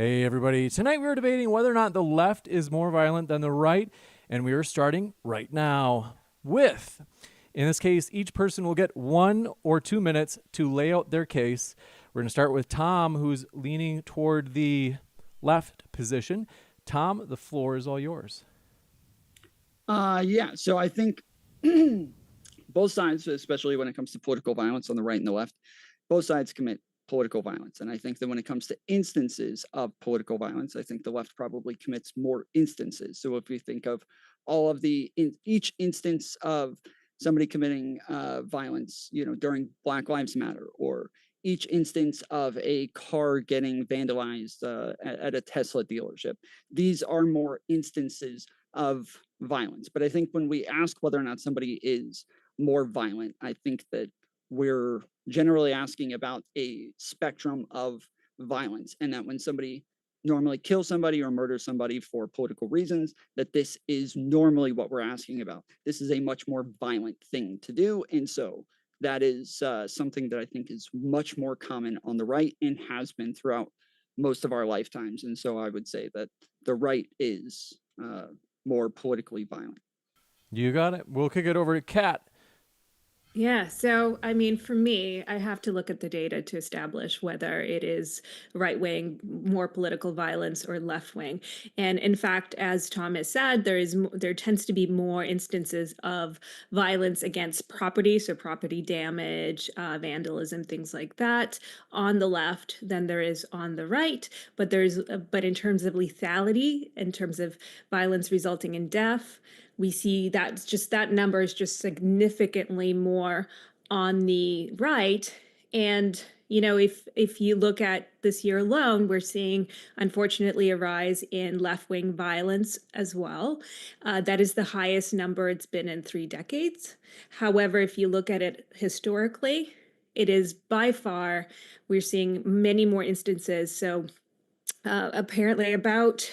Hey, everybody. Tonight we are debating whether or not the left is more violent than the right, and we are starting right now with, in this case, each person will get 1 or 2 minutes to lay out their case. We're going to start with Tom, who's leaning toward the left position. Tom, the floor is all yours. So I think both sides, especially when it comes to political violence on the right and the left, both sides commit political violence. And I think that when it comes to instances of political violence, I think the left probably commits more instances. So if we think of all of each instance of somebody committing violence, during Black Lives Matter, or each instance of a car getting vandalized at a Tesla dealership, these are more instances of violence. But I think when we ask whether or not somebody is more violent, I think that we're generally asking about a spectrum of violence, and that when somebody normally kills somebody or murders somebody for political reasons, that this is normally what we're asking about. This is a much more violent thing to do. And so that is something that I think is much more common on the right and has been throughout most of our lifetimes. And so I would say that the right is more politically violent. You got it. We'll kick it over to Kat. Yeah, so I mean, for me, I have to look at the data to establish whether it is right wing, more political violence, or left wing. And in fact, as Thomas said, there tends to be more instances of violence against property, so property damage, vandalism, things like that, on the left than there is on the right. But but in terms of lethality, in terms of violence resulting in death, we see that number is just significantly more on the right. And if you look at this year alone, we're seeing, unfortunately, a rise in left-wing violence as well. That is the highest number it's been in 3 decades. However, if you look at it historically, it is by far, we're seeing many more instances. So apparently about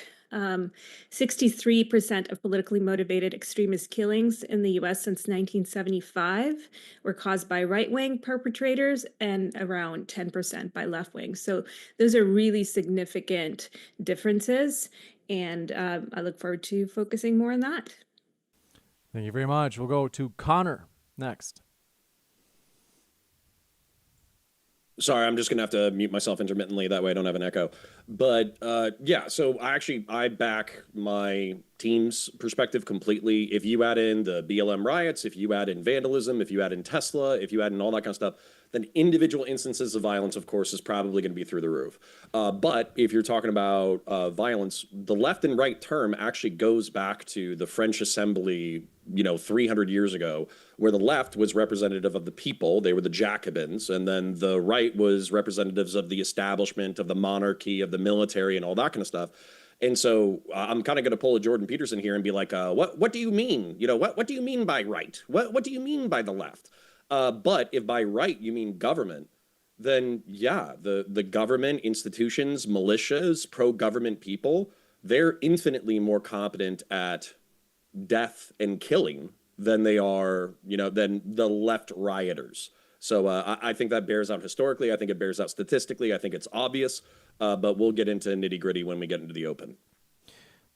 63% of politically motivated extremist killings in the US since 1975 were caused by right-wing perpetrators, and around 10% by left-wing. So those are really significant differences, and I look forward to focusing more on that. Thank you very much. We'll go to Connor next. Sorry, I'm just going to have to mute myself intermittently. That way I don't have an echo. But yeah, so I back my team's perspective completely. If you add in the BLM riots, if you add in vandalism, if you add in Tesla, if you add in all that kind of stuff, then individual instances of violence, of course, is probably going to be through the roof. But if you're talking about violence, the left and right term actually goes back to the French Assembly, 300 years ago, where the left was representative of the people. They were the Jacobins. And then the right was representatives of the establishment, of the monarchy, of the military, and all that kind of stuff. And so I'm kind of going to pull a Jordan Peterson here and be like, what do you mean? What do you mean by right? What do you mean by the left? But if by right you mean government, then yeah, the government, institutions, militias, pro-government people, they're infinitely more competent at death and killing than they are, than the left rioters. So I think that bears out historically. I think it bears out statistically. I think it's obvious, but we'll get into nitty gritty when we get into the open.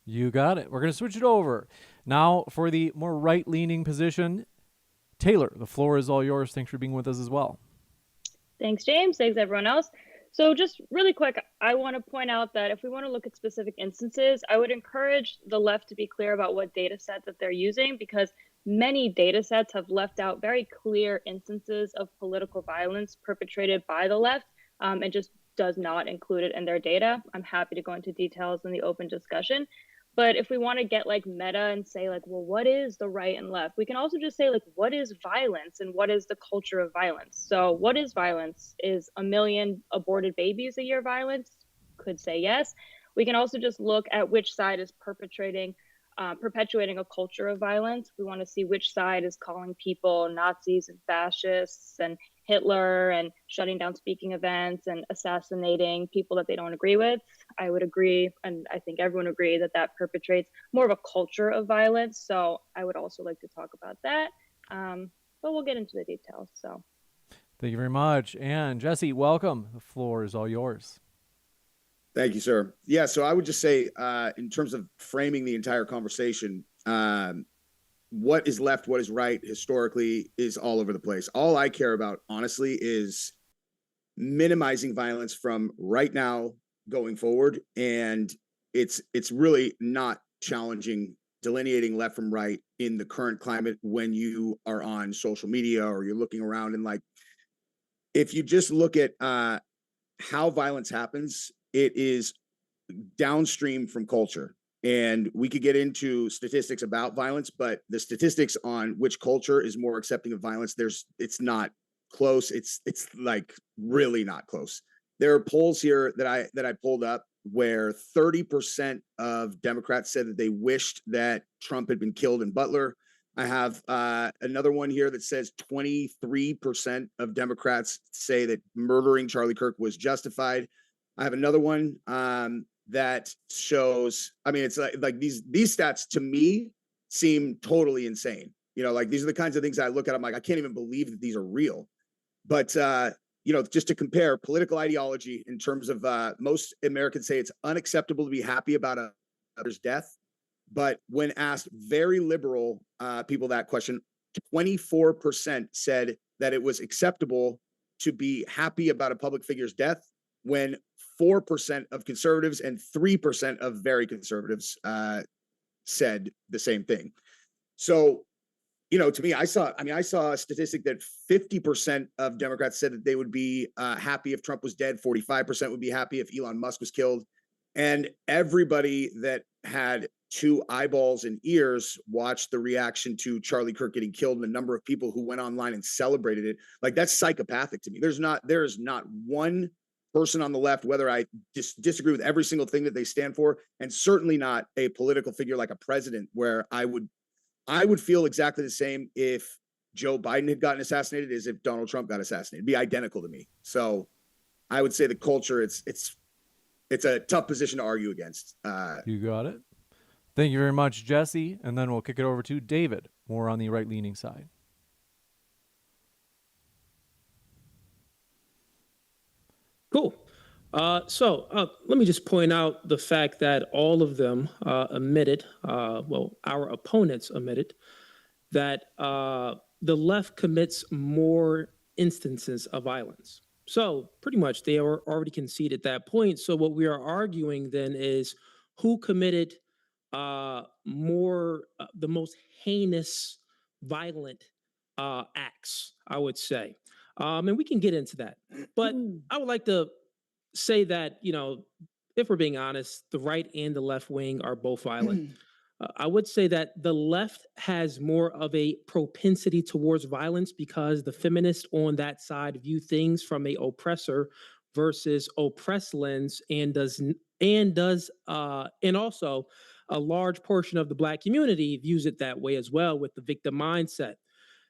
You got it. We're going to switch it over. Now for the more right-leaning position, Taylor, the floor is all yours. Thanks for being with us as well. Thanks, James. Thanks, everyone else. So just really quick, I want to point out that if we want to look at specific instances, I would encourage the left to be clear about what data set that they're using, because many data sets have left out very clear instances of political violence perpetrated by the left, and just does not include it in their data. I'm happy to go into details in the open discussion. But if we want to get like meta and say like, well, what is the right and left? We can also just say like, what is violence and what is the culture of violence? So what is violence? Is 1 million aborted babies a year violence? Could say yes. We can also just look at which side is perpetuating a culture of violence. We want to see which side is calling people Nazis and fascists and Hitler and shutting down speaking events and assassinating people that they don't agree with. I would agree, and I think everyone agree, that that perpetrates more of a culture of violence. So I would also like to talk about that, but we'll get into the details. So thank you very much. And Jesse, welcome. The floor is all yours. Thank you, sir. Yeah, so I would just say, in terms of framing the entire conversation, what is left, what is right historically is all over the place. All I care about, honestly, is minimizing violence from right now going forward. And it's really not challenging delineating left from right in the current climate when you are on social media or you're looking around, and like, if you just look at how violence happens, it is downstream from culture. And we could get into statistics about violence, but the statistics on which culture is more accepting of violence, it's not close. It's like really not close. There are polls here that I pulled up where 30% of Democrats said that they wished that Trump had been killed in Butler. I have another one here that says 23% of Democrats say that murdering Charlie Kirk was justified. I have another one that shows, I mean, it's like these stats to me seem totally insane. You know, like these are the kinds of things I look at. I'm like, I can't even believe that these are real. But, you know, just to compare political ideology in terms of most Americans say it's unacceptable to be happy about other's death. But when asked very liberal people that question, 24% said that it was acceptable to be happy about a public figure's death, when 4% of conservatives and 3% of very conservatives said the same thing. So, you know, to me, I saw a statistic that 50% of Democrats said that they would be happy if Trump was dead. 45% would be happy if Elon Musk was killed. And everybody that had two eyeballs and ears watched the reaction to Charlie Kirk getting killed and the number of people who went online and celebrated it. Like, that's psychopathic to me. There is not one person on the left, whether I disagree with every single thing that they stand for, and certainly not a political figure like a president, where I would feel exactly the same if Joe Biden had gotten assassinated as if Donald Trump got assassinated. It'd be identical to me. So I would say the culture, it's a tough position to argue against. You got it. Thank you very much, Jesse. And then we'll kick it over to David, more on the right-leaning side. Cool. So let me just point out the fact that all of them admitted, our opponents admitted, that the left commits more instances of violence. So pretty much they are already conceded that point. So what we are arguing then is who committed more, the most heinous, violent acts, I would say. And we can get into that. But I would like to say that, you know, if we're being honest, the right and the left wing are both violent. I would say that the left has more of a propensity towards violence because the feminists on that side view things from a oppressor versus oppressed lens, and also a large portion of the Black community views it that way as well, with the victim mindset.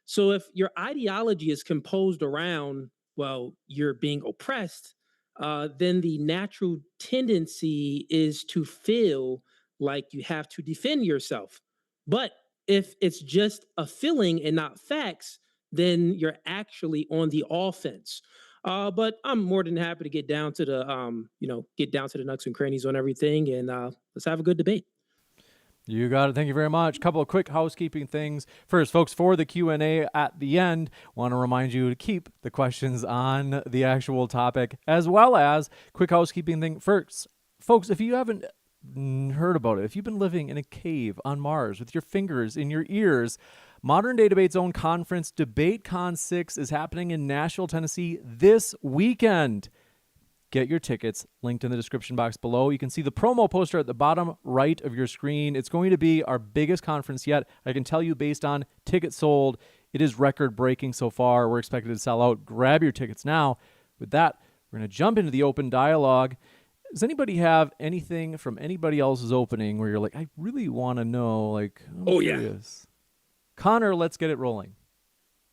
So if your ideology is composed around, well, you're being oppressed, then the natural tendency is to feel like you have to defend yourself. But if it's just a feeling and not facts, then you're actually on the offense. But I'm more than happy to get down to the nooks and crannies on everything, and let's have a good debate. You got it. Thank you very much. Couple of quick housekeeping things. First, folks, for the Q&A at the end, want to remind you to keep the questions on the actual topic, as well as quick housekeeping thing. First, folks, if you haven't heard about it, if you've been living in a cave on Mars with your fingers in your ears, Modern Day Debate's own conference, DEBATECON 6, is happening in Nashville, Tennessee this weekend. Get your tickets, linked in the description box below. You can see the promo poster at the bottom right of your screen. It's going to be our biggest conference yet. I can tell you, based on tickets sold, it is record-breaking so far. We're expected to sell out. Grab your tickets now. With that, we're going to jump into the open dialogue. Does anybody have anything from anybody else's opening where you're like, I really want to know, like, I'm curious. Connor, let's get it rolling.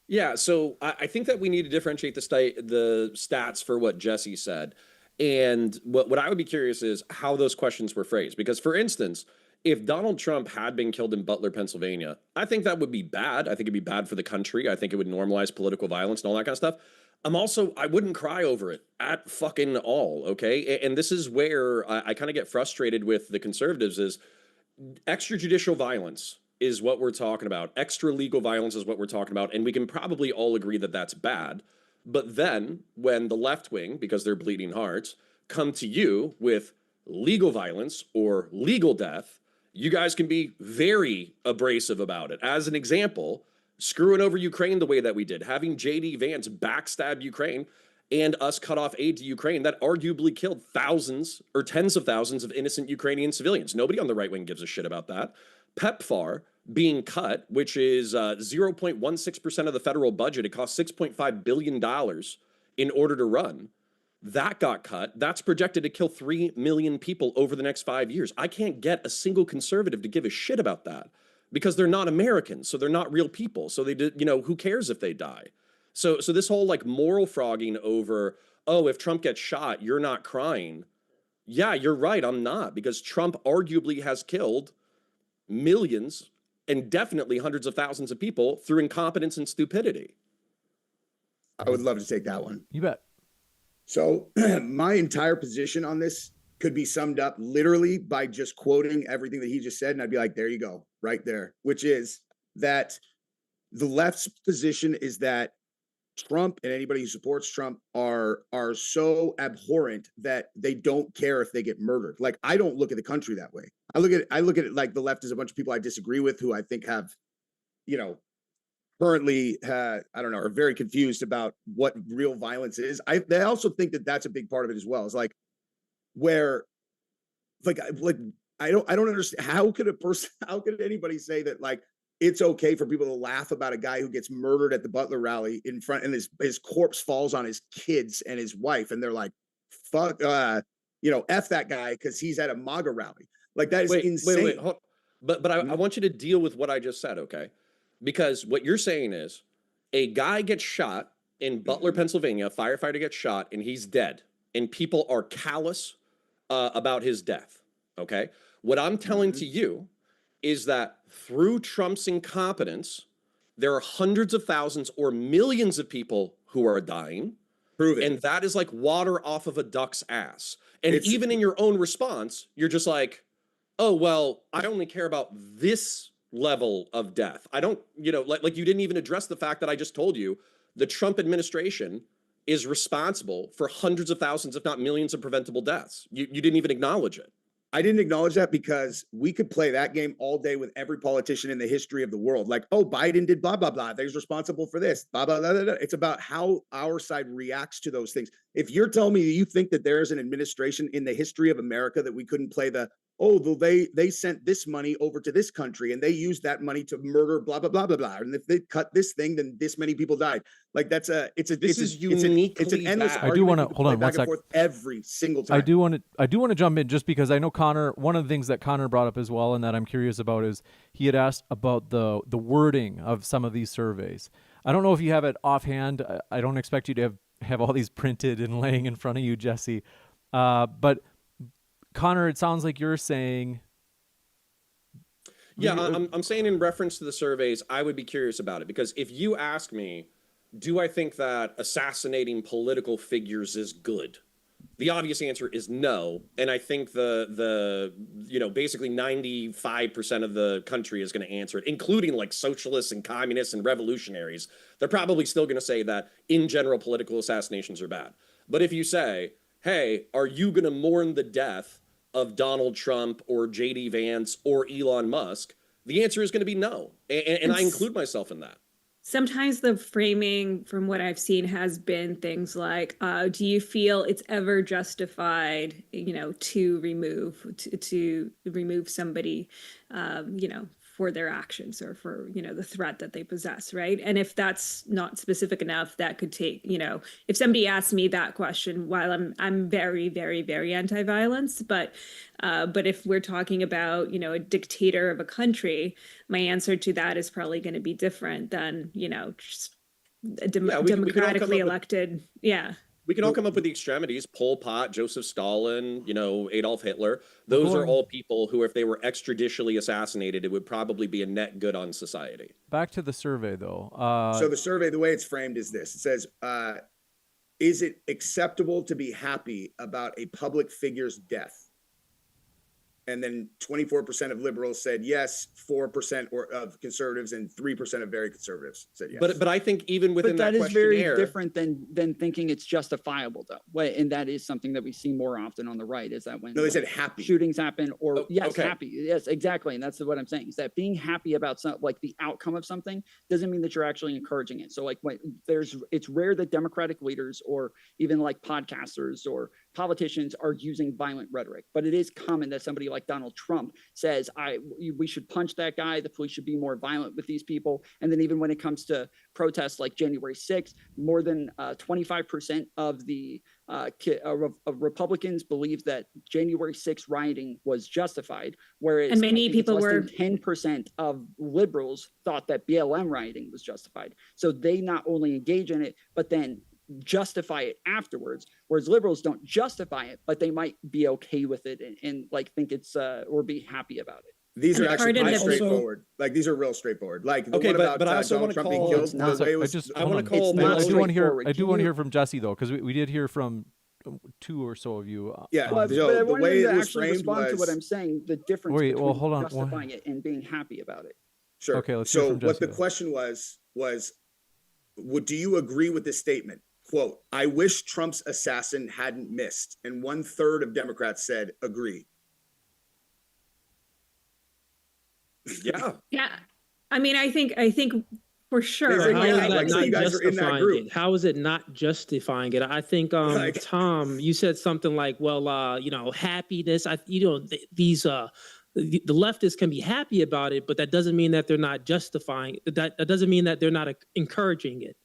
Yeah, so I think that we need to differentiate the stats for what Jesse said. And what I would be curious is how those questions were phrased. Because, for instance, if Donald Trump had been killed in Butler, Pennsylvania, I think that would be bad. I think it'd be bad for the country. I think it would normalize political violence and all that kind of stuff. I wouldn't cry over it at fucking all, okay? And this is where I kind of get frustrated with the conservatives is extrajudicial violence is what we're talking about. Extra legal violence is what we're talking about. And we can probably all agree that that's bad. But then when the left wing, because they're bleeding hearts, come to you with legal violence or legal death, you guys can be very abrasive about it. As an example, screwing over Ukraine the way that we did, having JD Vance backstab Ukraine and us cut off aid to Ukraine that arguably killed thousands or tens of thousands of innocent Ukrainian civilians. Nobody on the right wing gives a shit about that. PEPFAR being cut, which is 0.16% of the federal budget. It costs $6.5 billion in order to run. That got cut. That's projected to kill 3 million people over the next 5 years. I can't get a single conservative to give a shit about that because they're not Americans. So they're not real people. So they did, who cares if they die? So this whole like moral frogging over, oh, if Trump gets shot, you're not crying. Yeah, you're right. I'm not, because Trump arguably has killed millions and definitely hundreds of thousands of people through incompetence and stupidity. I would love to take that one. You bet. So my entire position on this could be summed up literally by just quoting everything that he just said. And I'd be like, there you go, right there, which is that the left's position is that Trump and anybody who supports Trump are so abhorrent that they don't care if they get murdered. Like, I don't look at the country that way. I look at it like the left is a bunch of people I disagree with who I think have, currently, I don't know, are very confused about what real violence is. They also think that that's a big part of it as well. It's like where, like I don't understand how could anybody say that like it's okay for people to laugh about a guy who gets murdered at the Butler rally in front, and his corpse falls on his kids and his wife, and they're like, "Fuck, F that guy," because he's at a MAGA rally. Like, that is insane. Wait. But I want you to deal with what I just said, okay? Because what you're saying is a guy gets shot in Butler, Pennsylvania, a firefighter gets shot, and he's dead, and people are callous about his death, okay? What I'm telling to you is that through Trump's incompetence, there are hundreds of thousands or millions of people who are dying. Prove it. And that is like water off of a duck's ass. And even in your own response, you're just like, oh, well, I only care about this level of death. I don't, like you didn't even address the fact that I just told you the Trump administration is responsible for hundreds of thousands, if not millions, of preventable deaths. You didn't even acknowledge it. I didn't acknowledge that because we could play that game all day with every politician in the history of the world. Like, oh, Biden did blah, blah, blah. He's responsible for this, blah, blah, blah, blah, blah. It's about how our side reacts to those things. If you're telling me that you think that there is an administration in the history of America that we couldn't play they sent this money over to this country and they used that money to murder blah, blah, blah, blah, blah. And if they cut this thing, then this many people died. Like, it's an endless I do want to hold on one second every single time. I do want to jump in just because I know Connor, one of the things that Connor brought up as well and that I'm curious about is he had asked about the wording of some of these surveys. I don't know if you have it offhand. I don't expect you to have all these printed and laying in front of you, Jesse. But Connor, it sounds like you're saying. Yeah, I'm saying in reference to the surveys, I would be curious about it, because if you ask me, do I think that assassinating political figures is good? The obvious answer is no. And I think the basically 95% of the country is going to answer it, including like socialists and communists and revolutionaries. They're probably still going to say that in general, political assassinations are bad. But if you say, hey, are you going to mourn the death of Donald Trump or JD Vance or Elon Musk? The answer is going to be no. And I include myself in that. Sometimes the framing from what I've seen has been things like, do you feel it's ever justified, to remove somebody, for their actions or for, the threat that they possess, right? And if that's not specific enough, that could take, if somebody asks me that question, while I'm very, very, very anti-violence, but if we're talking about, a dictator of a country, my answer to that is probably going to be different than, just a democratically elected. Yeah. We can all come up with the extremities: Pol Pot, Joseph Stalin, Adolf Hitler. Those are all people who, if they were extrajudicially assassinated, it would probably be a net good on society. Back to the survey, though. So the survey, the way it's framed is this. It says, is it acceptable to be happy about a public figure's death? And then 24% of liberals said yes, 4% of conservatives, and 3% of very conservatives said yes. But I think even within But that is questionnaire, very different than thinking it's justifiable, though. And that is something that we see more often on the right, is that when No, they said happy. shootings happen, or Oh, yes, okay. happy. Yes, exactly. And that's what I'm saying, is that being happy about like the outcome of something doesn't mean that you're actually encouraging it. So like when it's rare that Democratic leaders or even like podcasters or politicians are using violent rhetoric, but it is common that somebody like Donald Trump says, we should punch that guy, the police should be more violent with these people. And then even when it comes to protests like January 6th, more than 25% of the of Republicans believe that January 6th rioting was justified, whereas And many people were 10% of liberals thought that BLM rioting was justified. So they not only engage in it, but then justify it afterwards, whereas liberals don't justify it, but they might be okay with it and like think it's or be happy about it. These are And actually part of pretty it- straightforward. Like these are real straightforward. Like the Okay, one about but I also Donald wanna Trump being call- killed. It's not. The way it I was, just I wanna hold on. call It's not I do want to hear. straightforward. I do Can want to you- hear from Jesse though, because we did hear from 2 or so of you. Yeah, But, so but I the wanted way to it was actually framed respond to what was- I'm saying, the difference Wait, between well, hold on. justifying it and being happy about it. sure. Okay, let's hear so from what the Jesse. question was, do you agree with this statement? Quote, I wish Trump's assassin hadn't missed. And 1/3 of Democrats said agree. yeah. Yeah. I mean, I think for sure. Is it How like- is like that some not you guys are in that justifying group. it? How is it not justifying it? I think, Like- Tom, you said something like, well, happiness. The leftists can be happy about it, but that doesn't mean that they're not justifying. That doesn't mean that they're not encouraging it.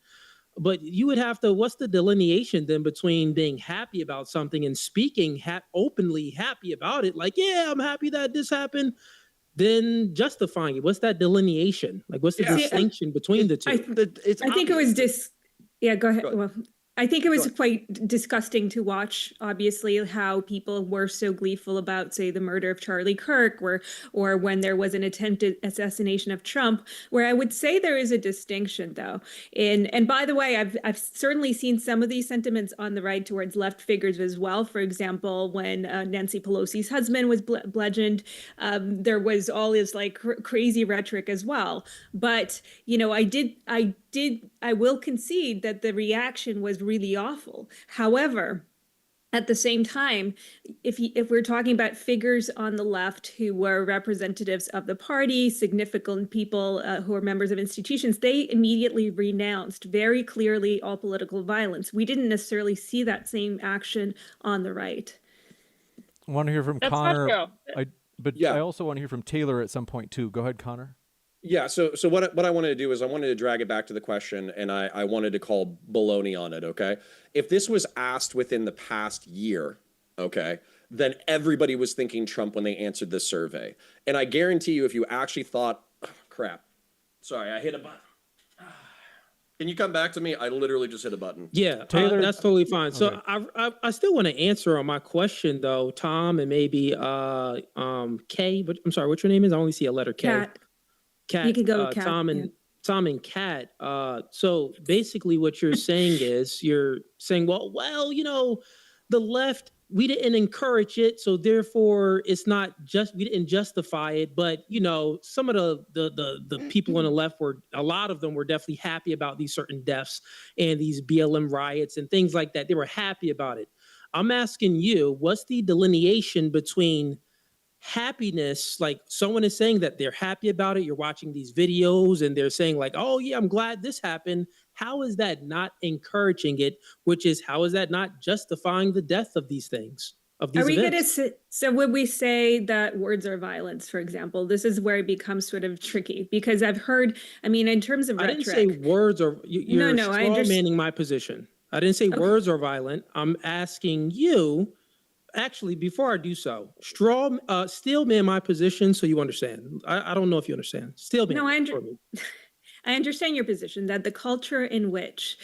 But you would have to. What's the delineation then between being happy about something and speaking openly happy about it? Like, yeah, I'm happy that this happened. Then justifying it. What's that delineation? Like, what's the Yeah. distinction between the two? I think it was yeah, go ahead. Go ahead. Well, I think it was Go ahead. quite disgusting to watch, obviously, how people were so gleeful about, say, the murder of Charlie Kirk, or when there was an attempted assassination of Trump, where I would say there is a distinction, though. And by the way, I've certainly seen some of these sentiments on the right towards left figures as well. For example, when Nancy Pelosi's husband was bludgeoned, there was all this like crazy rhetoric as well. But, I will concede that the reaction was really awful. However, at the same time, if we're talking about figures on the left who were representatives of the party, significant people who are members of institutions, they immediately renounced very clearly all political violence. We didn't necessarily see that same action on the right. I want to hear from That's Connor. not true. But Yeah. I also want to hear from Taylor at some point too. Go ahead, Connor. Yeah, so what I wanted to do is I wanted to drag it back to the question, and I wanted to call baloney on it, okay? If this was asked within the past year, okay, then everybody was thinking Trump when they answered this survey. And I guarantee you, if you actually thought, crap, sorry, I hit a button. Can you come back to me? I literally just hit a button. Yeah, Taylor- that's totally fine. So Okay. I still want to answer on my question though, Tom, and maybe Kay. But I'm sorry, what's your name is? I only see a letter K. Kat. You can go with Kat, Tom and Kat. So basically, what you're saying is you're saying, well, the left, we didn't encourage it, so therefore it's not just, we didn't justify it. But some of the people on the left a lot of them were definitely happy about these certain deaths and these BLM riots and things like that. They were happy about it. I'm asking you, what's the delineation between happiness? Like someone is saying that they're happy about it, you're watching these videos and they're saying like, oh yeah, I'm glad this happened. How is that not encouraging it? Which is, how is that not justifying the death of these things, of these Are we going events? to so would we say that words are violence, for example? This is where it becomes sort of tricky, because I've heard, in terms of I rhetoric. didn't say words are, you're No, I manning my position. I didn't say words are violent. I'm asking you, actually, before I do so, steel man my position so you understand. I don't know if you understand. Steel man. No, for me. I understand your position that the culture in which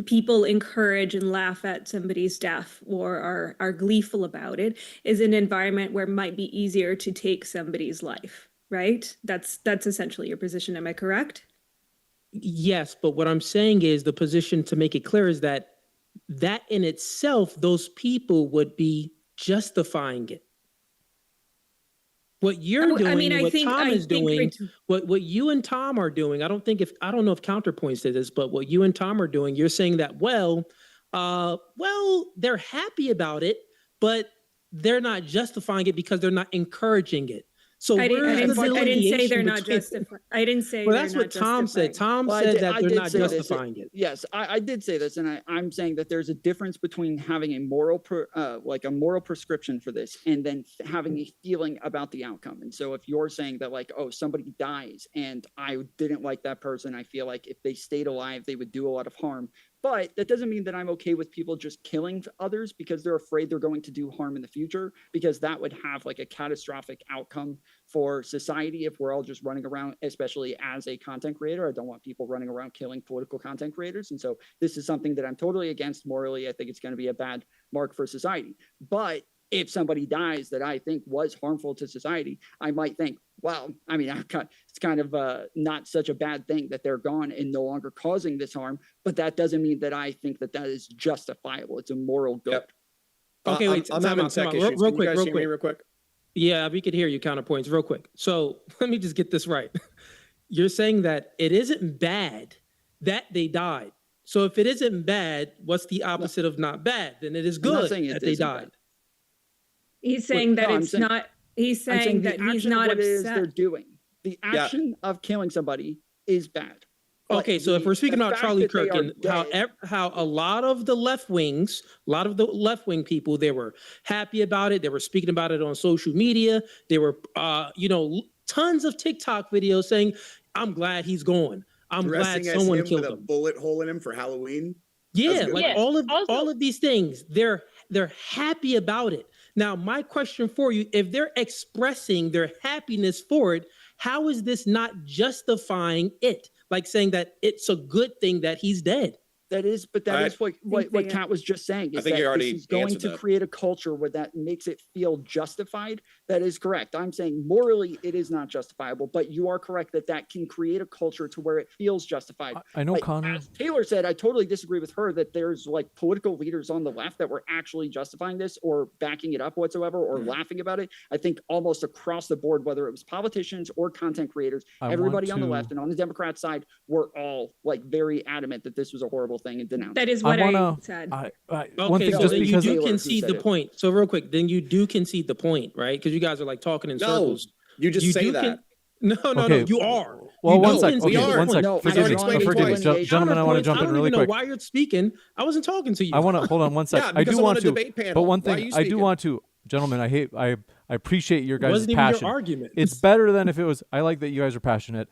people encourage and laugh at somebody's death or are gleeful about it is an environment where it might be easier to take somebody's life, right? That's essentially your position. Am I correct? Yes, but what I'm saying is the position, to make it clear, is that in itself, those people would be justifying it. What you're doing, I mean, what Tom is doing, we're what you and Tom are doing, I don't know if counterpoints to this, but what you and Tom are doing, you're saying that, well, they're happy about it, but they're not justifying it because they're not encouraging it. So I didn't say they're not between- justifying. I didn't say Well, they're that's not what Tom said. justifying. Tom Well, said I that they're did not say this. justifying it. Yes, I did say this, and I'm saying that there's a difference between having a moral, like a moral prescription for this, and then having a feeling about the outcome. And so, if you're saying that, like, oh, somebody dies, and I didn't like that person, I feel like if they stayed alive, they would do a lot of harm. But that doesn't mean that I'm okay with people just killing others because they're afraid they're going to do harm in the future, because that would have like a catastrophic outcome for society if we're all just running around, especially as a content creator. I don't want people running around killing political content creators. And so this is something that I'm totally against morally. I think it's going to be a bad mark for society. But if somebody dies that I think was harmful to society, I might think, well, I mean, it's kind of not such a bad thing that they're gone and no longer causing this harm. But that doesn't mean that I think that is justifiable. It's a moral good. Yep. Okay, wait. I'm having tech issues. Real Can you guys quick, hear me real quick? Yeah, we could hear you. Counterpoints, real quick. So let me just get this right. You're saying that it isn't bad that they died. So if it isn't bad, what's the opposite of not bad? Then it is good that they died. Bad. He's saying that it's not. He's saying that he's not upset. They're doing the action of killing somebody is bad. Okay, so if we're speaking about Charlie Kirk and how a lot of the left wing people, they were happy about it. They were speaking about it on social media. There were, tons of TikTok videos saying, "I'm glad he's gone. I'm glad someone killed him." With a bullet hole in him for Halloween. Yeah, like all of these things, they're happy about it. Now, my question for you, if they're expressing their happiness for it, how is this not justifying it? Like saying that it's a good thing that he's dead. That is what Kat was just saying. I think you already this is going to create a culture where that makes it feel justified. That is correct. I'm saying morally it is not justifiable, but you are correct that can create a culture to where it feels justified. I know, Connor. As Taylor said, I totally disagree with her that there's like political leaders on the left that were actually justifying this or backing it up whatsoever or laughing about it. I think almost across the board, whether it was politicians or content creators, everybody on the left and on the Democrat side were all like very adamant that this was a horrible thing and denounced. That is what I said. One thing, so just then because you do concede the point. So real quick, then you do concede the point, right? Because you guys are like talking in circles. You just say that. No, you are. Well, one second. sec. No, Forgive me, gentlemen. I want to jump in really quick. Why you're speaking? I wasn't talking to you. I want to hold on one sec. Yeah, I do want to. debate panel. But one Why are thing you I do speaking? want to, gentlemen. I appreciate your guys' Wasn't even passion. your argument. It's better than if it was. I like that you guys are passionate.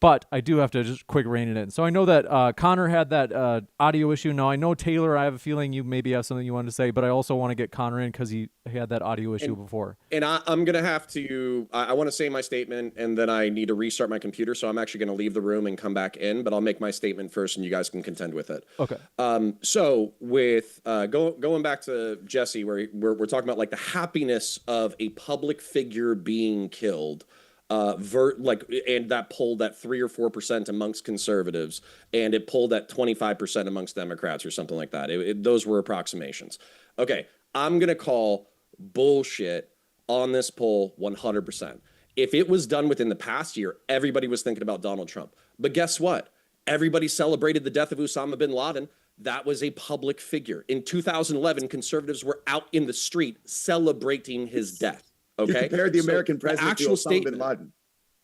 But I do have to just quick rein it in. So I know that Connor had that audio issue. Now I know Taylor, I have a feeling you maybe have something you wanted to say, but I also want to get Connor in because he had that audio issue before. And I'm going to have to, I want to say my statement and then I need to restart my computer. So I'm actually going to leave the room and come back in, but I'll make my statement first and you guys can contend with it. Okay. So with going back to Jesse, where we're talking about like the happiness of a public figure being killed. And that polled at 3 or 4% amongst conservatives, and it polled at 25% amongst Democrats or something like that. Those were approximations. Okay, I'm gonna call bullshit on this poll 100%. If it was done within the past year, everybody was thinking about Donald Trump. But guess what? Everybody celebrated the death of Osama bin Laden. That was a public figure. In 2011, conservatives were out in the street celebrating his death. Okay. You compared the American president to Osama bin Laden.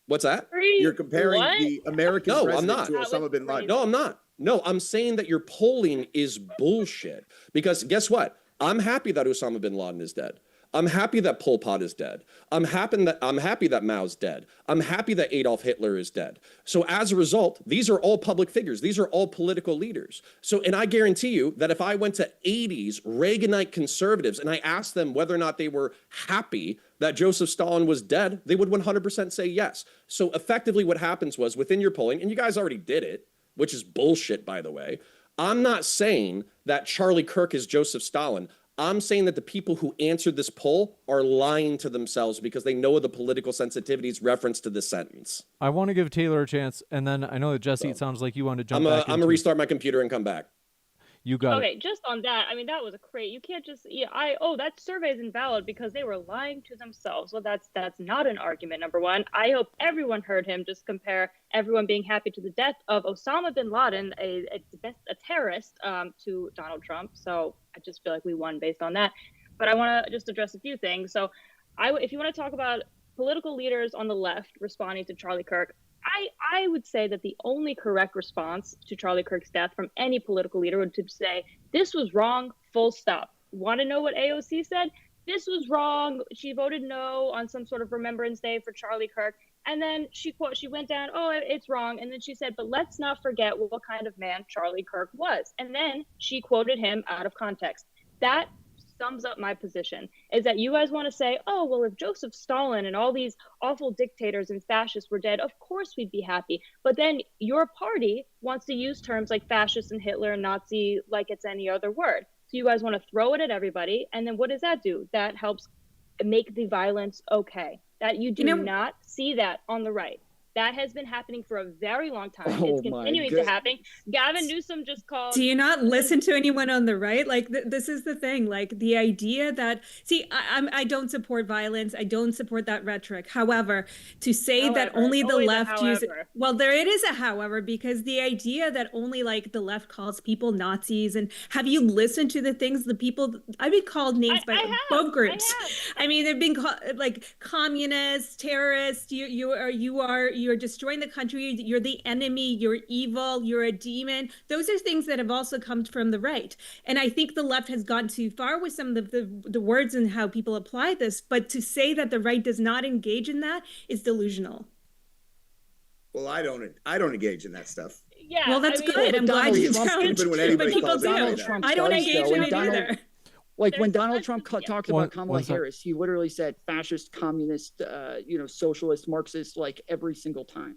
What's that? You're comparing the American president to Osama bin Laden. No, I'm not. No, I'm saying that your polling is bullshit. Because guess what? I'm happy that Osama bin Laden is dead. I'm happy that Pol Pot is dead. I'm happy that Mao's dead. I'm happy that Adolf Hitler is dead. So as a result, these are all public figures. These are all political leaders. So, and I guarantee you that if I went to 80s Reaganite conservatives and I asked them whether or not they were happy that Joseph Stalin was dead, they would 100% say yes. So effectively what happens was within your polling, and you guys already did it, which is bullshit, by the way. I'm not saying that Charlie Kirk is Joseph Stalin. I'm saying that the people who answered this poll are lying to themselves because they know the political sensitivities referenced to this sentence. I want to give Taylor a chance, and then I know that Jesse, it sounds like you want to jump back. I'm going to restart my computer and come back. You got it. Okay, just on that, I mean, that was a crate. You can't just, that survey is invalid because they were lying to themselves. Well, that's not an argument, number one. I hope everyone heard him just compare everyone being happy to the death of Osama bin Laden, a terrorist, to Donald Trump. So I just feel like we won based on that. But I want to just address a few things. So if you want to talk about political leaders on the left responding to Charlie Kirk, I would say that the only correct response to Charlie Kirk's death from any political leader would to say, this was wrong, full stop. Want to know what AOC said? This was wrong. She voted no on some sort of Remembrance Day for Charlie Kirk. And then she went down, oh, it's wrong. And then she said, but let's not forget what kind of man Charlie Kirk was. And then she quoted him out of context. That sums up my position, is that you guys want to say, oh, well, if Joseph Stalin and all these awful dictators and fascists were dead, of course we'd be happy. But then your party wants to use terms like fascist and Hitler and Nazi like it's any other word. So you guys want to throw it at everybody. And then what does that do? That helps make the violence okay. That you do not see that on the right. That has been happening for a very long time. It's continuing to happen. Gavin Newsom just called. Do you not listen to anyone on the right? Like, this is the thing. Like, the idea that, I don't support violence. I don't support that rhetoric. However, to say that only the left use it. Well, there it is a however, because the idea that only like the left calls people Nazis, and have you listened to the things the people, I've been called names by both groups. I mean, they've been called like communists, terrorists. You're destroying the country. You're the enemy. You're evil. You're a demon. Those are things that have also come from the right. And I think the left has gone too far with some of the words and how people apply this. But to say that the right does not engage in that is delusional. Well, I don't engage in that stuff. Yeah. Well, that's good. I'm glad you don't. But people do. I don't engage in it either. Like when Donald Trump talked about Kamala Harris, he literally said fascist, communist, socialist, Marxist, like every single time.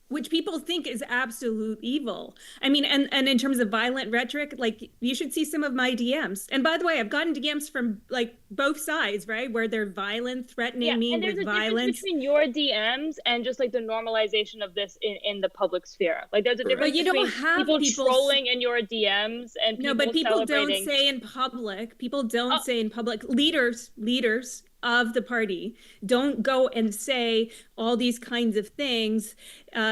Which people think is absolute evil. I mean, and in terms of violent rhetoric, like you should see some of my DMs. And by the way, I've gotten DMs from like both sides, right? Where they're violent, threatening me with violence. And there's a difference between your DMs and just like the normalization of this in the public sphere. Like there's a difference between people trolling in your DMs and people but people celebrating. Don't say in public. People don't say in public. Leaders of the party don't go and say all these kinds of things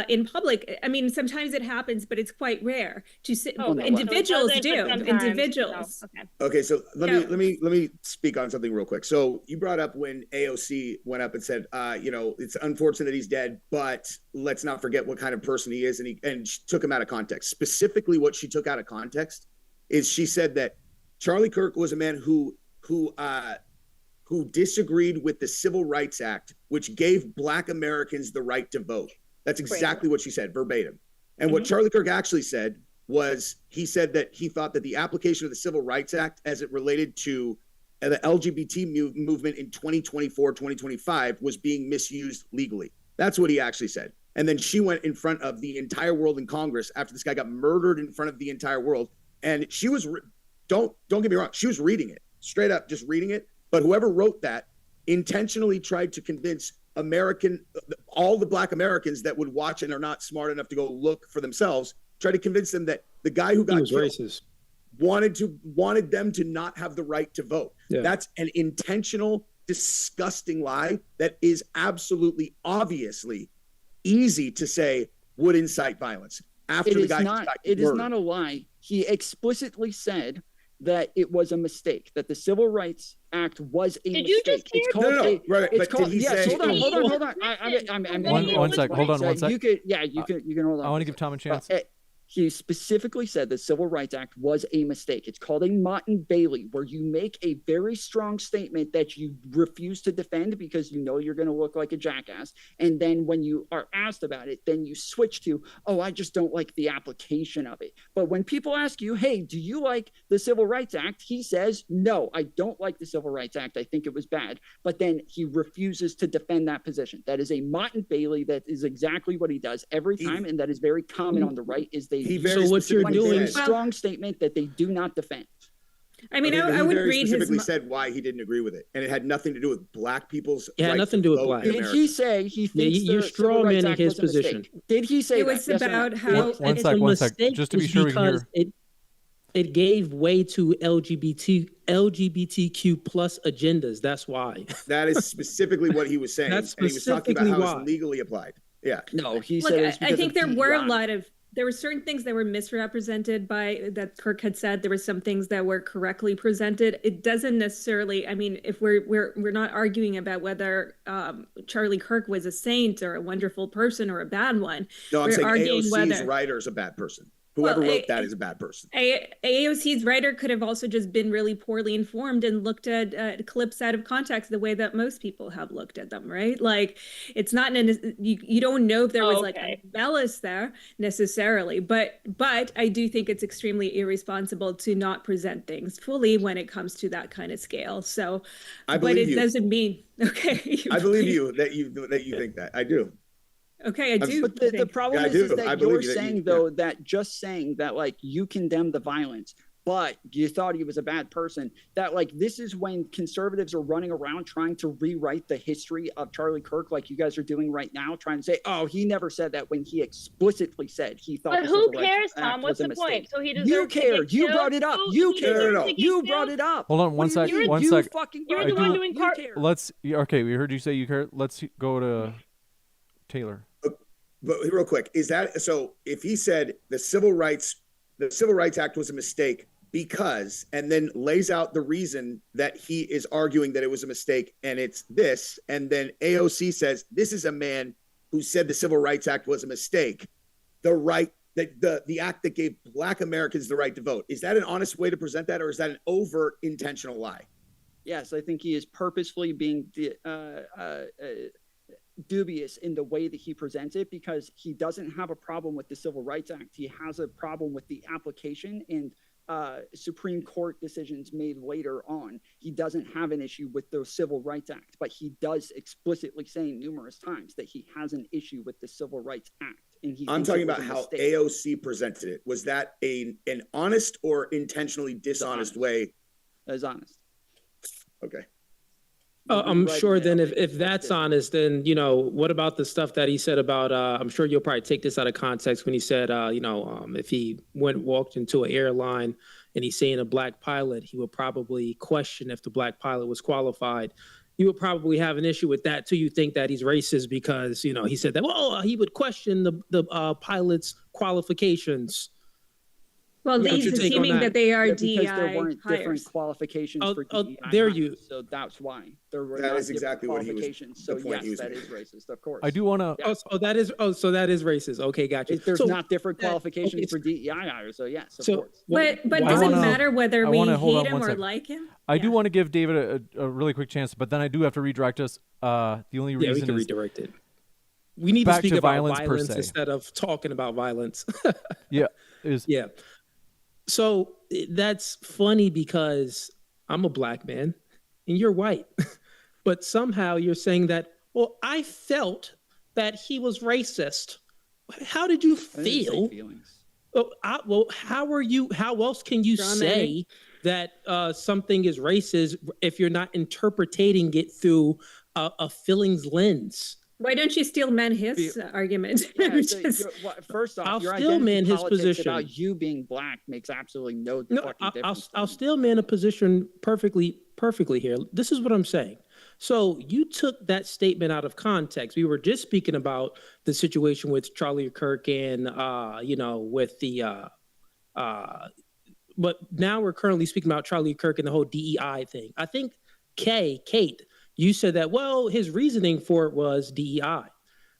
in public. I mean, sometimes it happens, but it's quite rare to sit. Individuals do. Individuals. Okay, so let me speak on something real quick. So you brought up when AOC went up and said, it's unfortunate that he's dead, but let's not forget what kind of person he is, and she took him out of context. Specifically, what she took out of context is she said that Charlie Kirk was a man who disagreed with the Civil Rights Act, which gave Black Americans the right to vote. That's exactly what she said, verbatim. And what Charlie Kirk actually said was, he said that he thought that the application of the Civil Rights Act as it related to the LGBT movement in 2024, 2025 was being misused legally. That's what he actually said. And then she went in front of the entire world in Congress after this guy got murdered in front of the entire world. And she was, don't get me wrong, she was reading it, straight up just reading it. But whoever wrote that intentionally tried to convince all the Black Americans that would watch and are not smart enough to go look for themselves, try to convince them that the guy who got killed racist wanted them to not have the right to vote. Yeah. That's an intentional, disgusting lie that is absolutely, obviously easy to say would incite violence. After the guy it is not a lie. He explicitly said that it was a mistake, that the Civil Rights Act was a mistake. Did you just hear? Hold on. One sec. Hold on. You can hold on. I want to give Tom a chance. He specifically said the Civil Rights Act was a mistake. It's called a Mott and Bailey, where you make a very strong statement that you refuse to defend because you know you're going to look like a jackass. And then when you are asked about it, then you switch to, I just don't like the application of it. But when people ask you, hey, do you like the Civil Rights Act? He says, no, I don't like the Civil Rights Act. I think it was bad. But then he refuses to defend that position. That is a Mott and Bailey. That is exactly what he does every time. And that is very common on the right, is they so what you're doing a strong statement that they do not defend. I mean, Okay, but I he would very read his. specifically mo- said why he didn't agree with it, and it had nothing to do with black people's. It had right nothing to do with vote black. in Did America. he say he thinks you're the Civil Rights strawmanning Act his was a mistake? position. Did he say It that? was Yes or no? about how. One It's sec, a one sec. mistake Just to be is sure we can because it gave way to LGBTQ plus agendas. That's why. That is specifically what he was saying, That's and he was talking about specifically how why. it's legally applied. Yeah, No, he Look, said it was I because think of there were a DEI. lot of there were certain things that were misrepresented by that Kirk had said. There were some things that were correctly presented. It doesn't necessarily. I mean, if we're not arguing about whether Charlie Kirk was a saint or a wonderful person or a bad one. no, I'm We're saying arguing AOC's whether- writer is a bad person. Whoever Well, wrote that is a bad person. AOC's writer could have also just been really poorly informed and looked at clips out of context the way that most people have looked at them, right? Like, it's not you don't know if there was like a malice there necessarily, but I do think it's extremely irresponsible to not present things fully when it comes to that kind of scale. So, I but believe it you. doesn't mean okay. I believe you that you think that. I do. Okay, I do. But the think- problem Yeah, I is do. that I you're believe you that saying, though, that just saying that, like, you condemn the violence, but you thought he was a bad person, that, like, this is when conservatives are running around trying to rewrite the history of Charlie Kirk, like you guys are doing right now, trying to say, oh, he never said that, when he explicitly said he thought But the who Civil Rights cares, Act Tom? was What's a the mistake. point? So he You deserves to care. get You killed? brought it up. Who- You he care. deserves No, no, to get You killed? brought it up. Hold on one What do sec. you mean? One You sec. fucking You're brought the it one up. doing You car- care. Let's. Okay, we heard you say you care. Let's go to Taylor. But real quick, is that so? If he said the Civil Rights Act was a mistake because, and then lays out the reason that he is arguing that it was a mistake, and it's this, and then AOC says this is a man who said the Civil Rights Act was a mistake, the act that gave Black Americans the right to vote. Is that an honest way to present that, or is that an overt intentional lie? Yes, I think he is purposefully being dubious in the way that he presents it, because he doesn't have a problem with the Civil Rights Act. He has a problem with the application and Supreme Court decisions made later on. He doesn't have an issue with the Civil Rights Act, but he does explicitly say numerous times that he has an issue with the Civil Rights Act. And I'm talking about how AOC presented it. Was that an honest or intentionally dishonest way? As honest. Okay. I'm sure then if that's honest, then, what about the stuff that he said about, I'm sure you'll probably take this out of context when he said, if he walked into an airline and he's seeing a Black pilot, he would probably question if the Black pilot was qualified. You would probably have an issue with that too. You think that he's racist because, he said that, well, he would question the pilot's qualifications. Well, What's he's your take on assuming that? that they are Because DEI there weren't different hires. qualifications for DEI. there hires, you- So that's why there were That not is exactly what different he was- qualifications. the So point he yes, was that making. is racist, of course. I do want to. Yeah. So that is racist. Okay, gotcha. If there's So- not different that- qualifications okay, for DEI hires, so yes, of So, course. But why- does it wanna- matter whether I we wanna- hold hate on him one or sec. like him? I do Yeah. want to give David a really quick chance, but then I do have to redirect us. The only Yeah, we reason can is redirect it. We need to back speak to about violence violence, per se. instead of talking about violence. is Yeah. So that's funny because I'm a Black man and you're white. But somehow you're saying that, well, I felt that he was racist. How did you I didn't say feel? feelings. Well, how else can you say that something is racist if you're not interpreting it through a feelings lens? Why don't you steal man his argument? Yeah, so Just- first off, I'll your still identity man his politics position. about you being Black makes absolutely no fucking difference. I'll still man a position perfectly here. This is what I'm saying. So you took that statement out of context. We were just speaking about the situation with Charlie Kirk and with the but now we're currently speaking about Charlie Kirk and the whole DEI thing. I think Kate, you said that, well, his reasoning for it was DEI.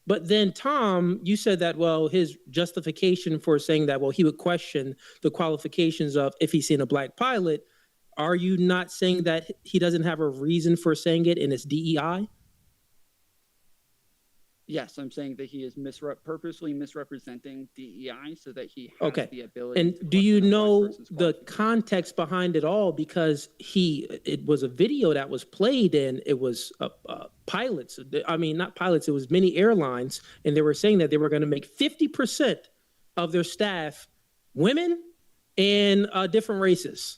But then Tom, you said that, well, his justification for saying that, well, he would question the qualifications of if he's seen a Black pilot. Are you not saying that he doesn't have a reason for saying it and it's DEI? Yes, I'm saying that he is purposely misrepresenting DEI so that he has Okay. the ability. And to do you question a Black know person's the qualifications. context behind it all? Because it was a video that was played and it was pilots. I mean, not pilots, it was many airlines. And they were saying that they were going to make 50% of their staff women and different races.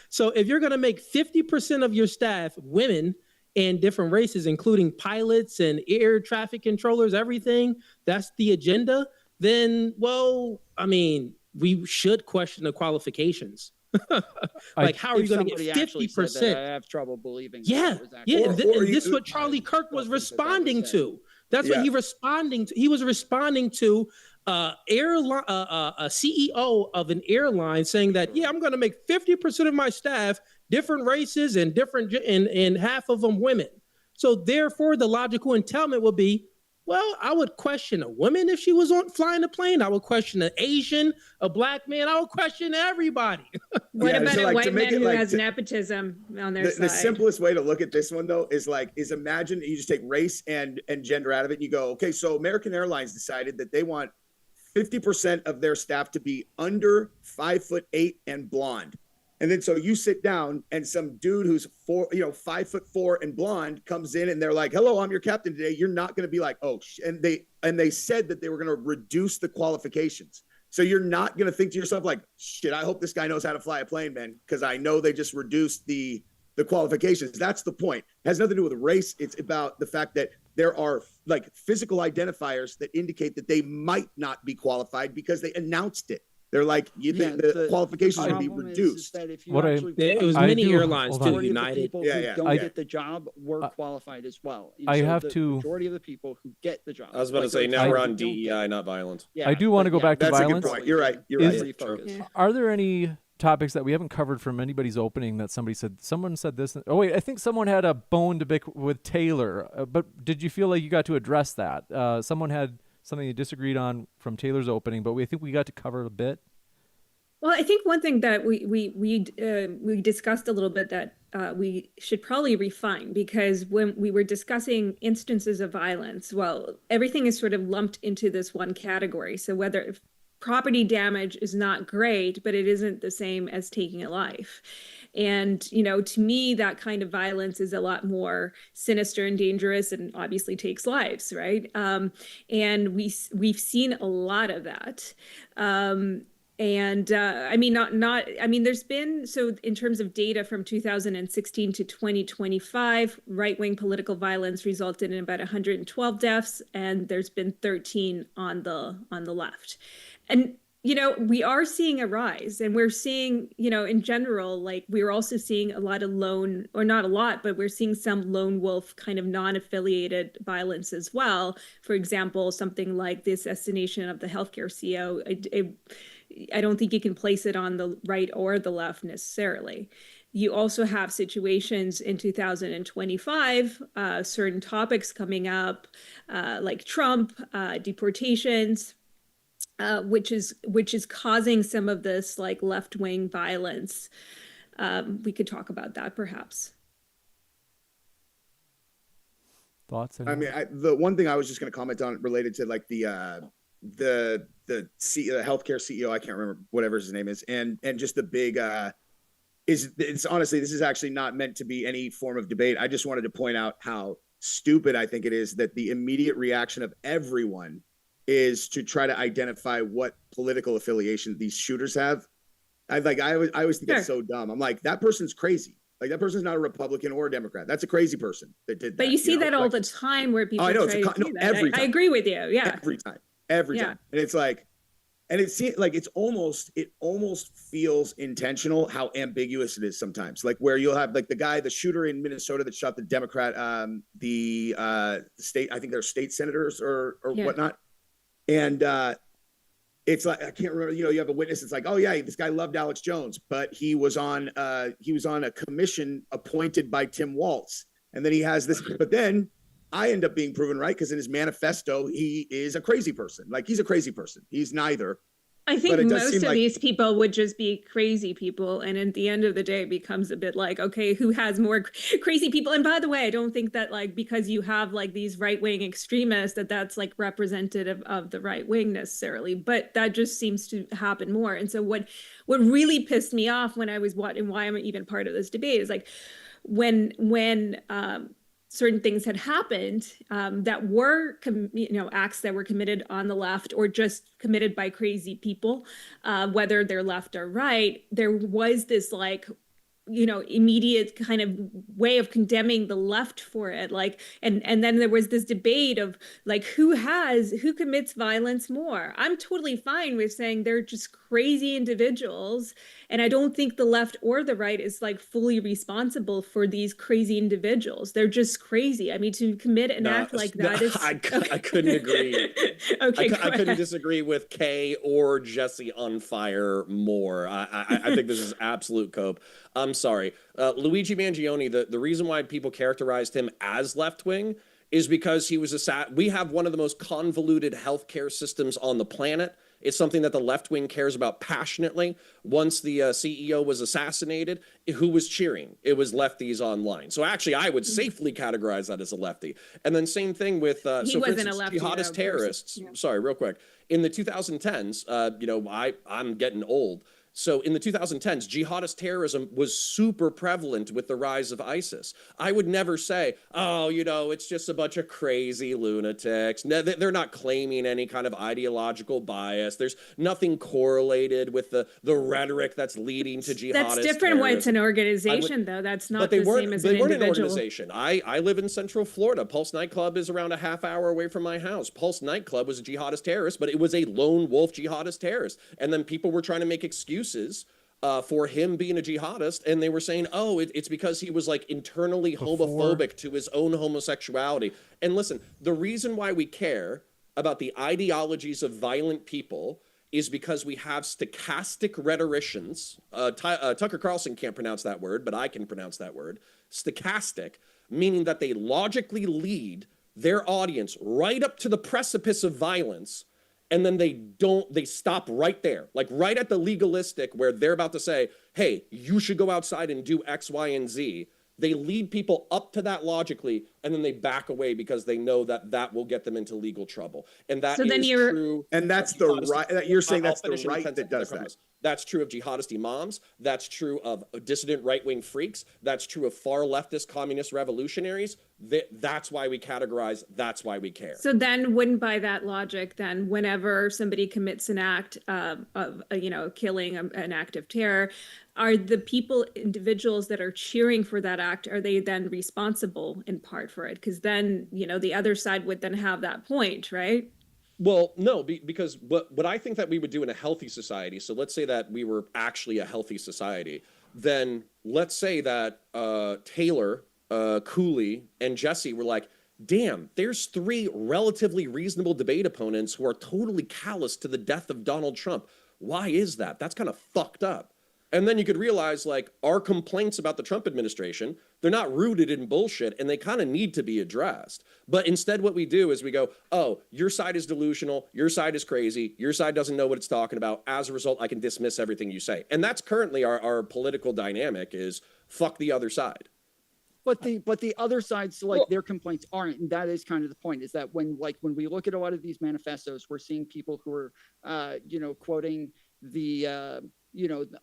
So if you're going to make 50% of your staff women and different races, including pilots and air traffic controllers, everything, that's the agenda, then, well, I mean, we should question the qualifications. Like, how are you going to get 50%? I have trouble believing. Yeah, that was actually- and this is what Charlie Kirk was responding to. That's what Yeah. he responding to. He was responding to a CEO of an airline saying that, yeah, I'm going to make 50% of my staff different races and different, and half of them women. So therefore, the logical entailment would be, well, I would question a woman if she was flying a plane. I would question an Asian, a black man. I would question everybody. What Yeah, about so, a like, to white make man it, who like, has to- nepotism on their The side? simplest way to look at this one though is imagine you just take race and gender out of it and you go, okay, so American Airlines decided that they want 50% of their staff to be under 5'8" and blonde. And then so you sit down and some dude who's 5'4" and blonde comes in and they're like, hello, I'm your captain today. You're not going to be like, oh, and they said that they were going to reduce the qualifications. So you're not going to think to yourself like, shit, I hope this guy knows how to fly a plane, man, because I know they just reduced the qualifications. That's the point. It has nothing to do with race. It's about the fact that there are like physical identifiers that indicate that they might not be qualified because they announced it. They're like, the qualifications should be reduced. It was many airlines too, United. People Yeah, who yeah. don't get the job were qualified as well. And I so have the to- majority of the people who get the job. I was about to say, now we're on DEI, not violence. Yeah, I do want to go back to That's a good violence. point. You're right. You're Is- right. Refocus. Yeah. Are there any topics that we haven't covered from anybody's opening that someone said this? Oh wait, I think someone had a bone to pick with Taylor, but did you feel like you got to address that? Someone had something you disagreed on from Taylor's opening, but I think we got to cover a bit. Well, I think one thing that we discussed a little bit that we should probably refine, because when we were discussing instances of violence, well, everything is sort of lumped into this one category. So whether property damage is not great, but it isn't the same as taking a life. And, to me, that kind of violence is a lot more sinister and dangerous and obviously takes lives, right? And we've seen a lot of that. There's been, so in terms of data from 2016 to 2025, right-wing political violence resulted in about 112 deaths, and there's been 13 on the left. And, we are seeing a rise, and we're seeing, in general, like we're also seeing a lot of not a lot, but we're seeing some lone wolf kind of non-affiliated violence as well. For example, something like the assassination of the healthcare CEO. I don't think you can place it on the right or the left necessarily. You also have situations in 2025, certain topics coming up, like Trump, deportations, which is causing some of this like left-wing violence. We could talk about that perhaps. Thoughts? I mean, the one thing I was just going to comment on related to like the healthcare CEO, I can't remember whatever his name is, and just the big it's honestly, this is actually not meant to be any form of debate. I just wanted to point out how stupid I think it is that the immediate reaction of everyone is to try to identify what political affiliation these shooters have. I always think it's so dumb. I'm like, that person's crazy. Like, that person's not a Republican or a Democrat. That's a crazy person that did that. But you see that all the time where people I know, try to do that. every time. I agree with you. Yeah. Every time. And it's like, and it seems like it almost feels intentional how ambiguous it is sometimes. Like where you'll have like the shooter in Minnesota that shot the Democrat, the state, I think they're state senators or whatnot. And it's like, I can't remember, you have a witness. It's like, oh yeah, this guy loved Alex Jones, but he was on a commission appointed by Tim Walz. And then he has this, but then I end up being proven right because in his manifesto, he is a crazy person. Like, he's a crazy person. He's neither. I think most of these people would just be crazy people. And at the end of the day, it becomes a bit like, okay, who has more crazy people? And by the way, I don't think that like, because you have like these right-wing extremists, that's like representative of the right wing necessarily, but that just seems to happen more. And so what really pissed me off when I was and why I'm even part of this debate is like when certain things had happened that were, acts that were committed on the left or just committed by crazy people, whether they're left or right, there was this like, immediate kind of way of condemning the left for it. Like, and then there was this debate of like, who commits violence more? I'm totally fine with saying they're just crazy individuals. And I don't think the left or the right is like fully responsible for these crazy individuals. They're just crazy. I mean, to commit an act like that is... I couldn't agree. Okay, I couldn't disagree with Kay or Jesse on fire more. I think this is absolute cope. I'm sorry. Luigi Mangione, the reason why people characterized him as left-wing is because he was we have one of the most convoluted healthcare systems on the planet. It's something that the left wing cares about passionately. Once the CEO was assassinated, who was cheering? It was lefties online. So actually, I would safely categorize that as a lefty. And then same thing with He so for wasn't instance, a lefty, jihadist though, terrorists. yeah. Sorry, real quick. In the 2010s, I'm getting old. So in the 2010s, jihadist terrorism was super prevalent with the rise of ISIS. I would never say, oh, it's just a bunch of crazy lunatics. No, they're not claiming any kind of ideological bias. There's nothing correlated with the rhetoric that's leading to jihadist That's different when it's terrorism. an organization, though. That's not But the same as an they weren't an individual. organization. I live in Central Florida. Pulse nightclub is around a half hour away from my house. Pulse nightclub was a jihadist terrorist, but it was a lone wolf jihadist terrorist. And then people were trying to make excuses for him being a jihadist, and they were saying, oh, it's because he was like internally homophobic to his own homosexuality. And listen, the reason why we care about the ideologies of violent people is because we have stochastic rhetoricians. Tucker Carlson can't pronounce that word, but I can pronounce that word. Stochastic, meaning that they logically lead their audience right up to the precipice of violence, and then they stop right there, like right at the legalistic where they're about to say, hey, you should go outside and do X, Y, and Z. They lead people up to that logically, and then they back away because they know that will get them into legal trouble. And that is true. And that's the right, you're saying that's the right that does that. That's true of jihadist imams. That's true of dissident right-wing freaks. That's true of far leftist communist revolutionaries. That's why we categorize. That's why we care. So then, wouldn't by that logic, then whenever somebody commits an act of killing, an act of terror, are the individuals that are cheering for that act, are they then responsible in part for it? Because then, the other side would then have that point, right? Well, no, because what I think that we would do in a healthy society, so let's say that we were actually a healthy society, then let's say that Taylor, Cooley, and Jesse were like, damn, there's 3 relatively reasonable debate opponents who are totally callous to the death of Donald Trump. Why is that? That's kind of fucked up. And then you could realize, like, our complaints about the Trump administration, they're not rooted in bullshit, and they kind of need to be addressed. But instead what we do is we go, oh, your side is delusional, your side is crazy, your side doesn't know what it's talking about. As a result, I can dismiss everything you say. And that's currently our political dynamic is fuck the other side. But the other sides, like, their complaints aren't, and that is kind of the point, is that when we look at a lot of these manifestos, we're seeing people who are, quoting the,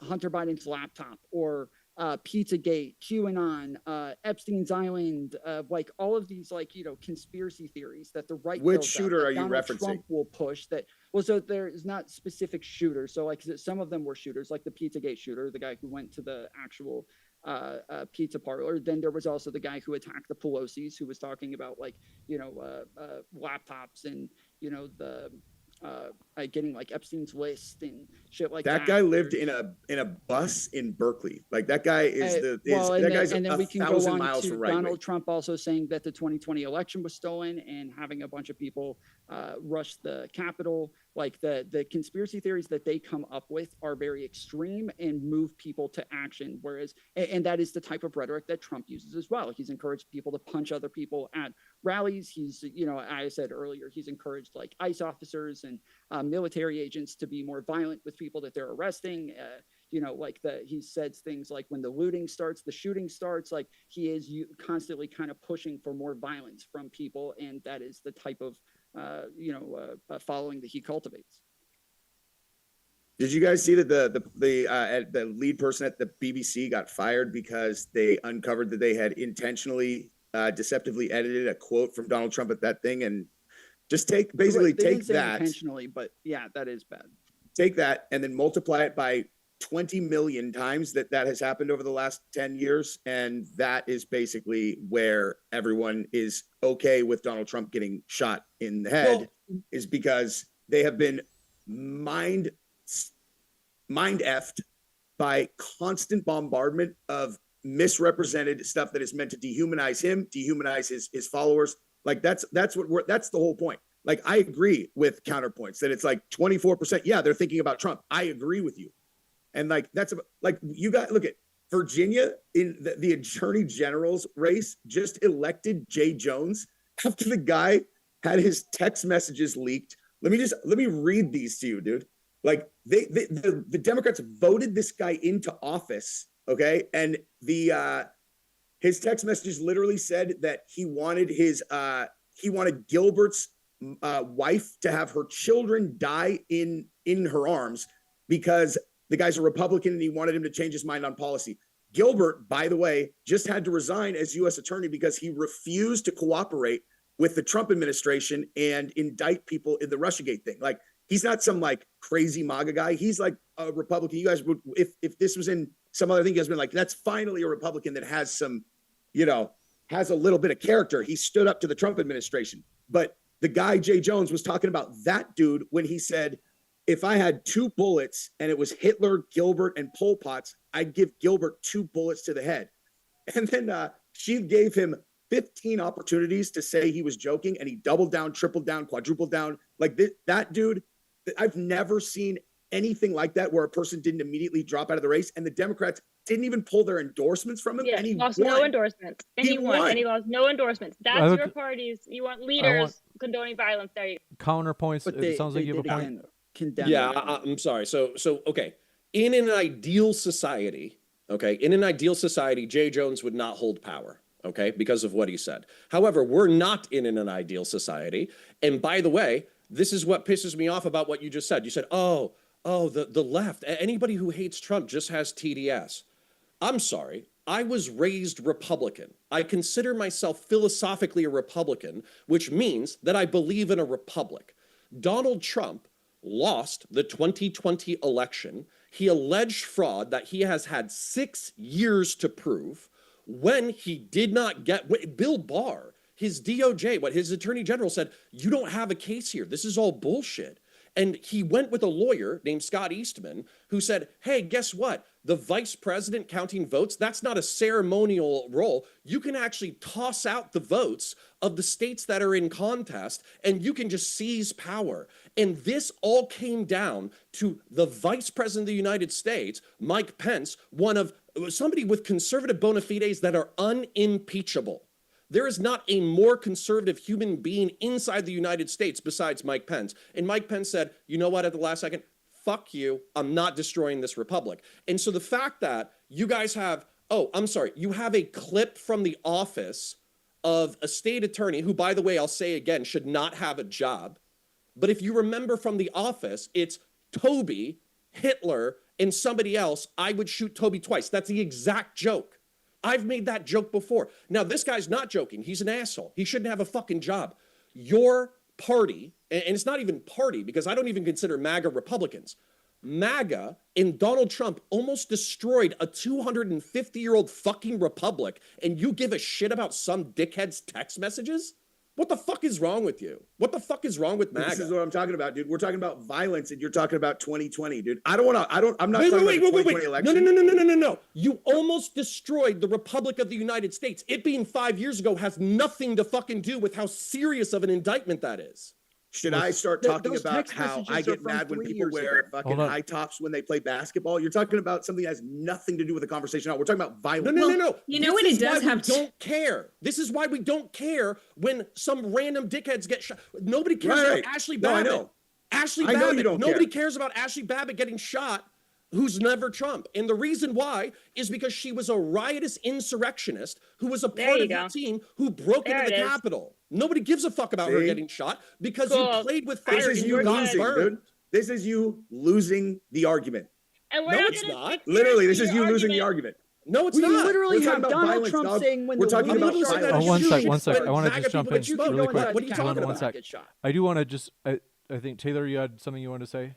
Hunter Biden's laptop, or Pizzagate, QAnon, Epstein's Island, like all of these, like, conspiracy theories that the right. Which shooter are you Donald referencing? Trump will push that. Well, so there is not specific shooters. So like some of them were shooters, like the Pizzagate shooter, the guy who went to the actual pizza parlor. Then there was also the guy who attacked the Pelosi's, who was talking about, like, laptops and the getting like Epstein's list and shit like that. That guy lived in a bus in Berkeley. Like, that guy is and then we can go 1,000 on miles to from right Donald wing. Trump also saying that the 2020 election was stolen and having a bunch of people rush the Capitol. Like, the conspiracy theories that they come up with are very extreme and move people to action. Whereas, and that is the type of rhetoric that Trump uses as well. He's encouraged people to punch other people at rallies. He's, I said earlier, he's encouraged like ICE officers and military agents to be more violent with people that they're arresting. He says things like, when the looting starts, the shooting starts. Like, he is constantly kind of pushing for more violence from people, and that is the type of following that he cultivates. Did you guys see that the lead person at the BBC got fired because they uncovered that they had intentionally deceptively edited a quote from Donald Trump at that thing, and just take They take didn't say that, intentionally, but yeah, that is bad. take that, and then multiply it by 20 million times that has happened over the last 10 years. And that is basically where everyone is okay with Donald Trump getting shot in the head, is because they have been mind effed by constant bombardment of misrepresented stuff that is meant to dehumanize him, dehumanize his followers. Like that's the whole point. Like, I agree with counterpoints that it's like 24%. Yeah, they're thinking about Trump. I agree with you. And like, that's like, you got, look at Virginia in the attorney general's race, just elected Jay Jones after the guy had his text messages leaked. Let me read these to you, dude. Like, the Democrats voted this guy into office. Okay. And his text messages literally said that he wanted Gilbert's wife to have her children die in her arms because the guy's a Republican and he wanted him to change his mind on policy. Gilbert, by the way, just had to resign as U.S. attorney because he refused to cooperate with the Trump administration and indict people in the Russiagate thing. Like, he's not some like crazy MAGA guy. He's like a Republican. You guys would, if this was in some other thing, you guys would been like, that's finally a Republican that has some, has a little bit of character. He stood up to the Trump administration. But the guy, Jay Jones, was talking about that dude when he said, if I had 2 bullets and it was Hitler, Gilbert, and Pol Pot's, I'd give Gilbert 2 bullets to the head. And then she gave him 15 opportunities to say he was joking, and he doubled down, tripled down, quadrupled down. Like that dude, I've never seen anything like that where a person didn't immediately drop out of the race, and the Democrats didn't even pull their endorsements from him. Yeah, and he lost won. no endorsements. And he won. And he lost no endorsements. That's your parties. You want leaders condoning violence. There you go. Counterpoints. It sounds like you have a point. Yeah, I'm sorry. So okay. In an ideal society, Jay Jones would not hold power, okay, because of what he said. However, we're not in an ideal society. And by the way, this is what pisses me off about what you just said. You said, the left, anybody who hates Trump just has TDS. I'm sorry. I was raised Republican. I consider myself philosophically a Republican, which means that I believe in a republic. Donald Trump lost the 2020 election. He alleged fraud that he has had 6 years to prove. When he did not get, Bill Barr, his DOJ, what his attorney general said, you don't have a case here. This is all bullshit. And he went with a lawyer named Scott Eastman who said, hey, guess what? The vice president counting votes, that's not a ceremonial role. You can actually toss out the votes of the states that are in contest, and you can just seize power. And this all came down to the vice president of the United States, Mike Pence, somebody with conservative bona fides that are unimpeachable. There is not a more conservative human being inside the United States besides Mike Pence. And Mike Pence said, you know what, at the last second, fuck you, I'm not destroying this republic. And so the fact that you guys have, you have a clip from The Office of a state attorney who, by the way, I'll say again, should not have a job. But if you remember from The Office, it's Toby, Hitler, and somebody else. I would shoot Toby twice. That's the exact joke. I've made that joke before. Now, this guy's not joking. He's an asshole. He shouldn't have a fucking job. Your party, and it's not even party because I don't even consider MAGA Republicans. MAGA and Donald Trump almost destroyed a 250-year-old fucking republic, and you give a shit about some dickhead's text messages? What the fuck is wrong with you? What the fuck is wrong with MAGA? This is what I'm talking about, dude. We're talking about violence, and you're talking about 2020, dude. I'm not talking about the 2020 election. No. You almost destroyed the Republic of the United States. It being 5 years ago has nothing to fucking do with how serious of an indictment that is. Should I start talking about how I get mad when people wear fucking high tops when they play basketball? You're talking about something that has nothing to do with the conversation. We're talking about violence. No. You know what it does have to... don't care. This is why we don't care when some random dickheads get shot. Nobody cares about Ashley Babbitt. No, I know. Ashley Babbitt. Nobody cares about Ashley Babbitt getting shot who's never Trump. And the reason why is because she was a riotous insurrectionist who was a part of the team who broke into the Capitol. Nobody gives a fuck about her getting shot because you played with fire and you got burned. This is you losing the argument. And we're no, not it's not. Literally, this is you losing the argument. No, it's We not. literally We're talking have about Donald violence, Trump dog. saying when We're the talking looting about starts, violence. Oh, one sec, shoot. one sec. I want to MAGA just jump people in get But you shot. really go quick. inside What are you the talking Capitol One and sec. get shot. I do want to just, I think, Taylor, you had something you wanted to say?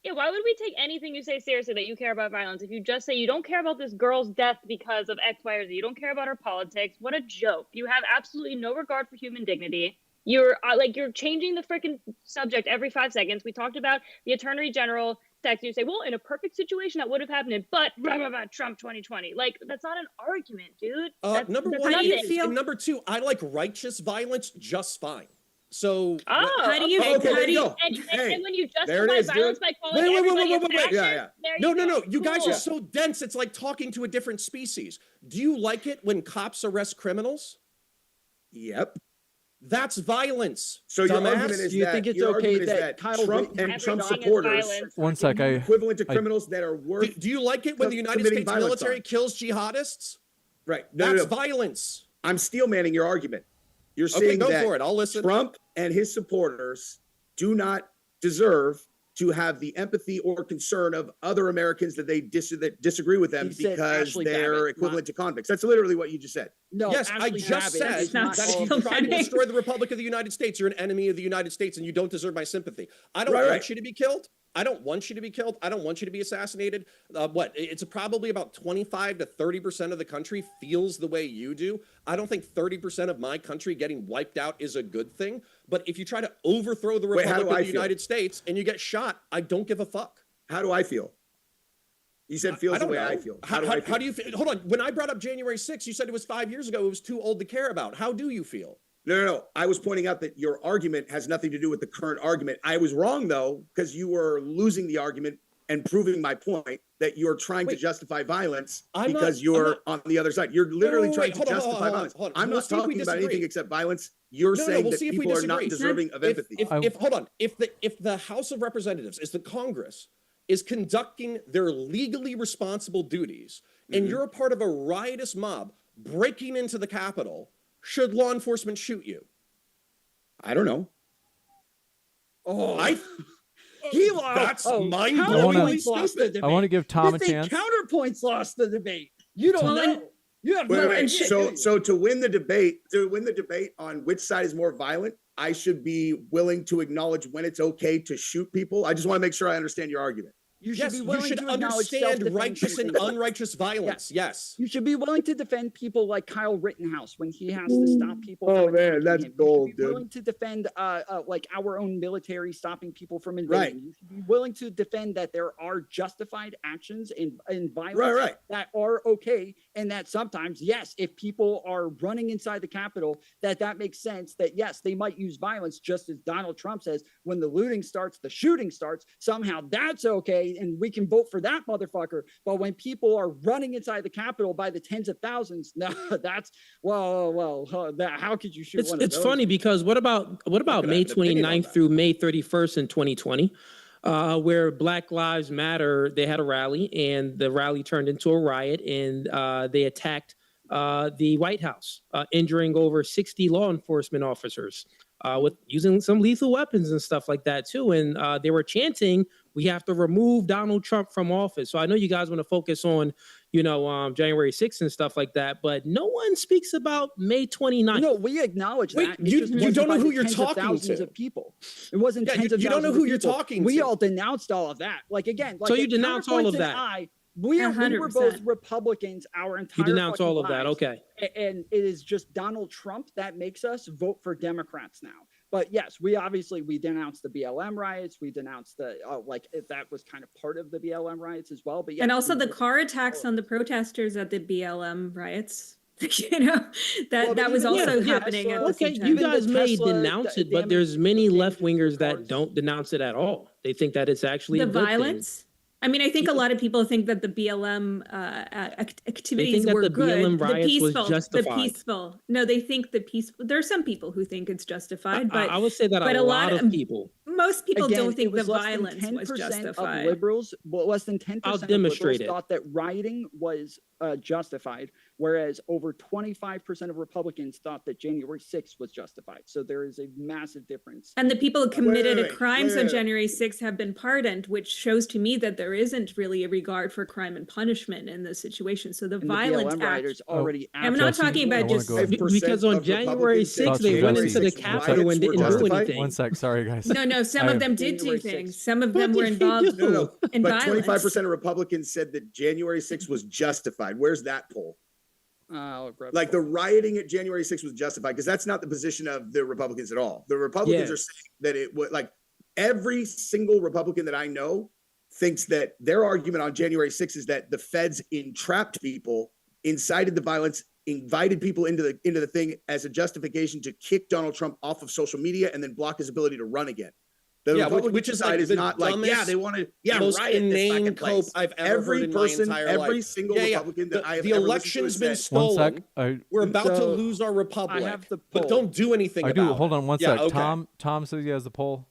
Yeah, why would we take anything you say seriously that you care about violence if you just say you don't care about this girl's death because of X, Y, or Z? You don't care about her politics. What a joke. You have absolutely no regard for human dignity. You're you're changing the freaking subject every 5 seconds. We talked about the Attorney General text. You say, well, in a perfect situation, that would have happened, but blah, blah, blah, Trump 2020. Like, that's not an argument, dude. That's Number that's one, How do you nothing. feel- and number two, I like righteous violence just fine. So Oh, How do you- okay. Okay, how there do you you- go. And when you there it justify is, violence dude. by calling Wait, everybody a wait. fascist, Yeah. there No, you no. go. You guys Cool. are so dense. It's like talking to a different species. Do you like it when cops arrest criminals? Yep. That's violence. So your dumbass. argument is Do you that think it's your okay argument is that Kyle Trump Rittenhouse- and Trump Everything is supporters violence. One sec. equivalent to I- criminals that are Do, worth do you like it when the United committing States violence military on. kills jihadists? right. That's No. violence. I'm steel manning your argument. You're Okay, saying go that for it. I'll listen. Trump and his supporters do not deserve to have the empathy or concern of other Americans that that disagree with them He said because Ashley they're Babbitt, equivalent to convicts. That's literally what you just said. No, Yes, I Ashley just Babbitt said is not that if all you of try to them. destroy the Republic of the United States, you're an enemy of the United States and you don't deserve my sympathy. I don't Right. want you to be killed. I don't want you to be killed. I don't want you to be assassinated. It's probably about 25 to 30% of the country feels the way you do. I don't think 30% of my country getting wiped out is a good thing. But if you try to overthrow the Wait, how Republic do of I the feel? United States and you get shot, I don't give a fuck. How do I feel? You said feels I the don't way know. I feel. How, do I feel? how do you feel? Hold on. When I brought up January 6th, you said it was 5 years ago. It was too old to care about. How do you feel? No. I was pointing out that your argument has nothing to do with the current argument. I was wrong though, because you were losing the argument and proving my point that you're trying to Wait. justify violence I'm not- because you're on the other side. You're literally wait, trying to hold on, justify violence. hold on. I'm We'll not see if we talking about disagree. anything except violence. You're No, saying we'll that see if we people are not disagree. deserving of empathy. If hold on, if the House of Representatives is the Congress is conducting their legally responsible duties, and Mhm. you're a part of a riotous mob breaking into the Capitol, should law enforcement shoot you? I don't know. Oh, he lost. That's oh, mind-blowingly counterpoints lost the stupid. debate. I want to give Tom You a think chance. Counterpoints lost the debate. You don't Well, know. and- You have Wait, no wait. idea. So to win the debate on which side is more violent, I should be willing to acknowledge when it's okay to shoot people. I just want to make sure I understand your argument. you should Yes, be you willing should to acknowledge understand self-defense righteous and things. unrighteous violence. Yes. You should be willing to defend people like Kyle Rittenhouse when he has to stop people. Oh, from man, attacking that's him. gold, You should be dude. willing to defend like our own military stopping people from invading. Right. You should be willing to defend that there are justified actions in violence Right. that are okay, and that sometimes, yes, if people are running inside the Capitol, that makes sense. That yes, they might use violence, just as Donald Trump says, when the looting starts, the shooting starts. Somehow that's okay, and we can vote for that motherfucker. But when people are running inside the Capitol by the tens of thousands, no, that's how could you shoot? It's funny because what about could I May have an opinion on 29th that? through May 31st in 2020, where Black Lives Matter, they had a rally and the rally turned into a riot and they attacked the White House, injuring over 60 law enforcement officers with using some lethal weapons and stuff like that too. And they were chanting, "We have to remove Donald Trump from office." So I know you guys want to focus on, January 6th and stuff like that, but no one speaks about May 29th. No, we acknowledge Wait, that. It you just don't wasn't know by who the you're tens of talking thousands to. of people. It wasn't Yeah, tens of you don't know thousands who of you're people. talking We to. all denounced all of that. Like again, like So you if denounce all of Counterpoints that? and we were 100%. both Republicans our entire You denounce fucking all of that. lives. Okay. And it is just Donald Trump that makes us vote for Democrats now. But yes, we denounced the BLM riots. We denounced that was kind of part of the BLM riots as well. But yeah, And also the car attacks on the protesters at the BLM riots. That but was even- also yeah, happening at so- the Okay, same you time. Even the guys may Tesla denounce it, but damage- there's many the left wingers damages to that cars. don't denounce it at all. They think that it's actually The a good thing. violence. I mean, I think a lot of people think that the BLM activities that were the good. BLM riots was the justified. peaceful. No, they think the peaceful. There are some people who think it's justified, but I would say that but a lot of people. most people Again, don't it think the was less than violence was 10% justified. Of liberals, well, less than 10% I'll of liberals demonstrate it. thought that rioting was justified. whereas over 25% of Republicans thought that January 6th was justified. So there is a massive difference. And the people who committed wait, crimes wait, on wait. January 6th have been pardoned, which shows to me that there isn't really a regard for crime and punishment in this situation. So the And violent BLM act. rioters already. I'm not Jesse, talking I about wanna just go ahead. Because on January 6th, they went into the Capitol and didn't do anything. One sec, sorry guys. no. Some I- of them did January do things. 6th. Some of What them were did they involved do? No, in but violence. 25% of Republicans said that January 6th was justified. Where's that poll? I'll grab Like the the rioting at January 6th was justified, because that's not the position of the Republicans at all. The Republicans Yeah. are saying that it would, like, every single Republican that I know thinks that their argument on January 6th is that the feds entrapped people, incited the violence, invited people into the thing as a justification to kick Donald Trump off of social media and then block his ability to run again. The Yeah, Republican which is side like is the not like, yeah, dumbest, they want to, most riot this inane second cope place. I've ever heard in my entire every life. single Republican that I have the ever listened to election's has been said, One sec. stolen. We're about to So, lose our republic. I have the but poll. don't do anything I about do. it. Hold on one Yeah, sec. okay. Tom says he has the poll. Go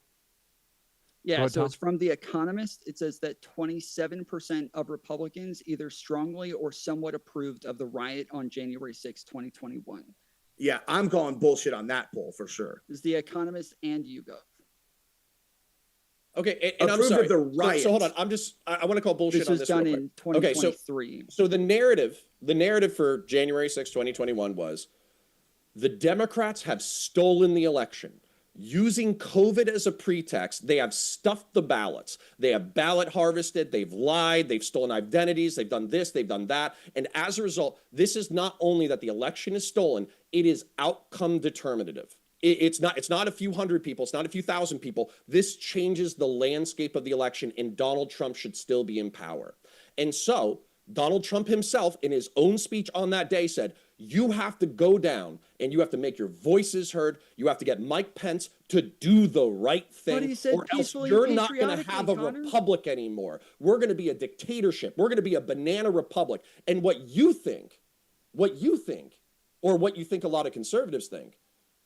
Yeah, ahead, so Tom. it's from The Economist. It says that 27% of Republicans either strongly or somewhat approved of the riot on January 6, 2021. yeah, I'm calling bullshit on that poll for sure. Is The Economist and YouGov. Okay, and I'm Approved sorry. of the riot. So hold on. I want to call bullshit This on was this done real quick. in Okay, so 2023. So the narrative for January 6, 2021 was the Democrats have stolen the election. Using COVID as a pretext, they have stuffed the ballots. They have ballot harvested, they've lied, they've stolen identities, they've done this, they've done that. And as a result, this is not only that the election is stolen, it is outcome determinative. It's not a few hundred people, it's not a few thousand people. This changes the landscape of the election, and Donald Trump should still be in power. And so Donald Trump himself, in his own speech on that day, said, you have to go down and you have to make your voices heard. You have to get Mike Pence to do the right thing, he said or else peacefully you're and not going to have a patriotically, Connor. republic anymore. We're going to be a dictatorship. We're going to be a banana republic. And what you think, or what you think a lot of conservatives think,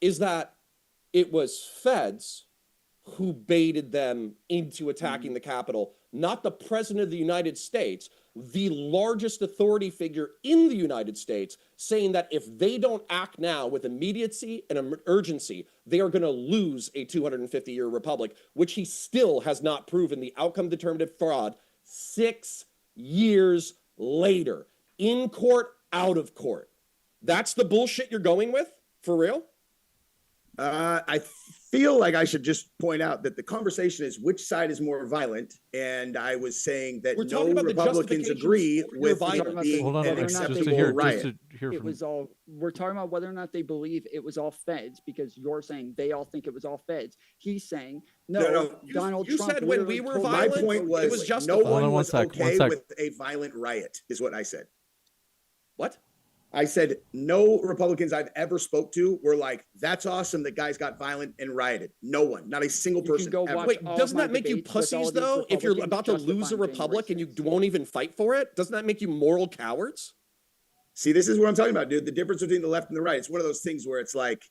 is that it was feds who baited them into attacking the Capitol, not the president of the United States, the largest authority figure in the United States, saying that if they don't act now with immediacy and urgency, they are going to lose a 250-year republic, which he still has not proven the outcome determinative fraud 6 years later, in court, out of court. That's the bullshit you're going with? For real? I feel like I should just point out that the conversation is which side is more violent, and I was saying that We're no talking about the Republicans justifications agree for your with violence. it being Hold on, an whether or not just acceptable to hear, riot. just to hear It from. was all, we're talking about whether or not they believe it was all feds, because you're saying they all think it was all feds. He's saying, no, Donald you Trump said when we literally were told My violent, point it was, was no justified. Hold one on one was sec, one okay sec. with a violent riot, is what I said. What? I said no Republicans I've ever spoke to were like, that's awesome that guys got violent and rioted. No one, not a single You can person. go ever. watch Wait, all doesn't my that make you debates with all pussies these though? If you're Republicans about to lose a justifying republic and you January won't even fight for it, doesn't that make you moral cowards? See, this is what I'm talking about, dude. The difference between the left and the right. It's one of those things where it's like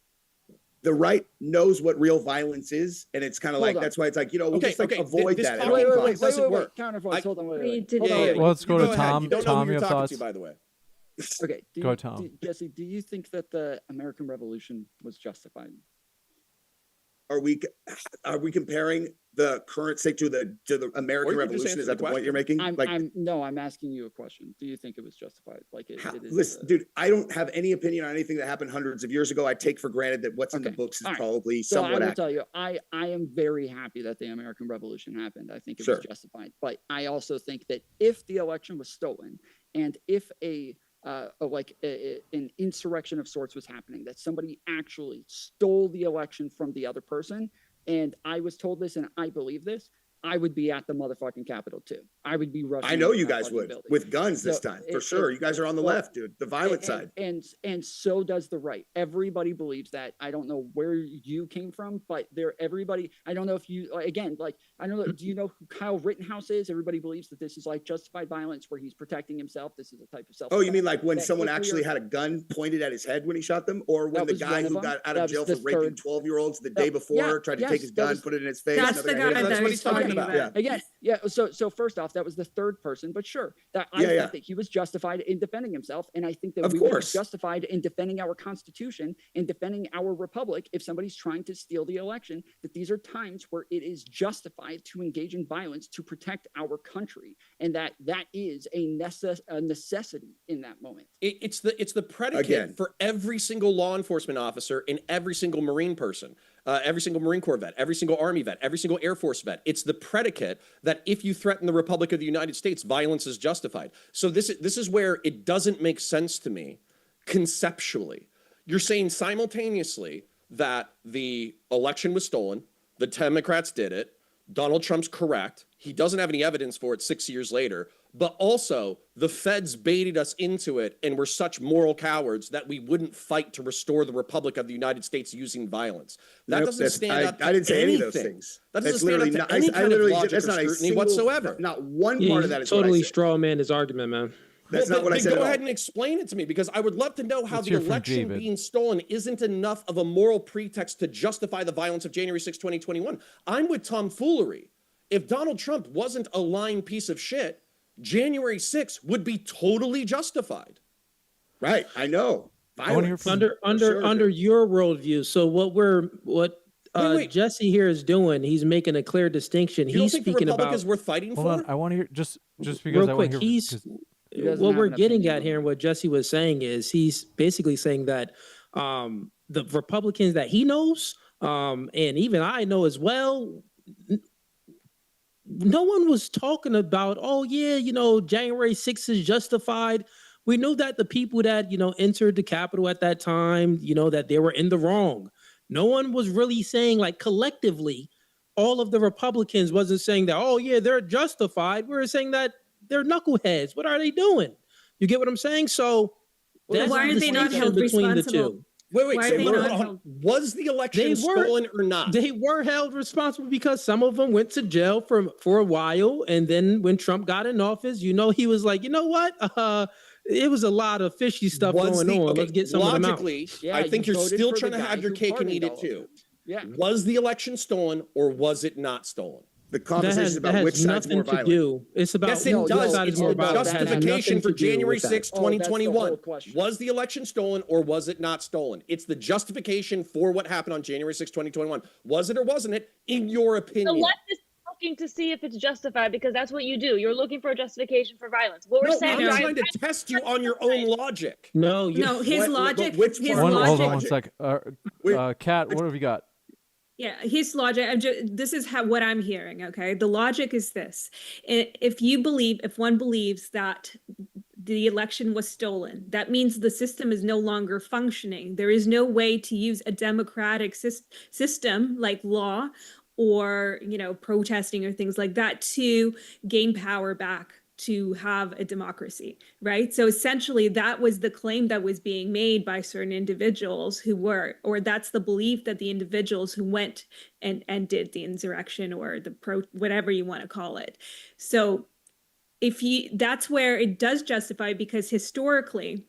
the right knows what real violence is, and it's kind of like on. that's why it's like, we'll Okay, just like okay, avoid this that. at talking all Wait, costs. wait, doesn't work. Countervoice, hold on, wait, We wait. did Hold it. on, wait, Well, let's go You to ahead. Tom. You don't know Tom, who you you're have talking thoughts? to, by the way. Okay, Go ahead, Tom. Jesse, do you think that the American Revolution was justified? Are we comparing the current state to the American Or you can just Revolution? answer Is that the the point you're making? I'm asking you a question. Do you think it was justified? Like it is. Listen, dude, I don't have any opinion on anything that happened hundreds of years ago. I take for granted that what's in the Okay. books is All right. probably So I somewhat will accurate. tell you, I am very happy that the American Revolution happened. I think it Sure. was justified. But I also think that if the election was stolen, and if an insurrection of sorts was happening, that somebody actually stole the election from the other person, and I was told this and I believe this, I would be at the motherfucking Capitol too. I would be rushing. I know into you that guys fucking would building. with guns this So, time for sure. You guys are on the well, left, dude. The violent side. And so does the right. Everybody believes that. I don't know where you came from, but everybody. I don't know if you again like I don't know. Do you know who Kyle Rittenhouse is? Everybody believes that this is like justified violence where he's protecting himself. This is a type of self. Oh, you mean like when that someone if we actually are- had a gun pointed at his head when he shot them, or when That the was guy one of who them. got out That of jail was for the raping third- 12-year-olds the That- day before yeah, tried to yes, take his that gun, was- put it in his face? That's another the hit guy him. That's that what he's he's talking talking about? Yeah. Again, yeah. So first off, that was the third person, but sure, that I thought that he was justified in defending himself, and I think that Of we would be course. justified in defending our Constitution and defending our republic if somebody's trying to steal the election. That these are times where it is justified to engage in violence to protect our country, and that is a necessity in that moment. It's the predicate Again. for every single law enforcement officer and every single Marine person, every single Marine Corps vet, every single Army vet, every single Air Force vet. It's the predicate that if you threaten the Republic of the United States, violence is justified. So this is where it doesn't make sense to me conceptually. You're saying simultaneously that the election was stolen, the Democrats did it, Donald Trump's correct, he doesn't have any evidence for it 6 years later, but also the feds baited us into it and we're such moral cowards that we wouldn't fight to restore the Republic of the United States using violence. That doesn't stand up to I didn't say any of those anything. things. That doesn't That's stand up literally to not, any I kind of literally, logic that's or not a scrutiny single, whatsoever. Not one Yeah, part of you that is what I totally said. straw man his argument, man. That's not what I said Go at ahead all. and explain it to me, because I would love to know how Let's the hear from election David. being stolen isn't enough of a moral pretext to justify the violence of January 6, 2021. I'm with tomfoolery. If Donald Trump wasn't a lying piece of shit, January 6 would be totally justified. Right, I know. I wanna hear Violence. from- Under your worldview. So what Wait. Jesse here is doing, he's making a clear distinction. You don't He's think the speaking Republic about is worth fighting Hold for? on, I want to hear just because real I want quick. to hear. He's 'cause- He doesn't what have we're an getting opinion at on here, it. and what Jesse was saying is he's basically saying that the Republicans that he knows, and even I know as well, no one was talking about, oh yeah, January 6th is justified. We knew that the people that, entered the Capitol at that time, that they were in the wrong. No one was really saying, like, collectively, all of the Republicans wasn't saying that, oh yeah, they're justified. We were saying that they're knuckleheads. What are they doing? You get what I'm saying? So Well, that's why the aren't they not distinction held between the responsible? two. Wait, Why so are they hold not on. held- Was the election They were- stolen or not? They were held responsible because some of them went to jail for a while, and then when Trump got in office, he was like, you know what? It was a lot of fishy stuff going on. Let's get some of them out. logically, Yeah, I think you you're voted still for trying the to guy have your who cake and eat pardoned it all of too. them. Yeah. Was the election stolen or was it not stolen? The That conversation is has about which side's nothing more to violent. do. It's about Yes, it which does. side It's is more the violent. That has justification nothing for to do January with that. 6, Oh, that's the 2021. whole question. Was the election stolen or was it not stolen? It's the justification for what happened on January 6, 2021. Was it or wasn't it, in your The opinion? left is looking to see if it's justified because that's what you do. You're looking for a justification for violence. What we're No, saying I'm is trying to test you on your own logic. No, No, his What- logic. but which His part- hold on logic. one Wait, sec. Kat, what have you got? Yeah, his logic. This is what I'm hearing. Okay, the logic is this: if one believes that the election was stolen, that means the system is no longer functioning. There is no way to use a democratic system like law or protesting or things like that to gain power back, to have a democracy, right? So essentially that was the claim that was being made by certain individuals or that's the belief that the individuals who went and did the insurrection or whatever you want to call it. So that's where it does justify, because historically,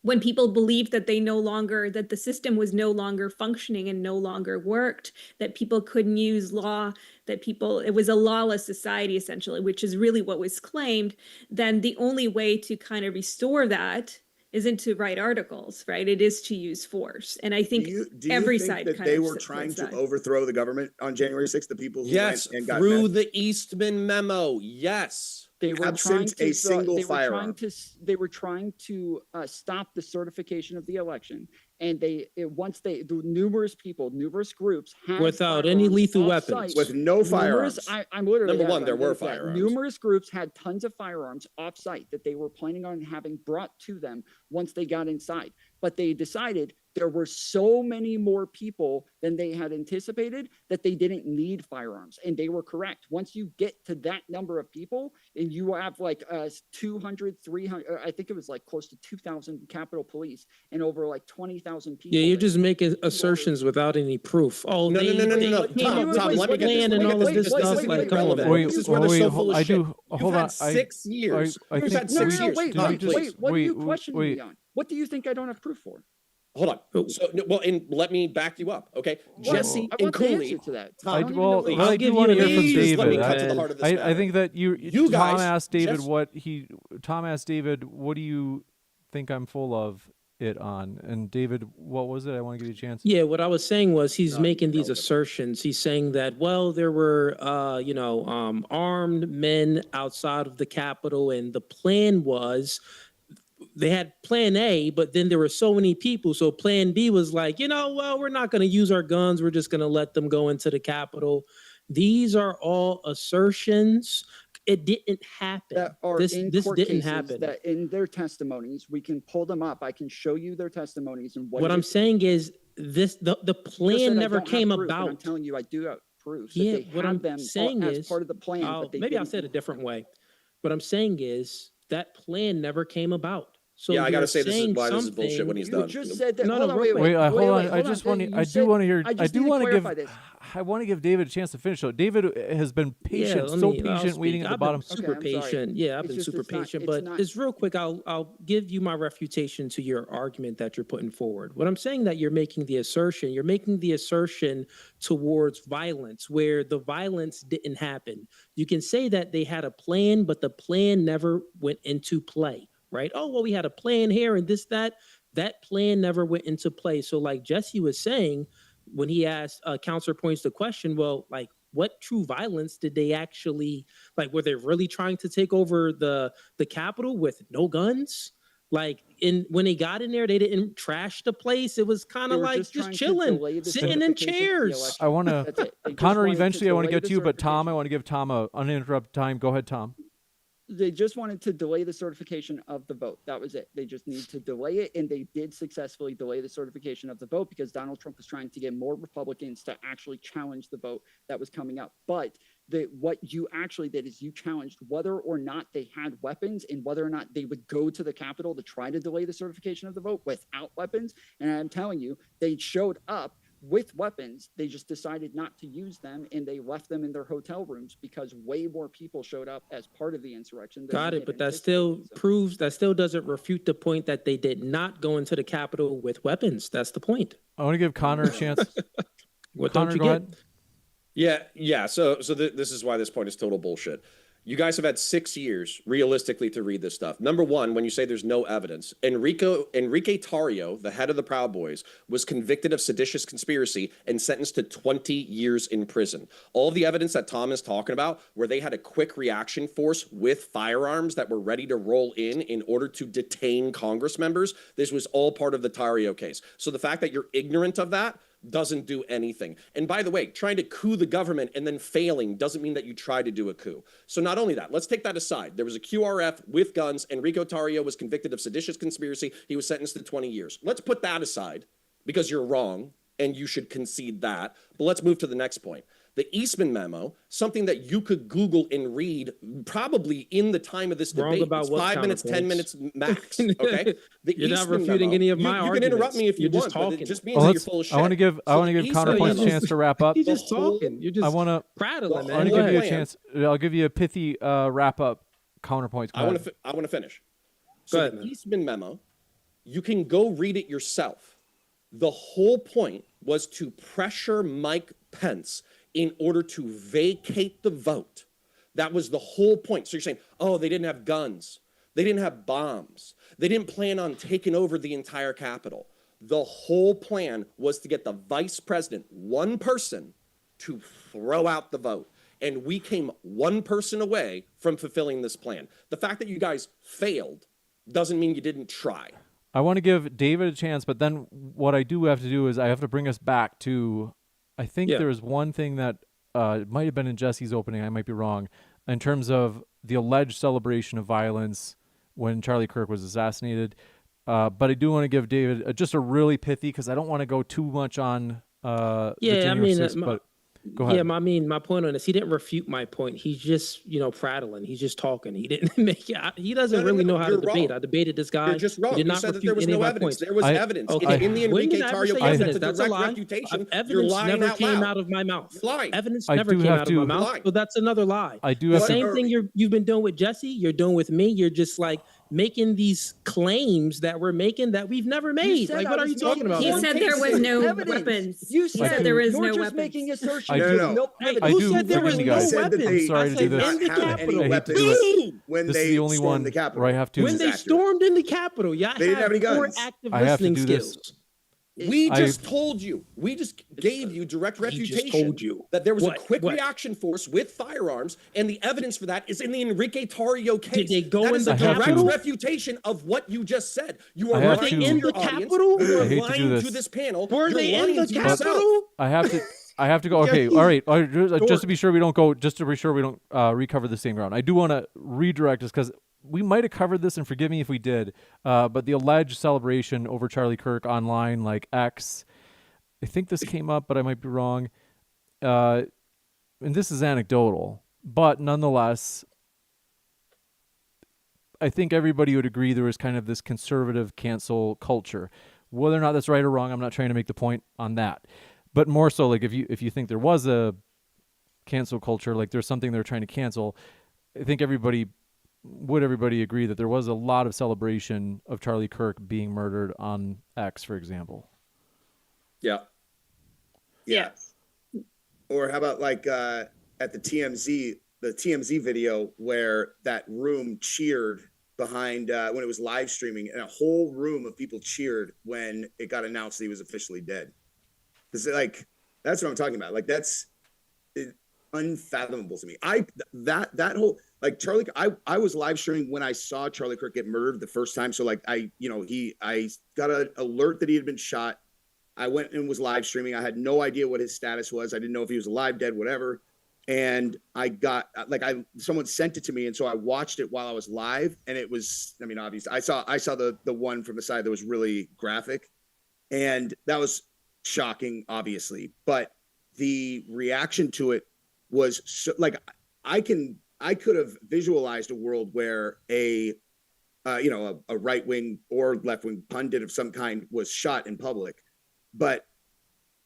when people believed that that the system was no longer functioning and no longer worked, that people couldn't use law, it was a lawless society essentially, which is really what was claimed, then the only way to kind of restore that isn't to write articles, right? It is to use force. And I think do you every think side that kind they of were supports trying to that. overthrow the government on January 6th? The people who Yes, went and got through mad? the Eastman memo. Yes. They were Absent trying to a single they were trying firearm. to they were trying to stop the certification of the election, and the numerous groups had Without any firearms lethal off-site. weapons. with no firearms. I'm literally Number yeah, one, there I'm were getting to that. firearms. Numerous groups had tons of firearms off-site that they were planning on having brought to them once they got inside, but they decided there were so many more people than they had anticipated that they didn't need firearms. And they were correct. Once you get to that number of people and you have like 200, 300, I think it was like close to 2,000 Capitol Police and over like 20,000 people. Yeah, you're that- just making assertions without any proof. Oh, No, they no. came Tom, up with let me this get this. plan and all of this stuff. Like, come on, man. Wait, This is where they're so full of I shit. do. You've Hold had on. 6 years. I You've think had No, 6 no, years. wait, Tom, wait, please. wait. What are you wait, questioning wait. me on? What do you think I don't have proof for? hold on. So, well, and let me back you up, okay? Well, Jesse I and want the answer Cooley. to that. I, don't even know well, what- well, I do want to hear from Please let me David. cut to the heart of this I matter. think that You Tom guys asked David just- Tom asked David, what do you think I'm full of it on? And David, what was it? I want to give you a chance. Yeah, what I was saying was he's No, making these no, no. assertions. He's saying that, well, there were, armed men outside of the Capitol, and the plan was they had plan A, but then there were so many people. So plan B was like, well, we're not going to use our guns. We're just going to let them go into the Capitol. These are all assertions. It didn't happen. that are This in this court didn't cases happen. that in their testimonies, we can pull them up. I can show you their testimonies and What I'm saying is the plan never came I'm about. telling you, I do have proof. Yeah, that they what have I'm them saying as is, part of the plan. But they maybe I'll didn't say it a use different them. way. What I'm saying is that plan never came about. So Yeah, I gotta you're say this is saying why this is bullshit when something- he's You done. just said that. No, hold no, on, real wait, quick. Wait, hold on. wait, I just want to. You I said- do want to hear. I I just do need to want to give. clarify this. I want to give David a chance to finish. So David has been patient, let so me- I'll patient, waiting speak. at the I've been bottom. super Okay, I'm sorry. patient. Yeah, I've It's been just- super it's not- patient. it's But not- just real quick, I'll give you my refutation to your argument that you're putting forward. What I'm saying that you're making the assertion towards violence where the violence didn't happen. You can say that they had a plan, but the plan never went into play, right? Oh, well, we had a plan here and this, that. That plan never went into play. So like Jesse was saying, when he asked Counselor Points the question, well, like what true violence did they actually, like, were they really trying to take over the Capitol with no guns? Like when they got in there, they didn't trash the place. It was kind They of were like just just trying to chilling, delay the sitting in certification of the chairs. election. I want to. That's it. They just Connor, wanted eventually I want to delay get the to you, but Tom, I certification. want to give Tom a uninterrupted time. Go ahead, Tom. They just wanted to delay the certification of the vote. That was it. They just needed to delay it, and they did successfully delay the certification of the vote because Donald Trump was trying to get more Republicans to actually challenge the vote that was coming up. But what you actually did is you challenged whether or not they had weapons and whether or not they would go to the Capitol to try to delay the certification of the vote without weapons. And I'm telling you, they showed up with weapons. They just decided not to use them, and they left them in their hotel rooms because way more people showed up as part of the insurrection. Got it, but that still doesn't refute the point that they did not go into the Capitol with weapons. That's the point. I want to give Connor a chance. What Connor, don't you go get? ahead. Yeah. So this is why this point is total bullshit. You guys have had 6 years realistically to read this stuff. Number one, when you say there's no evidence, Enrique Tarrio, the head of the Proud Boys, was convicted of seditious conspiracy and sentenced to 20 years in prison. All the evidence that Tom is talking about, where they had a quick reaction force with firearms that were ready to roll in order to detain Congress members, this was all part of the Tarrio case. So the fact that you're ignorant of that doesn't do anything. And by the way, trying to coup the government and then failing doesn't mean that you try to do a coup. So not only that, let's take that aside. There was a QRF with guns. Enrico Tarrio was convicted of seditious conspiracy. He was sentenced to 20 years. Let's put that aside because you're wrong and you should concede that. But let's move to the next point. The Eastman memo, something that you could Google and read probably in the time of this Wrong debate. about It's what 5 minutes, 10 counterpoints? minutes max. Okay. The You're not Eastman refuting memo, any of my you can arguments. interrupt me if you You're just want, but talking. it just means Well, that you're full of shit. I want to give So the Connor Eastman Points a memo- chance to wrap up. You're just talking. You're just I want to. prattling, Well, I want man. to Go give you a ahead. chance. I'll give you a pithy wrap up. Counterpoints. Go I ahead. want to finish. Go So ahead, the man. Eastman memo, you can go read it yourself. The whole point was to pressure Mike Pence in order to vacate the vote. That was the whole point. So you're saying, oh, they didn't have guns. They didn't have bombs. They didn't plan on taking over the entire Capitol. The whole plan was to get the vice president, one person, to throw out the vote. And we came one person away from fulfilling this plan. The fact that you guys failed doesn't mean you didn't try. I want to give David a chance, but then what I do have to do is I have to bring us back to. I think Yeah. there was one thing that it might have been in Jesse's opening. I might be wrong in terms of the alleged celebration of violence when Charlie Kirk was assassinated. But I do want to give David just a really pithy because I don't want to go too much on the January 6th, but go ahead. Yeah, my point on this, he didn't refute my point. He's just, prattling. He's just talking. He didn't make it. He doesn't really know how to you're debate. wrong. I debated this guy. You're just wrong. He did You not said that refute there was any of no my evidence. points. There was evidence. Okay. In the When Enrique did I ever Tarrio say case, that's evidence? a That's a direct lie. refutation. You're Evidence lying never out came loud. out of my mouth. Lying. Evidence I never do came have out to- of my mouth. Lying. So that's another lie. I do The have same to. thing you've been doing with Jesse, you're doing with me. You're just like making these claims that we're making that we've never made. said Like, I what are was you talking making about? He man? said there was no Evidence. weapons. You He said said there was you're no just weapons. making assertions. I No, do- no, no. No Hey, evidence. who do- said there forgive was me, no guys. said that weapons? they sorry I to do said this. in the have any Capitol. I hate to do weapons it. when This is they the only stormed one the Capitol. where I have to. When This is they accurate. stormed in the Capitol, y'all They didn't have any four guns. active I have to listening do this. skills. We I- just told you. We just gave you direct We refutation just told you. that there was What? a quick What? reaction force with firearms, and the evidence for that is in the Enrique Tarrio case. they go that in is the a I have direct to- refutation of what you just said. You I are have lying to- to In your the audience. Capitol? You I are hate to do lying to this. this panel. Were You're they in lying the to yourself. Capitol? I have to go. Okay, all right. Just to be sure we don't go. Just to be sure we don't recover the same ground. I do want to redirect us because we might have covered this, and forgive me if we did. But the alleged celebration over Charlie Kirk online, like X, I think this came up, but I might be wrong. And this is anecdotal, but nonetheless, I think everybody would agree there was kind of this conservative cancel culture. Whether or not that's right or wrong, I'm not trying to make the point on that. But more so, like if you think there was a cancel culture, like there's something they're trying to cancel, I think everybody agree that there was a lot of celebration of Charlie Kirk being murdered on X, for example. Yeah. Yeah. Or how about like at the TMZ video where that room cheered behind when it was live streaming, and a whole room of people cheered when it got announced that he was officially dead. This is like, that's what I'm talking about. Like that's unfathomable to me. That whole, like Charlie, I was live streaming when I saw Charlie Kirk get murdered the first time. So like I got an alert that he had been shot. I went and was live streaming. I had no idea what his status was. I didn't know if he was alive, dead, whatever. And I got someone sent it to me, and so I watched it while I was live. And it was, I mean, obviously, I saw the one from the side that was really graphic, and that was shocking, obviously. But the reaction to it was so, like I could have visualized a world where a right wing or left wing pundit of some kind was shot in public. But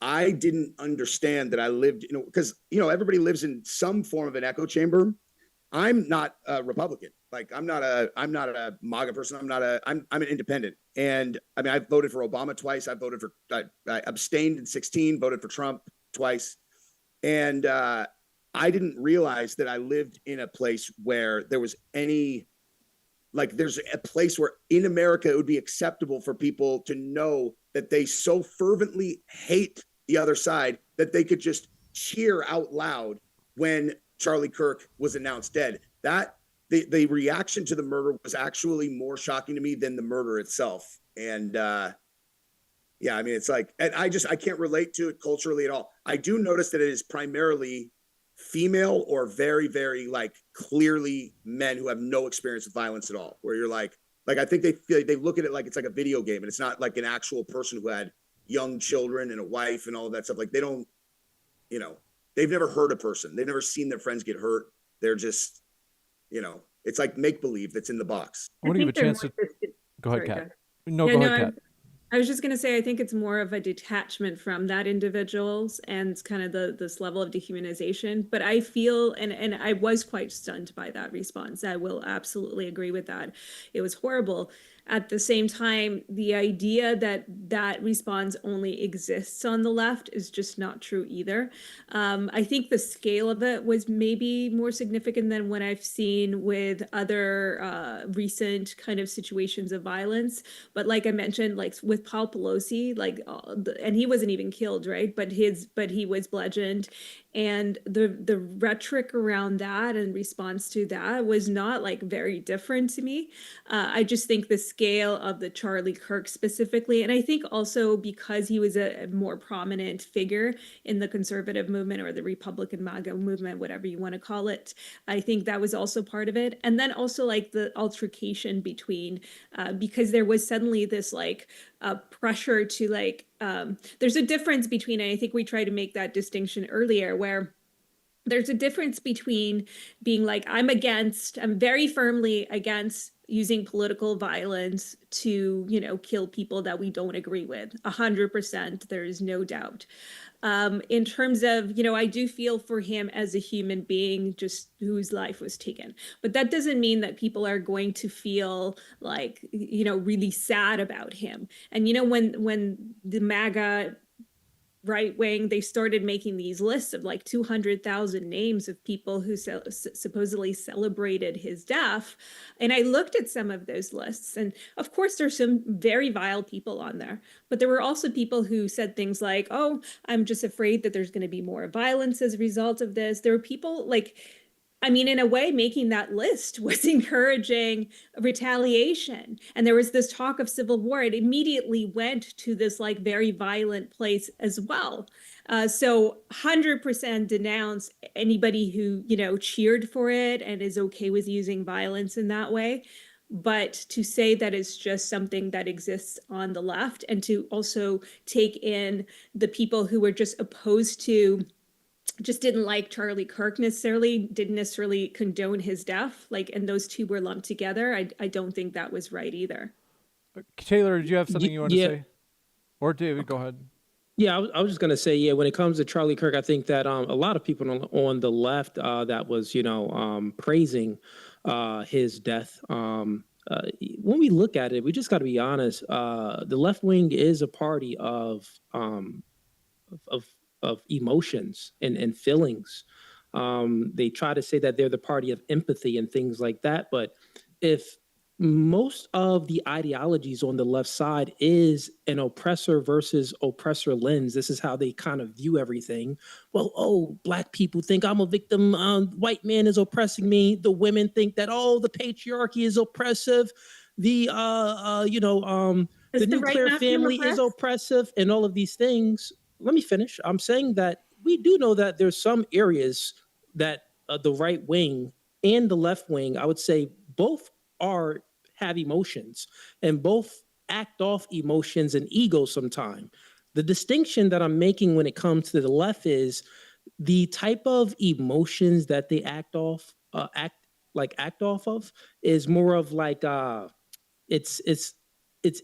I didn't understand that I lived, because, everybody lives in some form of an echo chamber. I'm not a Republican. Like I'm not a MAGA person. I'm an independent. And I mean, I voted for Obama twice. I abstained in 2016, voted for Trump twice. And I didn't realize that I lived in a place where there was there's a place where in America it would be acceptable for people to know that they so fervently hate the other side that they could just cheer out loud when Charlie Kirk was announced dead. That the reaction to the murder was actually more shocking to me than the murder itself. And I mean, it's like, and I can't relate to it culturally at all. I do notice that it is primarily female or very, very like clearly men who have no experience with violence at all, where you're like I think they look at it like it's like a video game, and it's not like an actual person who had young children and a wife and all of that stuff. Like they don't, they've never hurt a person. They've never seen their friends get hurt. They're just, it's like make believe that's in the box. I want to give a chance to go ahead, Kat. Go ahead, Kat. I was just going to say, I think it's more of a detachment from that individuals and kind of this level of dehumanization. But I feel, and I was quite stunned by that response. I will absolutely agree with that. It was horrible. At the same time, the idea that response only exists on the left is just not true either. I think the scale of it was maybe more significant than what I've seen with other recent kind of situations of violence. But like I mentioned, like with Paul Pelosi, and he wasn't even killed, right? But he was bludgeoned. And the rhetoric around that and response to that was not like very different to me. I just think the scale of the Charlie Kirk specifically, and I think also because he was a more prominent figure in the conservative movement or the Republican MAGA movement, whatever you want to call it, I think that was also part of it. And then also like the altercation between, because there was suddenly this like pressure to like, there's a difference between, and I think we tried to make that distinction earlier, where there's a difference between being like, I'm very firmly against using political violence to, you know, kill people that we don't agree with. 100%, there is no doubt. In terms of, you know, I do feel for him as a human being, just whose life was taken. But that doesn't mean that people are going to feel like, you know, really sad about him. And, you know, when the MAGA right wing, they started making these lists of like 200,000 names of people who supposedly celebrated his death. And I looked at some of those lists, and of course there's some very vile people on there, but there were also people who said things like, oh, I'm just afraid that there's going to be more violence as a result of this. There were people like, I mean, in a way, making that list was encouraging retaliation. And there was this talk of civil war. It immediately went to this like very violent place as well. So 100% denounce anybody who, you know, cheered for it and is okay with using violence in that way. But to say that it's just something that exists on the left, and to also take in the people who were just opposed to, just didn't like Charlie Kirk necessarily, didn't necessarily condone his death, like, and those two were lumped together. I don't think that was right either. Taylor, did you have something you want to say? Or David, go ahead. Yeah, I was just going to say, yeah, when it comes to Charlie Kirk, I think that a lot of people on the left that was, you know, praising his death. When we look at it, we just got to be honest. The left wing is a party of emotions and feelings. They try to say that they're the party of empathy and things like that. But if most of the ideologies on the left side is an oppressor versus oppressor lens, this is how they kind of view everything. Well, oh, black people think I'm a victim. White man is oppressing me. The women think that, oh, the patriarchy is oppressive. The nuclear family is oppressive, and all of these things. Let me finish. I'm saying that we do know that there's some areas that the right wing and the left wing, I would say both have emotions and both act off emotions and ego sometime. The distinction that I'm making when it comes to the left is the type of emotions that they act off of is more of like it's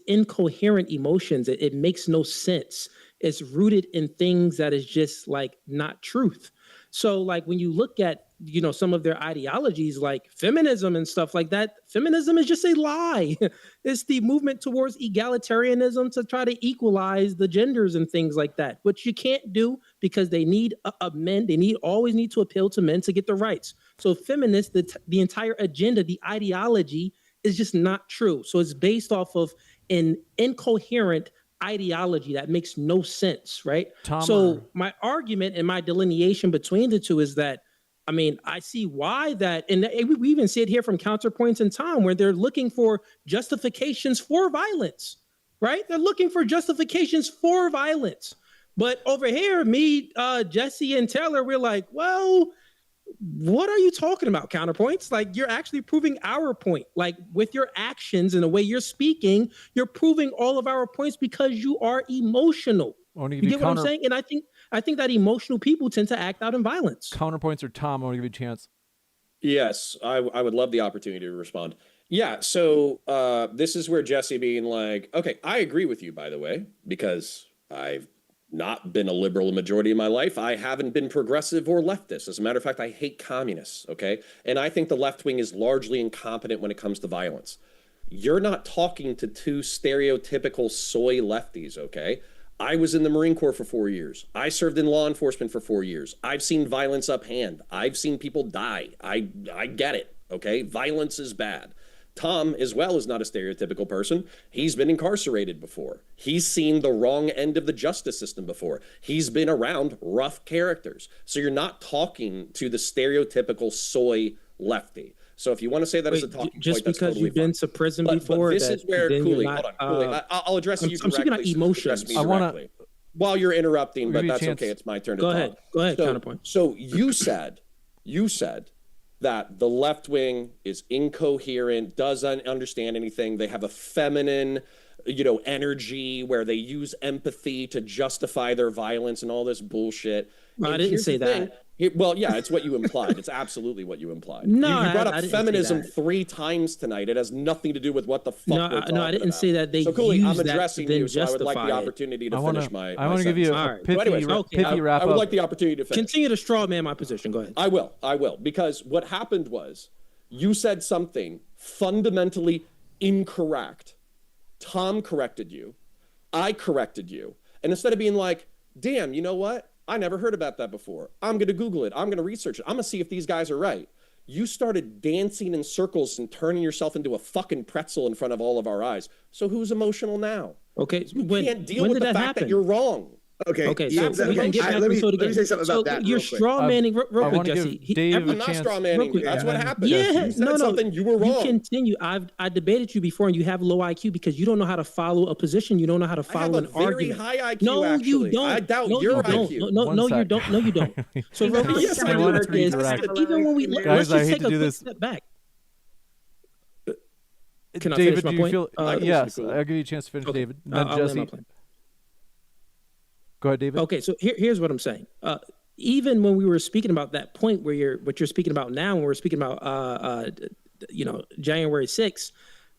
incoherent emotions. It makes no sense. It's rooted in things that is just like not truth. So like when you look at, you know, some of their ideologies like feminism and stuff like that, feminism is just a lie. It's the movement towards egalitarianism to try to equalize the genders and things like that, which you can't do because they need men. They always need to appeal to men to get the rights. So feminists, the entire agenda, the ideology is just not true. So it's based off of an incoherent ideology that makes no sense, right? So my argument and my delineation between the two is that, I mean, I see why that, and we even see it here from Counterpoints in Time, where they're looking for justifications for violence, right? They're looking for justifications for violence. But over here, me, Jesse, and Taylor, we're like, well, what are you talking about, Counterpoints? Like, you're actually proving our point. Like, with your actions and the way you're speaking, you're proving all of our points because you are emotional. You get what I'm saying? And I think that emotional people tend to act out in violence. Counterpoints, or Tom, I want to give you a chance. Yes, I would love the opportunity to respond. Yeah, so this is where Jesse being like, okay, I agree with you, by the way, because I've not been a liberal a majority of my life. I haven't been progressive or leftist. As a matter of fact, I hate communists, okay? And I think the left wing is largely incompetent when it comes to violence. You're not talking to two stereotypical soy lefties, okay? I was in the Marine Corps for 4 years. I served in law enforcement for 4 years. I've seen violence up hand. I've seen people die. I get it, okay? Violence is bad. Tom, as well, is not a stereotypical person. He's been incarcerated before. He's seen the wrong end of the justice system before. He's been around rough characters. So you're not talking to the stereotypical soy lefty. So if you want to say that as a talking just point, that's because totally you've been to prison before, but this is where Cooley, hold on, Cooley, I'll address you directly. I'm speaking about emotions. Address me directly. While you're interrupting, but that's okay. It's my turn to talk. Go ahead, Counterpoint. So you said that the left wing is incoherent, doesn't understand anything. They have a feminine, energy where they use empathy to justify their violence and all this bullshit. I didn't say that. Well, yeah, it's what you implied. It's absolutely what you implied. No, you brought I up didn't say feminism that. 3 times tonight. It has nothing to do with what the fuck No, we're talking no, I didn't about. say that they So Cooley, I'm used that to addressing then you, so I would like the justify it. opportunity to I finish my want to give you sentence. a Alright. pithy, anyways, okay, pithy wrap I would up. like the opportunity to finish. Continue to straw man my position. Go ahead. I will, because what happened was you said something fundamentally incorrect. Tom corrected you. I corrected you. And instead of being like, damn, you know what? I never heard about that before. I'm going to Google it. I'm going to research it. I'm going to see if these guys are right. You started dancing in circles and turning yourself into a fucking pretzel in front of all of our eyes. So who's emotional now? Okay, You can't deal when with did the that fact happen? that you're wrong. Okay, so we can get back let me into it again. say something So about that. You're real quick. straw manning real I quick, want to Jesse. give Dave a I'm not chance. straw manning you. That's what Yeah. happened. Yeah, You said no, something, you were wrong. You continue. I debated you before, and you have low IQ because you don't know how to follow a position. You don't know how to I have follow a an very argument. high IQ, No, actually. you don't. I doubt no, your you don't. IQ. No, One no, you sec. don't. No, you don't. So real quick, Yes, I how do. it works is, Direct. even when we Guys, let's I just hate take to a do quick this. step back. Can I David, finish my do you point? feel? listen to Yes, Cooley. I'll give you a chance to finish, Okay, David. Then I'll land Jesse. my plane. Go ahead, David. Okay, so here's what I'm saying. Even when we were speaking about that point where what you're speaking about now, when we're speaking about January 6th,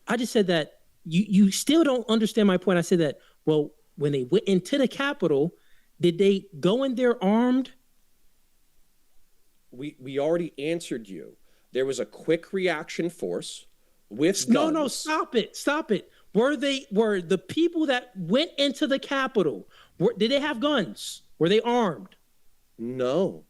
I just said that you still don't understand my point. I said that, well, when they went into the Capitol, did they go in there armed? We already answered you. There was a quick reaction force with guns. No, stop it. Were the people that went into the Capitol, did they have guns? Were they armed? No.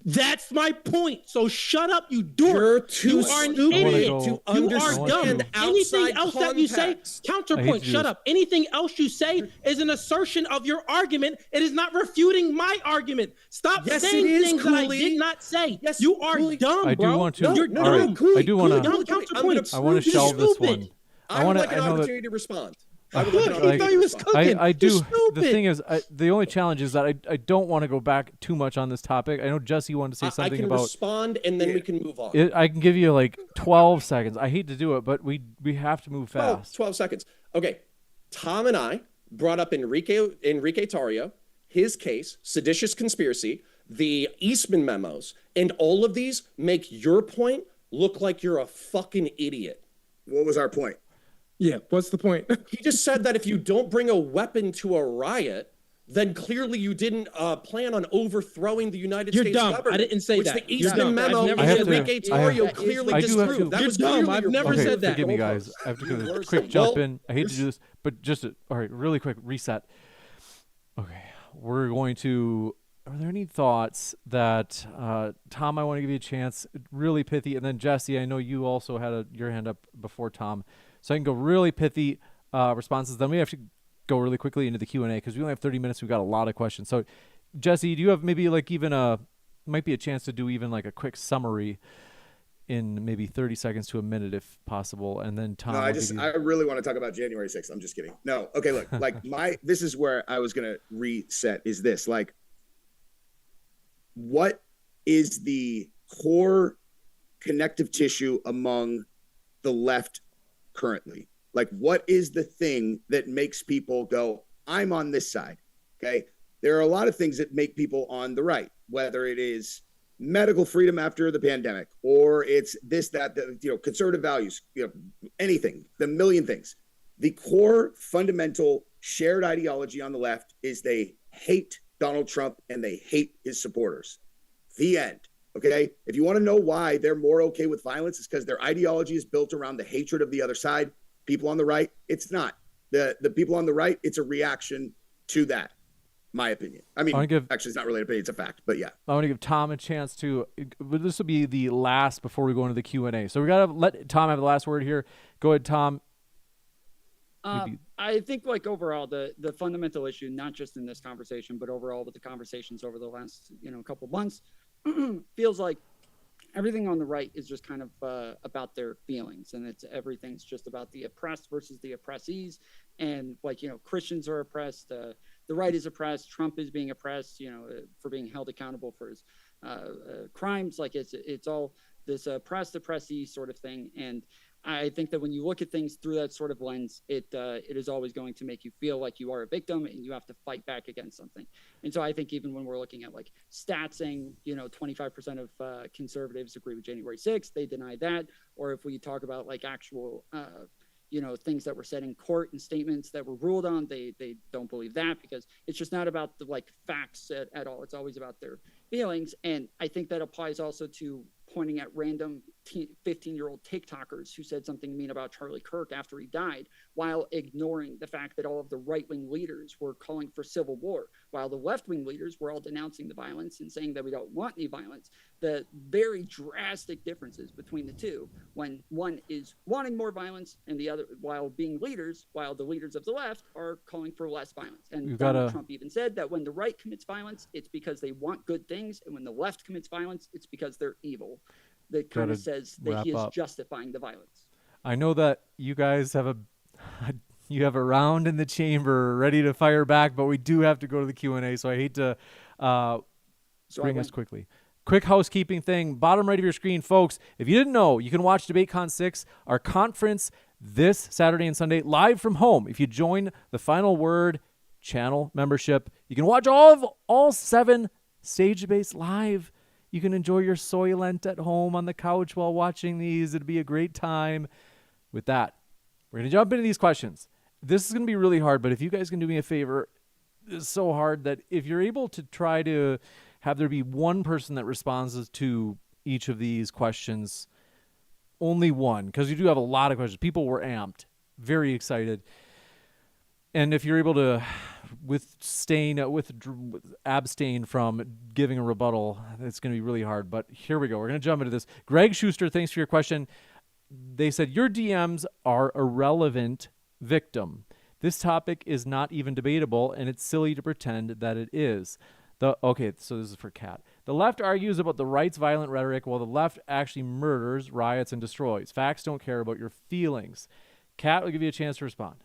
That's my point. So shut up, you dork. You're too You are an stupid idiot. to You are understand dumb. outside Anything else that you say, context. I hate counterpoint. to do Shut this. up. Anything else you say is an assertion of your argument. It is not refuting my argument. Stop Yes, saying it is, things that I Cooley. did not say. Yes, you are Cooley. dumb, I bro. do want to. You're No, all dumb. right. Cooley, I do want Cooley, to. Dumb Cooley, counterpoints. I want to You're shelve this stupid. one. I would like an I know that- opportunity to respond. I would Look, like an he like- thought he was opportunity to cooking. I You're do. The stupid. thing is, the only challenge is that I don't want to go back too much on this topic. I know Jesse wanted to say respond. I something can about respond and then we can move on. it. I can give you like 12 seconds. I hate to do it, but we have to move 12 fast. seconds. Okay. Tom and I brought up Enrique Tarrio, his case, seditious conspiracy, the Eastman memos, and all of these make your point look like you're a fucking idiot. What was our point? Yeah, what's the point? He just said that if you don't bring a weapon to a riot, then clearly you didn't plan on overthrowing the United You're States dumb. government. I didn't say which that. the You're Eastman dumb. I've memo never and said that. Enrique I have Tarrio to- clearly I do have disproved. to- That You're was dumb. clearly I've your never point. Okay, said that. forgive me, guys. I have to do this quick jump in. I hate to do this, but just all right, really quick reset. Okay, we're going to. Are there any thoughts that Tom? I want to give you a chance, really pithy, and then Jesse. I know you also had your hand up before Tom, so I can go really pithy responses. Then we have to go really quickly into the Q&A because we only have 30 minutes. We've got a lot of questions. So, Jesse, do you have maybe like even might be a chance to do even like a quick summary in maybe 30 seconds to a minute if possible, and then Tom. No, will I give you- really want to talk about January 6th. I'm just kidding. No. Okay, look, like this is where I was going to reset is this, like, what is the core connective tissue among the left currently? Like, what is the thing that makes people go, I'm on this side? Okay. There are a lot of things that make people on the right, whether it is medical freedom after the pandemic, or it's this, that, conservative values, anything, the million things. The core fundamental shared ideology on the left is they hate Donald Trump and they hate his supporters. The end. Okay. If you want to know why they're more okay with violence, it's because their ideology is built around the hatred of the other side. People on the right, it's not. The people on the right, it's a reaction to that. My opinion. I mean, actually, it's not really an opinion; it's a fact. But yeah, I want to give Tom a chance to. This will be the last before we go into the Q&A. So we gotta let Tom have the last word here. Go ahead, Tom. I think, like, overall, the fundamental issue, not just in this conversation, but overall with the conversations over the last couple months, feels like everything on the right is just kind of about their feelings, and everything's just about the oppressed versus the oppressees, and like Christians are oppressed, the right is oppressed, Trump is being oppressed, for being held accountable for his crimes. Like it's all this oppressed oppressee sort of thing, and I think that when you look at things through that sort of lens, it is always going to make you feel like you are a victim and you have to fight back against something. And so I think even when we're looking at like stats saying, 25% of conservatives agree with January 6th, they deny that. Or if we talk about like actual, things that were said in court and statements that were ruled on, they don't believe that, because it's just not about the like facts at all. It's always about their feelings. And I think that applies also to pointing at random 15-year-old TikTokers who said something mean about Charlie Kirk after he died, while ignoring the fact that all of the right-wing leaders were calling for civil war, while the left-wing leaders were all denouncing the violence and saying that we don't want any violence. The very drastic differences between the two, when one is wanting more violence and the other, while being leaders, while the leaders of the left are calling for less violence. And Donald Trump even said that when the right commits violence, it's because they want good things, and when the left commits violence, it's because they're evil. That kind of says that he is justifying the violence. I know that you guys have a round in the chamber ready to fire back, but we do have to go to the Q&A, so I hate to bring us quickly. Quick housekeeping thing, bottom right of your screen, folks. If you didn't know, you can watch DebateCon 6, our conference, this Saturday and Sunday, live from home. If you join the Final Word channel membership, you can watch all 7 stage debates live. You can enjoy your Soylent at home on the couch while watching these. It'd be a great time. With that, we're going to jump into these questions. This is going to be really hard, but if you guys can do me a favor, it's so hard that if you're able to try to have there be one person that responds to each of these questions, only one, because you do have a lot of questions. People were amped, very excited. And if you're able to abstain from giving a rebuttal, it's going to be really hard. But here we go. We're going to jump into this. Greg Schuster, thanks for your question. They said, your DMs are irrelevant, victim. This topic is not even debatable, and it's silly to pretend that it is. Okay, so this is for Kat. The left argues about the right's violent rhetoric, while the left actually murders, riots, and destroys. Facts don't care about your feelings. Kat will give you a chance to respond.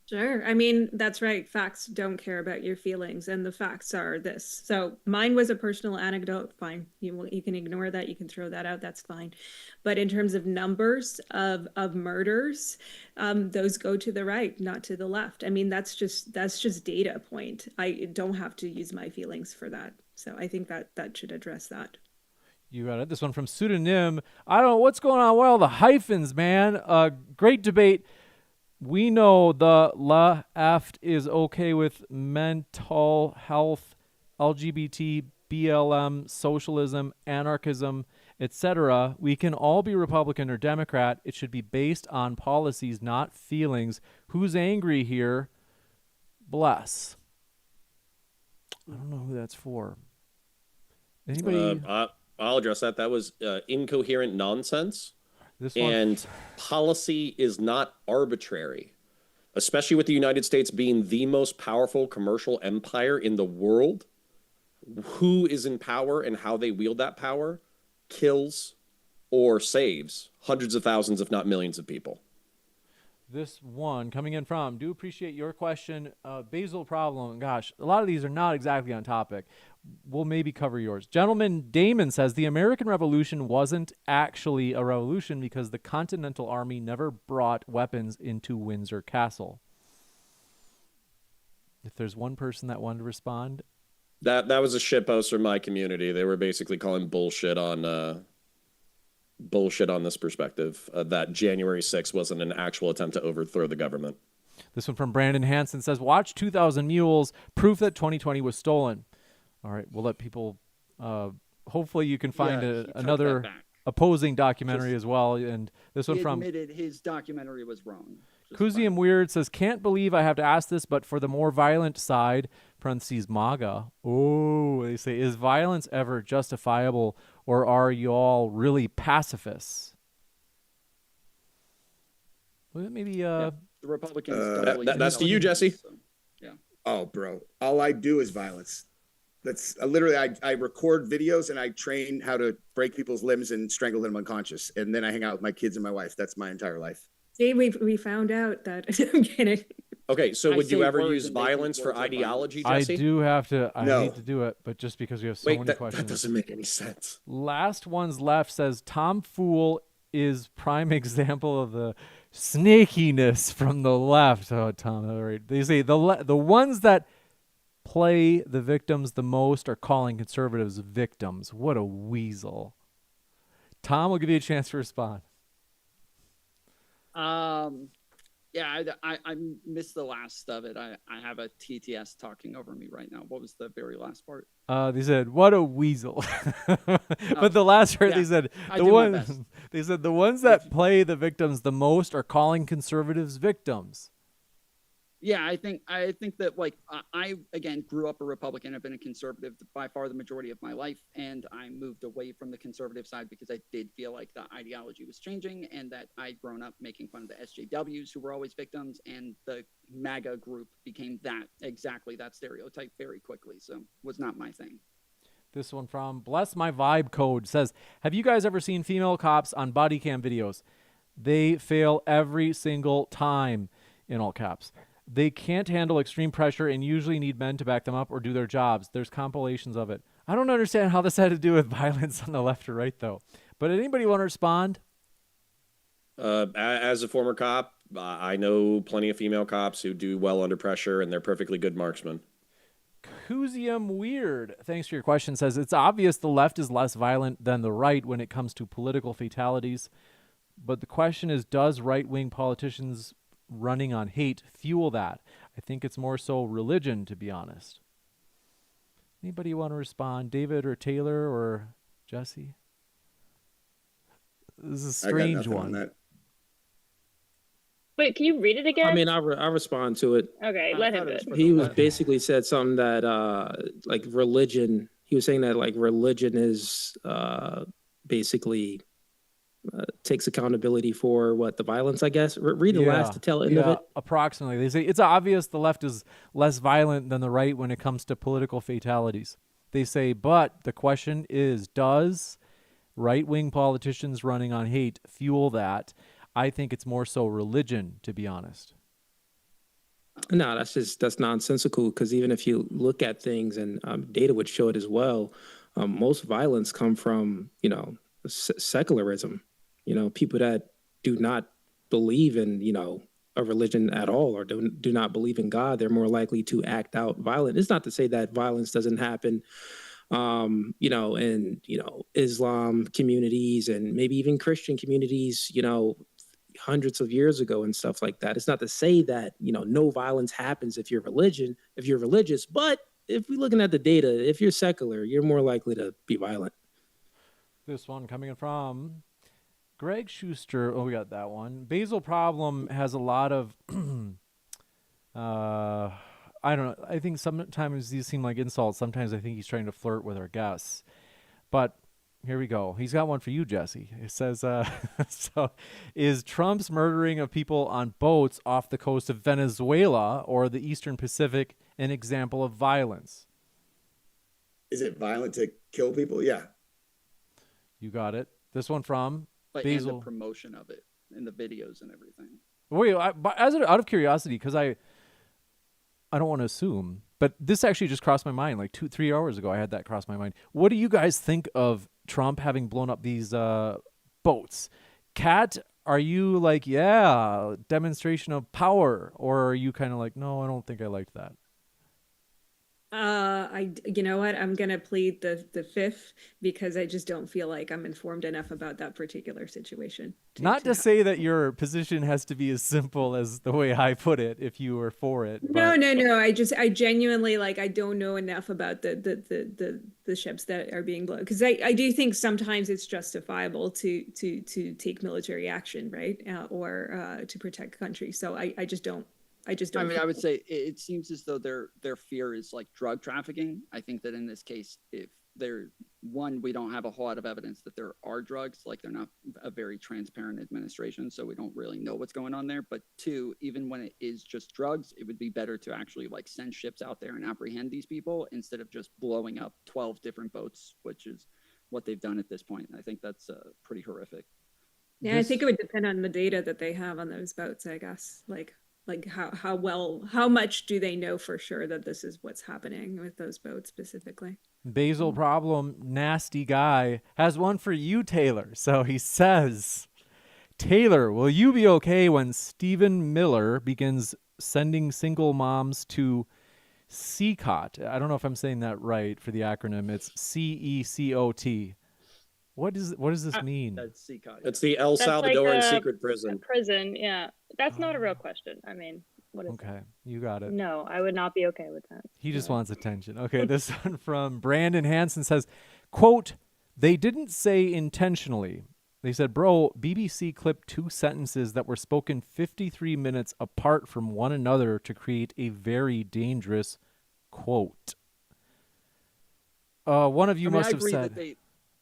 Sure. I mean, that's right. Facts don't care about your feelings, and the facts are this. So mine was a personal anecdote. Fine. You can ignore that. You can throw that out. That's fine. But in terms of numbers of murders, those go to the right, not to the left. I mean, that's just data point. I don't have to use my feelings for that. So I think that should address that. You got it. This one from Pseudonym. I don't know what's going on. Well, the hyphens, man. Great debate. We know the left is okay with mental health, LGBT, BLM, socialism, anarchism, etc. We can all be Republican or Democrat. It should be based on policies, not feelings. Who's angry here? Bless. I don't know who that's for. Anybody? I'll address that. That was incoherent nonsense. And policy is not arbitrary, especially with the United States being the most powerful commercial empire in the world. Who is in power and how they wield that power kills or saves hundreds of thousands, if not millions of people. This one coming in from, do appreciate your question. Basil problem. Gosh, a lot of these are not exactly on topic. We'll maybe cover yours. Gentleman Damon says the American Revolution wasn't actually a revolution because the Continental Army never brought weapons into Windsor Castle. If there's one person that wanted to respond. That was a shitpost from my community. They were basically calling bullshit on this perspective, that January 6th wasn't an actual attempt to overthrow the government. This one from Brandon Hansen says, watch 2,000 Mules, proof that 2020 was stolen. All right, we'll let people, hopefully you can find another opposing documentary as well. And this one from... He admitted his documentary was wrong. Kuzium Weird says, can't believe I have to ask this, but for the more violent side, parentheses MAGA, they say, is violence ever justifiable, or are y'all really pacifists? Well, maybe the Republicans. That's to you, Jesse. So, yeah. Oh, bro, all I do is violence. That's literally, I record videos and I train how to break people's limbs and strangle them unconscious, and then I hang out with my kids and my wife. That's my entire life. See, we found out that. I'm kidding. Okay, so would you ever use violence for ideology, Jesse? I do have to. I hate to do it, but just because we have so many questions. That doesn't make any sense. Last one's left says Tom Fool is prime example of the snakiness from the left. Oh, Tom, all right. They say the ones that play the victims the most are calling conservatives victims. What a weasel. Tom, will give you a chance to respond. Yeah, I missed the last of it. I have a TTS talking over me right now. What was the very last part? They said, "What a weasel," but the last part yeah, they said I the do my one best. they said the ones that play the victims the most are calling conservatives victims. Yeah, I think that like I again grew up a Republican. I've been a conservative by far the majority of my life, and I moved away from the conservative side because I did feel like the ideology was changing, and that I'd grown up making fun of the SJWs who were always victims, and the MAGA group became that stereotype very quickly. So was not my thing. This one from Bless My Vibe Code says, "Have you guys ever seen female cops on body cam videos? They fail every single time," in all caps. "They can't handle extreme pressure and usually need men to back them up or do their jobs. There's compilations of it." I don't understand how this had to do with violence on the left or right, though. But anybody want to respond? As a former cop, I know plenty of female cops who do well under pressure, and they're perfectly good marksmen. Kouzium Weird, thanks for your question, says, "It's obvious the left is less violent than the right when it comes to political fatalities. But the question is, does right-wing politicians running on hate fuel that? I think it's more so religion, to be honest." Anybody want to respond? David or Taylor or Jesse? This is a strange one. that. Wait, can you read it again? I mean, I'll respond to it. Okay, let him do it. He was basically said something that like religion. He was saying that like religion is basically takes accountability for what the violence. I guess read the last to tell end of it. Approximately, they say it's obvious the left is less violent than the right when it comes to political fatalities. They say, but the question is, does right-wing politicians running on hate fuel that? I think it's more so religion, to be honest. No, that's nonsensical, because even if you look at things, and data would show it as well, most violence come from, secularism, people that do not believe in, a religion at all, or do not believe in God. They're more likely to act out violent. It's not to say that violence doesn't happen, in, Islam communities and maybe even Christian communities, hundreds of years ago and stuff like that. It's not to say that, no violence happens if you're religious, but if we're looking at the data, if you're secular, you're more likely to be violent. This one coming in from Greg Schuster. Oh, we got that one. Basil Problem has a lot of, I don't know. I think sometimes these seem like insults. Sometimes I think he's trying to flirt with our guests. But here we go. He's got one for you, Jesse. It says, so is Trump's murdering of people on boats off the coast of Venezuela or the Eastern Pacific an example of violence? Is it violent to kill people? Yeah. You got it. This one from Basil. And the promotion of it and the videos and everything. Wait, out of curiosity, because I don't want to assume, but this actually just crossed my mind like 2-3 hours ago. I had that cross my mind. What do you guys think of Trump having blown up these boats? Kat, are you like, yeah, demonstration of power? Or are you kind of like, no, I don't think I liked that? You know what? I'm going to plead the fifth, because I just don't feel like I'm informed enough about that particular situation. Not to say that your position has to be as simple as the way I put it, if you were for it. No. I genuinely, like, I don't know enough about the ships that are being blown, because I do think sometimes it's justifiable to take military action, right? Or to protect country. So I just don't. I mean, I would say it seems as though their fear is like drug trafficking. I think that in this case, if we don't have a whole lot of evidence that there are drugs, like they're not a very transparent administration, so we don't really know what's going on there. But two, even when it is just drugs, it would be better to actually like send ships out there and apprehend these people instead of just blowing up 12 different boats, which is what they've done at this point. I think that's pretty horrific. Yeah, I think it would depend on the data that they have on those boats, I guess. Like how much do they know for sure that this is what's happening with those boats specifically? Basil Problem, nasty guy, has one for you, Taylor. So he says, Taylor, will you be okay when Stephen Miller begins sending single moms to CECOT? I don't know if I'm saying that right for the acronym. It's CECOT. What does this mean? That's CCOT. It's the El That's like Salvadoran a secret A prison. prison, yeah. That's not a real question. I mean, what is Okay, you got it? it. No, I would not be okay with that. He just No. wants attention. Okay, this one from Brandon Hansen says, quote, they didn't say intentionally. They said, bro, BBC clipped 2 sentences that were spoken 53 minutes apart from one another to create a very dangerous quote. One of you must I have agree said that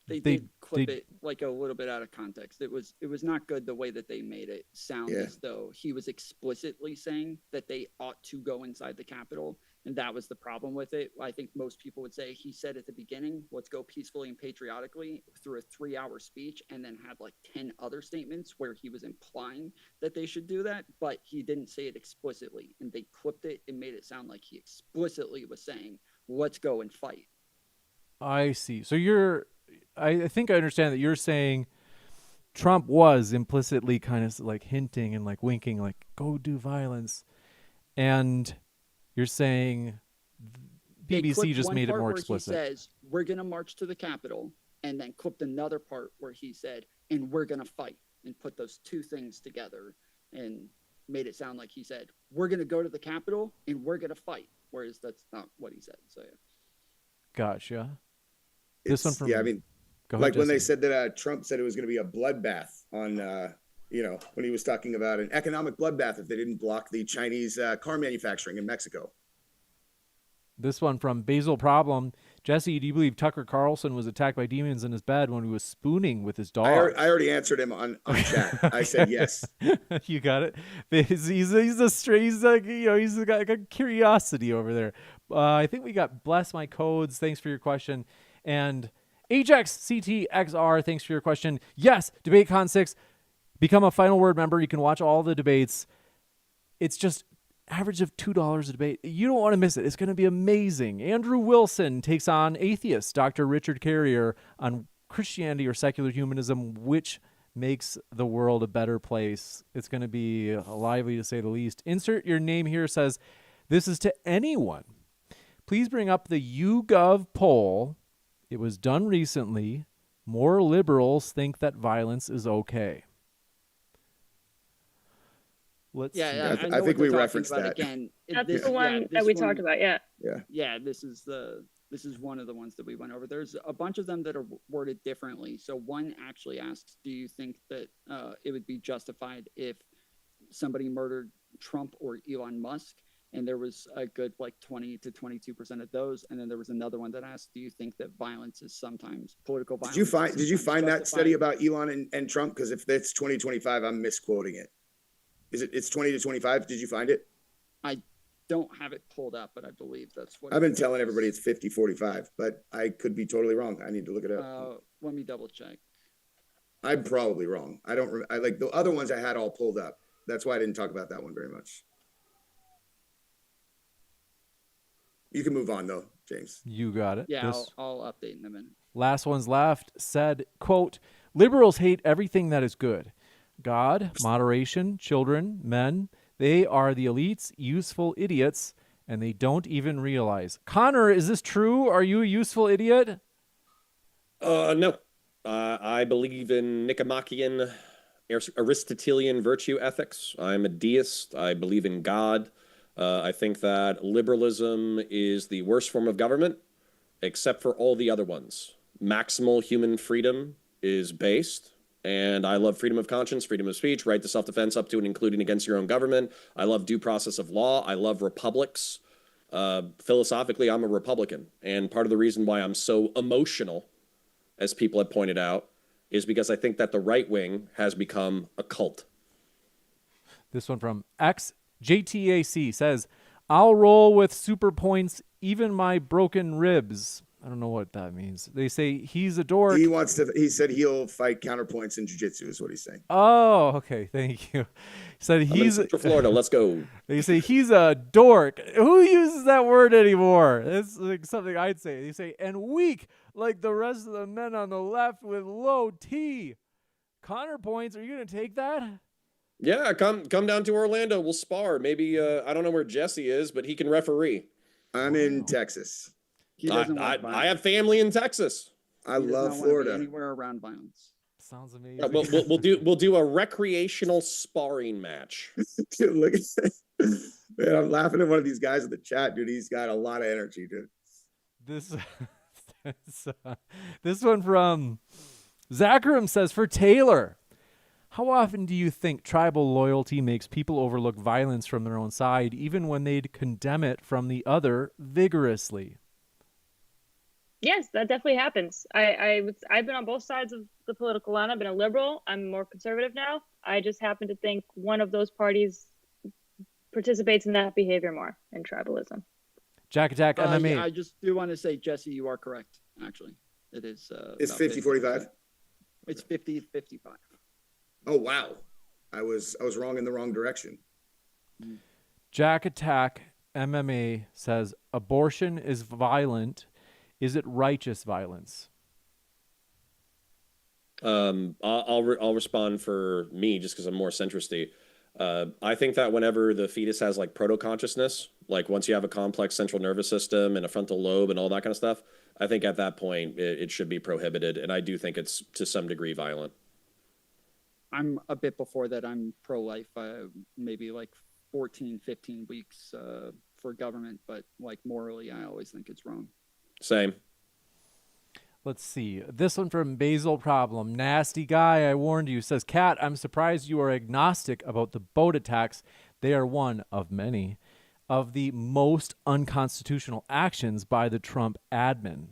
they did clip it like a little bit out of context. It was not good the way that they made it sound as though he was explicitly saying that they ought to go inside the Capitol, and that was the problem with it. I think most people would say he said at the beginning, let's go peacefully and patriotically through a 3-hour speech, and then had like 10 other statements where he was implying that they should do that, but he didn't say it explicitly, and they clipped it and made it sound like he explicitly was saying, let's go and fight. I see. So I think I understand that you're saying Trump was implicitly kind of like hinting and like winking, like, go do violence. And you're saying BBC just made it more explicit. He says, we're going to march to the Capitol, and then clipped another part where he said, and we're going to fight, and put those 2 things together and made it sound like he said, we're going to go to the Capitol and we're going to fight. Whereas that's not what he said. So, yeah. Gotcha. This one from I mean, go like ahead, when they Jesse. said that Trump said it was going to be a bloodbath on, when he was talking about an economic bloodbath if they didn't block the Chinese car manufacturing in Mexico. This one from Basil Problem. Jesse, do you believe Tucker Carlson was attacked by demons in his bed when he was spooning with his dog? I already answered him on chat. I said yes. You got it. He's got a curiosity over there. I think we got Bless My Codes. Thanks for your question. And Ajax CTXR, thanks for your question. Yes, DebateCon 6. Become a Final Word member. You can watch all the debates. It's just average of $2 a debate. You don't want to miss it. It's going to be amazing. Andrew Wilson takes on atheist Dr. Richard Carrier on Christianity or secular humanism, which makes the world a better place. It's going to be lively to say the least. Insert your name here says, this is to anyone. Please bring up the YouGov poll. It was done recently. More liberals think that violence is okay. Let's see. I think we referenced that. Again, That's the one that we talked about, yeah. Yeah, this is one of the ones that we went over. There's a bunch of them that are worded differently. So one actually asks, do you think that it would be justified if somebody murdered Trump or Elon Musk? And there was a good 20 to 22% of those. And then there was another one that asked, do you think that violence is sometimes political violence? Did you find that study about Elon and Trump? Because if it's 2025, I'm misquoting it. It's 20 to 25? Did you find it? I don't have it pulled up, but I believe that's what I've been telling everybody it's 50-45, but I could be totally wrong. I need to look it up. Let me double check. I'm probably wrong. I like the other ones I had all pulled up. That's why I didn't talk about that one very much. You can move on though, James. You got it. Yeah, I'll update in a minute. Last one's left said, quote, liberals hate everything that is good. God, moderation, children, men, they are the elites, useful idiots, and they don't even realize. Connor, is this true? Are you a useful idiot? No. I believe in Nicomachean, Aristotelian virtue ethics. I'm a deist. I believe in God. I think that liberalism is the worst form of government, except for all the other ones. Maximal human freedom is based. And I love freedom of conscience, freedom of speech, right to self-defense up to and including against your own government. I love due process of law. I love republics. Philosophically, I'm a Republican. And part of the reason why I'm so emotional, as people have pointed out, is because I think that the right wing has become a cult. This one from XJTAC says, I'll roll with super points, even my broken ribs. I don't know what that means. They say he's a dork. He said he'll fight counterpoints in jiu-jitsu is what he's saying. Oh, okay. Thank you. He said he's from Florida. Let's go. They say he's a dork. Who uses that word anymore? It's like something I'd say. They say, and weak like the rest of the men on the left with low T. Connor points. Are you going to take that? Yeah, come down to Orlando. We'll spar. Maybe I don't know where Jesse is, but he can referee. I'm in Wow. Texas. He doesn't I want violence. have family in Texas. I He does love not wanna be Florida. anywhere around violence. Sounds amazing. Yeah, we'll do a recreational sparring match. Dude, look at man, I'm laughing at one of these guys in the chat, dude. He's got a lot of energy, dude. This one from Zachram says, for Taylor, how often do you think tribal loyalty makes people overlook violence from their own side, even when they'd condemn it from the other vigorously? Yes, that definitely happens. I've been on both sides of the political line. I've been a liberal. I'm more conservative now. I just happen to think one of those parties participates in that behavior more in tribalism. Jack Attack MMA. I just do want to say, Jesse, you are correct. Actually, it is. It's about 50-45. It's 50-55. Oh wow, I was wrong in the wrong direction. Jack Attack MMA says, abortion is violent. Is it righteous violence? I'll respond for me just because I'm more centristy. I think that whenever the fetus has like proto-consciousness, like once you have a complex central nervous system and a frontal lobe and all that kind of stuff, I think at that point it should be prohibited. And I do think it's to some degree violent. I'm a bit before that. I'm pro-life, maybe like 14, 15 weeks for government, but like morally, I always think it's wrong. Same. Let's see. This one from Basil Problem. Nasty guy, I warned you. Says, Kat, I'm surprised you are agnostic about the boat attacks. They are one of many of the most unconstitutional actions by the Trump admin.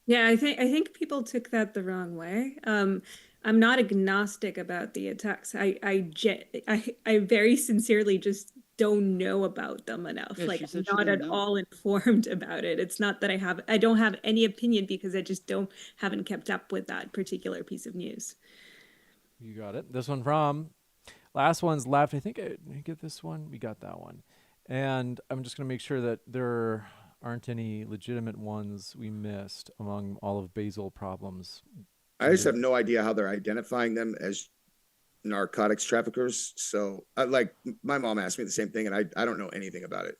Yeah, I think people took that the wrong way. I'm not agnostic about the attacks. I very sincerely just don't know about them enough. Yeah, like, she I'm said she not didn't at know. all informed about it. It's not that I don't have any opinion because I just haven't kept up with that particular piece of news. You got it. This one from last one's left. I think I get this one. We got that one. And I'm just going to make sure that there aren't any legitimate ones we missed among all of Basil Problems. I just have no idea how they're identifying them as narcotics traffickers. So, like, my mom asked me the same thing, and I don't know anything about it.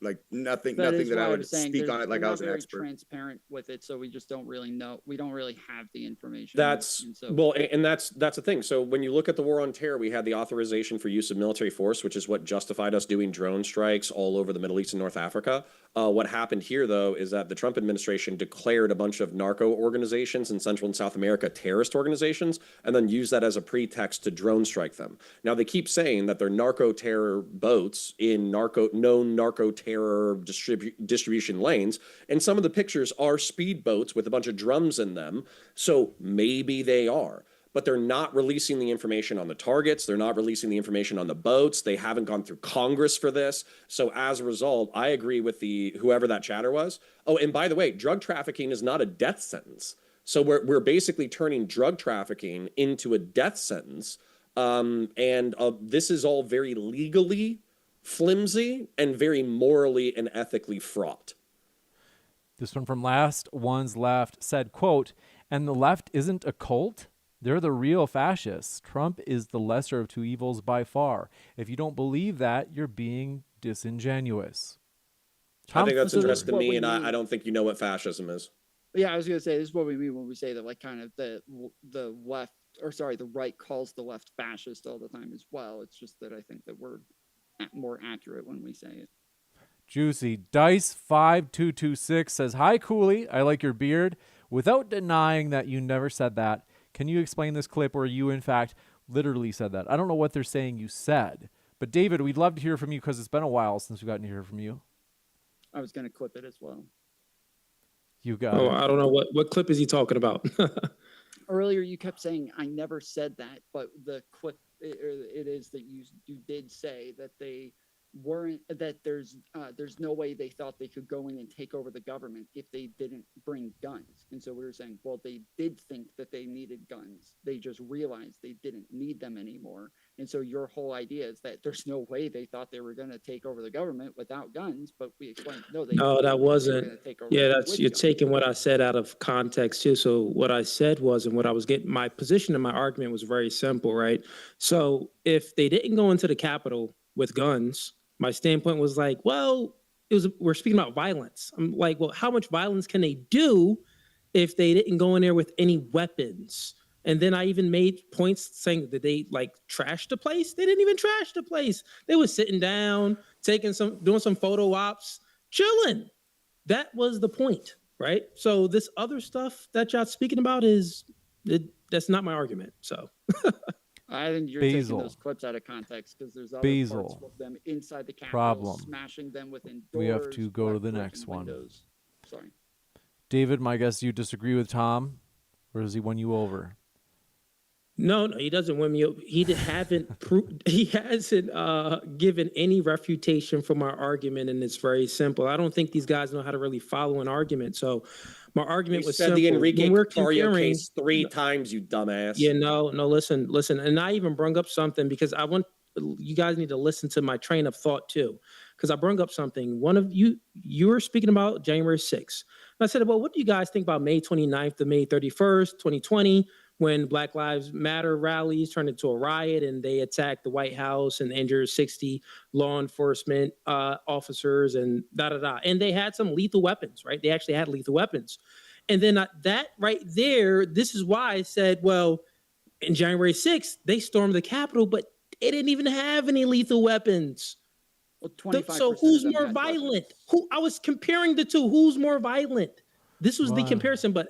Like nothing that I would speak on it like I was an expert. Transparent with it, so we just don't really know. We don't really have the information. That's that's the thing. So when you look at the war on terror, we had the authorization for use of military force, which is what justified us doing drone strikes all over the Middle East and North Africa. What happened here, though, is that the Trump administration declared a bunch of narco organizations in Central and South America terrorist organizations, and then used that as a pretext to drone strike them. Now they keep saying that they're narco terror boats in known narco terror distribution lanes, and some of the pictures are speedboats with a bunch of drums in them. So maybe they are, but they're not releasing the information on the targets. They're not releasing the information on the boats. They haven't gone through Congress for this. So as a result, I agree with whoever that chatter was. Oh, and by the way, drug trafficking is not a death sentence. So we're basically turning drug trafficking into a death sentence. This is all very legally flimsy and very morally and ethically fraught. This one from last one's left said, quote, and the left isn't a cult? They're the real fascists. Trump is the lesser of two evils by far. If you don't believe that, you're being disingenuous. I think that's So interesting to what me, we and mean- I don't think you know what fascism is. Yeah, I was gonna say this is what we mean when we say that, like, kind of the left, or sorry, the right calls the left fascist all the time as well. It's just that I think that we're more accurate when we say it. Juicy. Dice5226 says, hi, Cooley. I like your beard. Without denying that you never said that, can you explain this clip where you, in fact, literally said that? I don't know what they're saying you said. But, David, we'd love to hear from you because it's been a while since we've gotten to hear from you. I was gonna clip it as well. You got it. I don't know what clip is he talking about. Earlier, you kept saying I never said that, but the clip it is that you did say that they weren't that there's no way they thought they could go in and take over the government if they didn't bring guns. And so we were saying, well, they did think that they needed guns. They just realized they didn't need them anymore. And so your whole idea is that there's no way they thought they were going to take over the government without guns. But we explained, no, they No, did that think they were wasn't. gonna take over Yeah, with that's you're guns. taking what I said out of context too. So what I said was, and what I was getting, my position and my argument was very simple, right? So if they didn't go into the Capitol with guns, my standpoint was like, well, we're speaking about violence. I'm like, well, how much violence can they do if they didn't go in there with any weapons? And then I even made points saying that they like trashed the place. They didn't even trash the place. They were sitting down, doing some photo ops, chilling. That was the point, right? So this other stuff that y'all speaking about that's not my argument. So I think you're taking Basil. those clips out of context because there's other Basil. parts of them inside the Capitol, Problem. smashing them within doors. We have to go to the broken next one. windows. Sorry. David, my guess you disagree with Tom, or does he win you over? no, he doesn't win me. He hasn't given any refutation for my argument, and it's very simple. I don't think these guys know how to really follow an argument. So my argument You was said simple. the Enrique When we're Tarrio comparing- case 3 times, you dumbass. Yeah, no, listen. And I even brung up something because I want you guys need to listen to my train of thought too. Because I brung up something. One of you were speaking about January 6th. And I said, well, what do you guys think about May 29th to May 31st, 2020, when Black Lives Matter rallies turned into a riot and they attacked the White House and injured 60 law enforcement officers and da-da-da. And they had some lethal weapons, right? They actually had lethal weapons. And then that right there, this is why I said, well, in January 6th, they stormed the Capitol, but they didn't even have any lethal weapons. Well, 25% So of who's them more had violent? weapons. I was comparing the two. Who's more violent? This was the Wow. comparison, but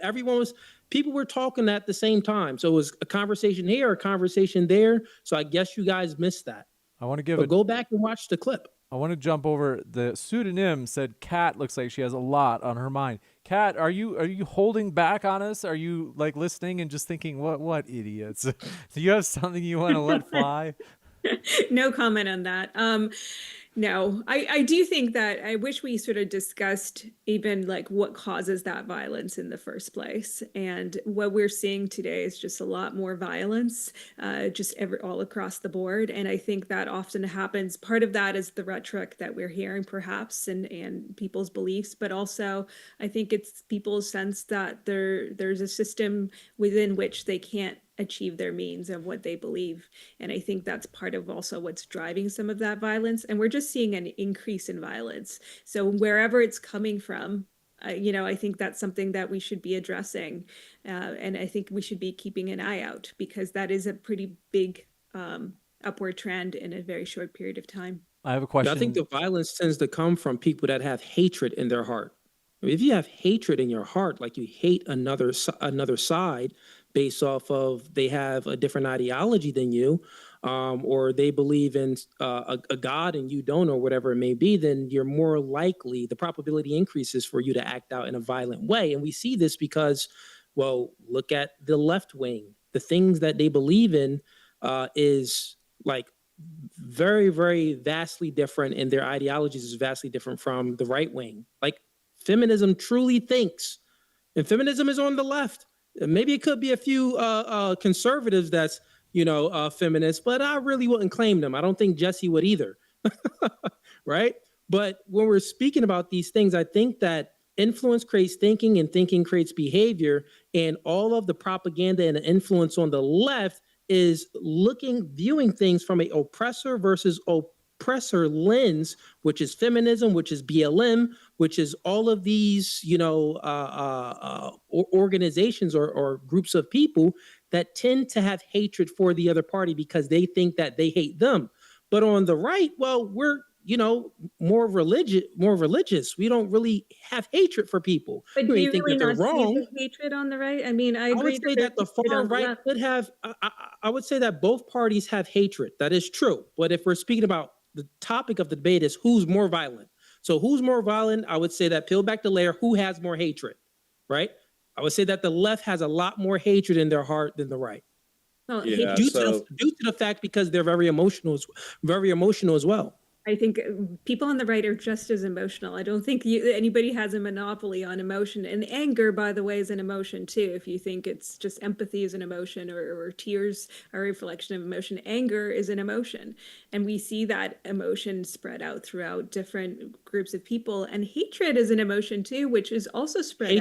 people were talking at the same time. So it was a conversation here, a conversation there. So I guess you guys missed that. I want to give But go back and watch the clip. I want to jump over. The pseudonym said Kat looks like she has a lot on her mind. Kat, are you holding back on us? Are you like listening and just thinking, what idiots? Do you have something you want to let fly? No comment on that. No, I do think that I wish we sort of discussed even like what causes that violence in the first place. And what we're seeing today is just a lot more violence, all across the board. And I think that often happens. Part of that is the rhetoric that we're hearing, perhaps, and people's beliefs, but also I think it's people's sense that there's a system within which they can't achieve their means of what they believe. And I think that's part of also what's driving some of that violence. And we're just seeing an increase in violence. So wherever it's coming from, I think that's something that we should be addressing. And I think we should be keeping an eye out because that is a pretty big upward trend in a very short period of time. I have a question. I think the violence tends to come from people that have hatred in their heart. If you have hatred in your heart, like you hate another side based off of they have a different ideology than you, or they believe in a God and you don't, or whatever it may be, then you're more likely, the probability increases for you to act out in a violent way. And we see this because, well, look at the left wing. The things that they believe in is like very, very vastly different, and their ideologies is vastly different from the right wing. Like feminism truly thinks, and feminism is on the left. Maybe it could be a few conservatives that's, feminists, but I really wouldn't claim them. I don't think Jesse would either. Right? But when we're speaking about these things, I think that influence creates thinking and thinking creates behavior. And all of the propaganda and the influence on the left is viewing things from an oppressor versus oppressor lens, which is feminism, which is BLM, which is all of these, organizations or groups of people that tend to have hatred for the other party because they think that they hate them. But on the right, well, we're, more religious. We don't really have hatred for people. But We do you think really that they're not see wrong. the hatred on the right? I mean, I agree. I would say that the far right could have, I would say that both parties have hatred. That is true. But if we're speaking about the topic of the debate is who's more violent. So who's more violent? I would say that peel back the layer, who has more hatred, right? I would say that the left has a lot more hatred in their heart than the right. Well, Yeah, Due to the fact because they're very emotional as well. I think people on the right are just as emotional. I don't think anybody has a monopoly on emotion. And anger, by the way, is an emotion too. If you think it's just empathy is an emotion, or tears are a reflection of emotion, anger is an emotion. And we see that emotion spread out throughout different groups of people. And hatred is an emotion too, which is also spread out.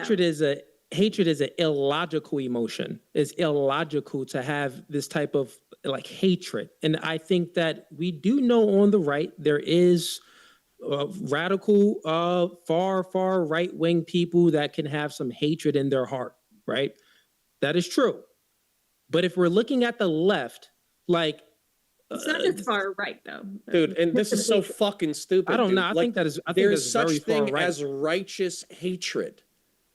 Hatred is an illogical emotion. It's illogical to have this type of like hatred. And I think that we do know on the right, there is radical, far right-wing people that can have some hatred in their heart, right? That is true. But if we're looking at the left, like, it's not as far right though. Dude, and this is so fucking stupid. I don't dude. know. I Like, think that is. I think there's that's such very far thing right. as righteous hatred.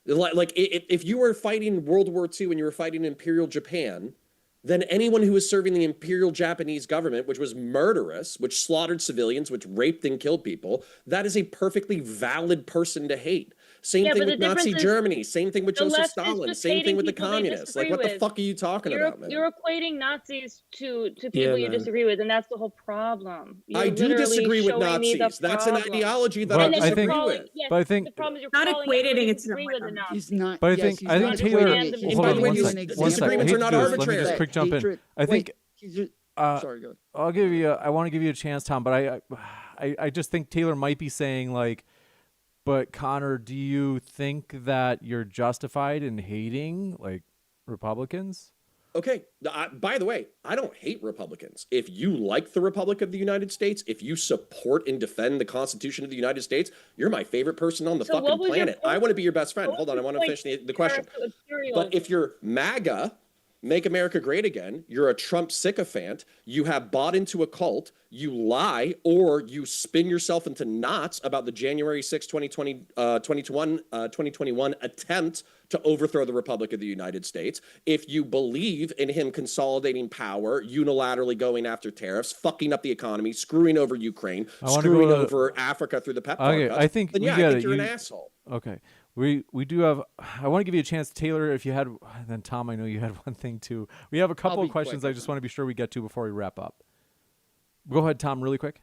Like if you were fighting World War II and you were fighting Imperial Japan, then anyone who was serving the Imperial Japanese government, which was murderous, which slaughtered civilians, which raped and killed people, that is a perfectly valid person to hate. Same thing with Nazi Germany. Same thing with Joseph Stalin. Same thing with the communists. Like, what the fuck are you talking about, man? You're equating Nazis to people you disagree with, and that's the whole problem. I do disagree with Nazis. That's an ideology that I disagree with. Yes, but I think the problem is you're not calling equating it to disagree with the Nazis. He's not. But I yes, think he's I not think Taylor. equating it. He's Hold on, not one giving you second. an One second. I Disagreements hate are to not do this. Let me arbitrary. just quick jump in. Hatred- I think sorry, go ahead. I'll give you. I want to give you a chance, Tom, but I just think Taylor might be saying like, but Connor, do you think that you're justified in hating like Republicans? Okay. By the way, I don't hate Republicans. If you like the Republic of the United States, if you support and defend the Constitution of the United States, you're my favorite person on the fucking planet. I want to be your best friend. Hold on, I want to finish the question. But if you're MAGA, Make America Great Again, you're a Trump sycophant, you have bought into a cult, you lie, or you spin yourself into knots about the January 6, 2021 attempt to overthrow the Republic of the United States. If you believe in him consolidating power, unilaterally going after tariffs, fucking up the economy, screwing over Ukraine, screwing over Africa through the PEPFAR cuts, I think then we yeah, get I think it. you're an asshole. Okay. We do have. I want to give you a chance, Taylor. If you had, then Tom, I know you had one thing too. We have a couple of questions. I just want to be sure we get to before we wrap up. Go ahead, Tom, really quick.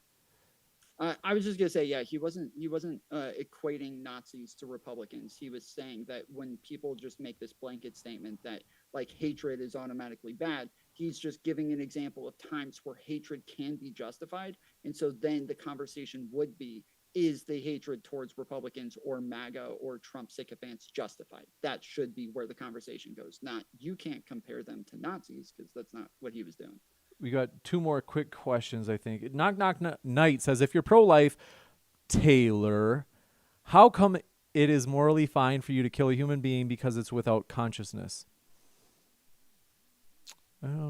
I was just gonna say, yeah, he wasn't equating Nazis to Republicans. He was saying that when people just make this blanket statement that like hatred is automatically bad, he's just giving an example of times where hatred can be justified, and so then the conversation would be, is the hatred towards Republicans or MAGA or Trump sycophants justified? That should be where the conversation goes. Not, you can't compare them to Nazis, because that's not what he was doing. We got two more quick questions, I think. Knock Knight says, if you're pro-life, Taylor, how come it is morally fine for you to kill a human being because it's without consciousness?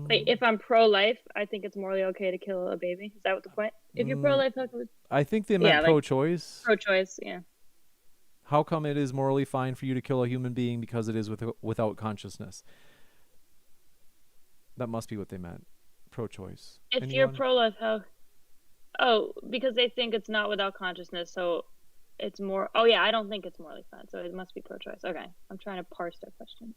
Wait, if I'm pro-life, I think it's morally okay to kill a baby. Is that what the point? If you're pro-life, I think they meant pro-choice. Pro-choice, yeah. How come it is morally fine for you to kill a human being because it is without consciousness? That must be what they meant. Pro-choice. If you're pro-life, how? Oh, because they think it's not without consciousness, so it's more. Oh yeah, I don't think it's morally fine, so it must be pro-choice. Okay, I'm trying to parse their question.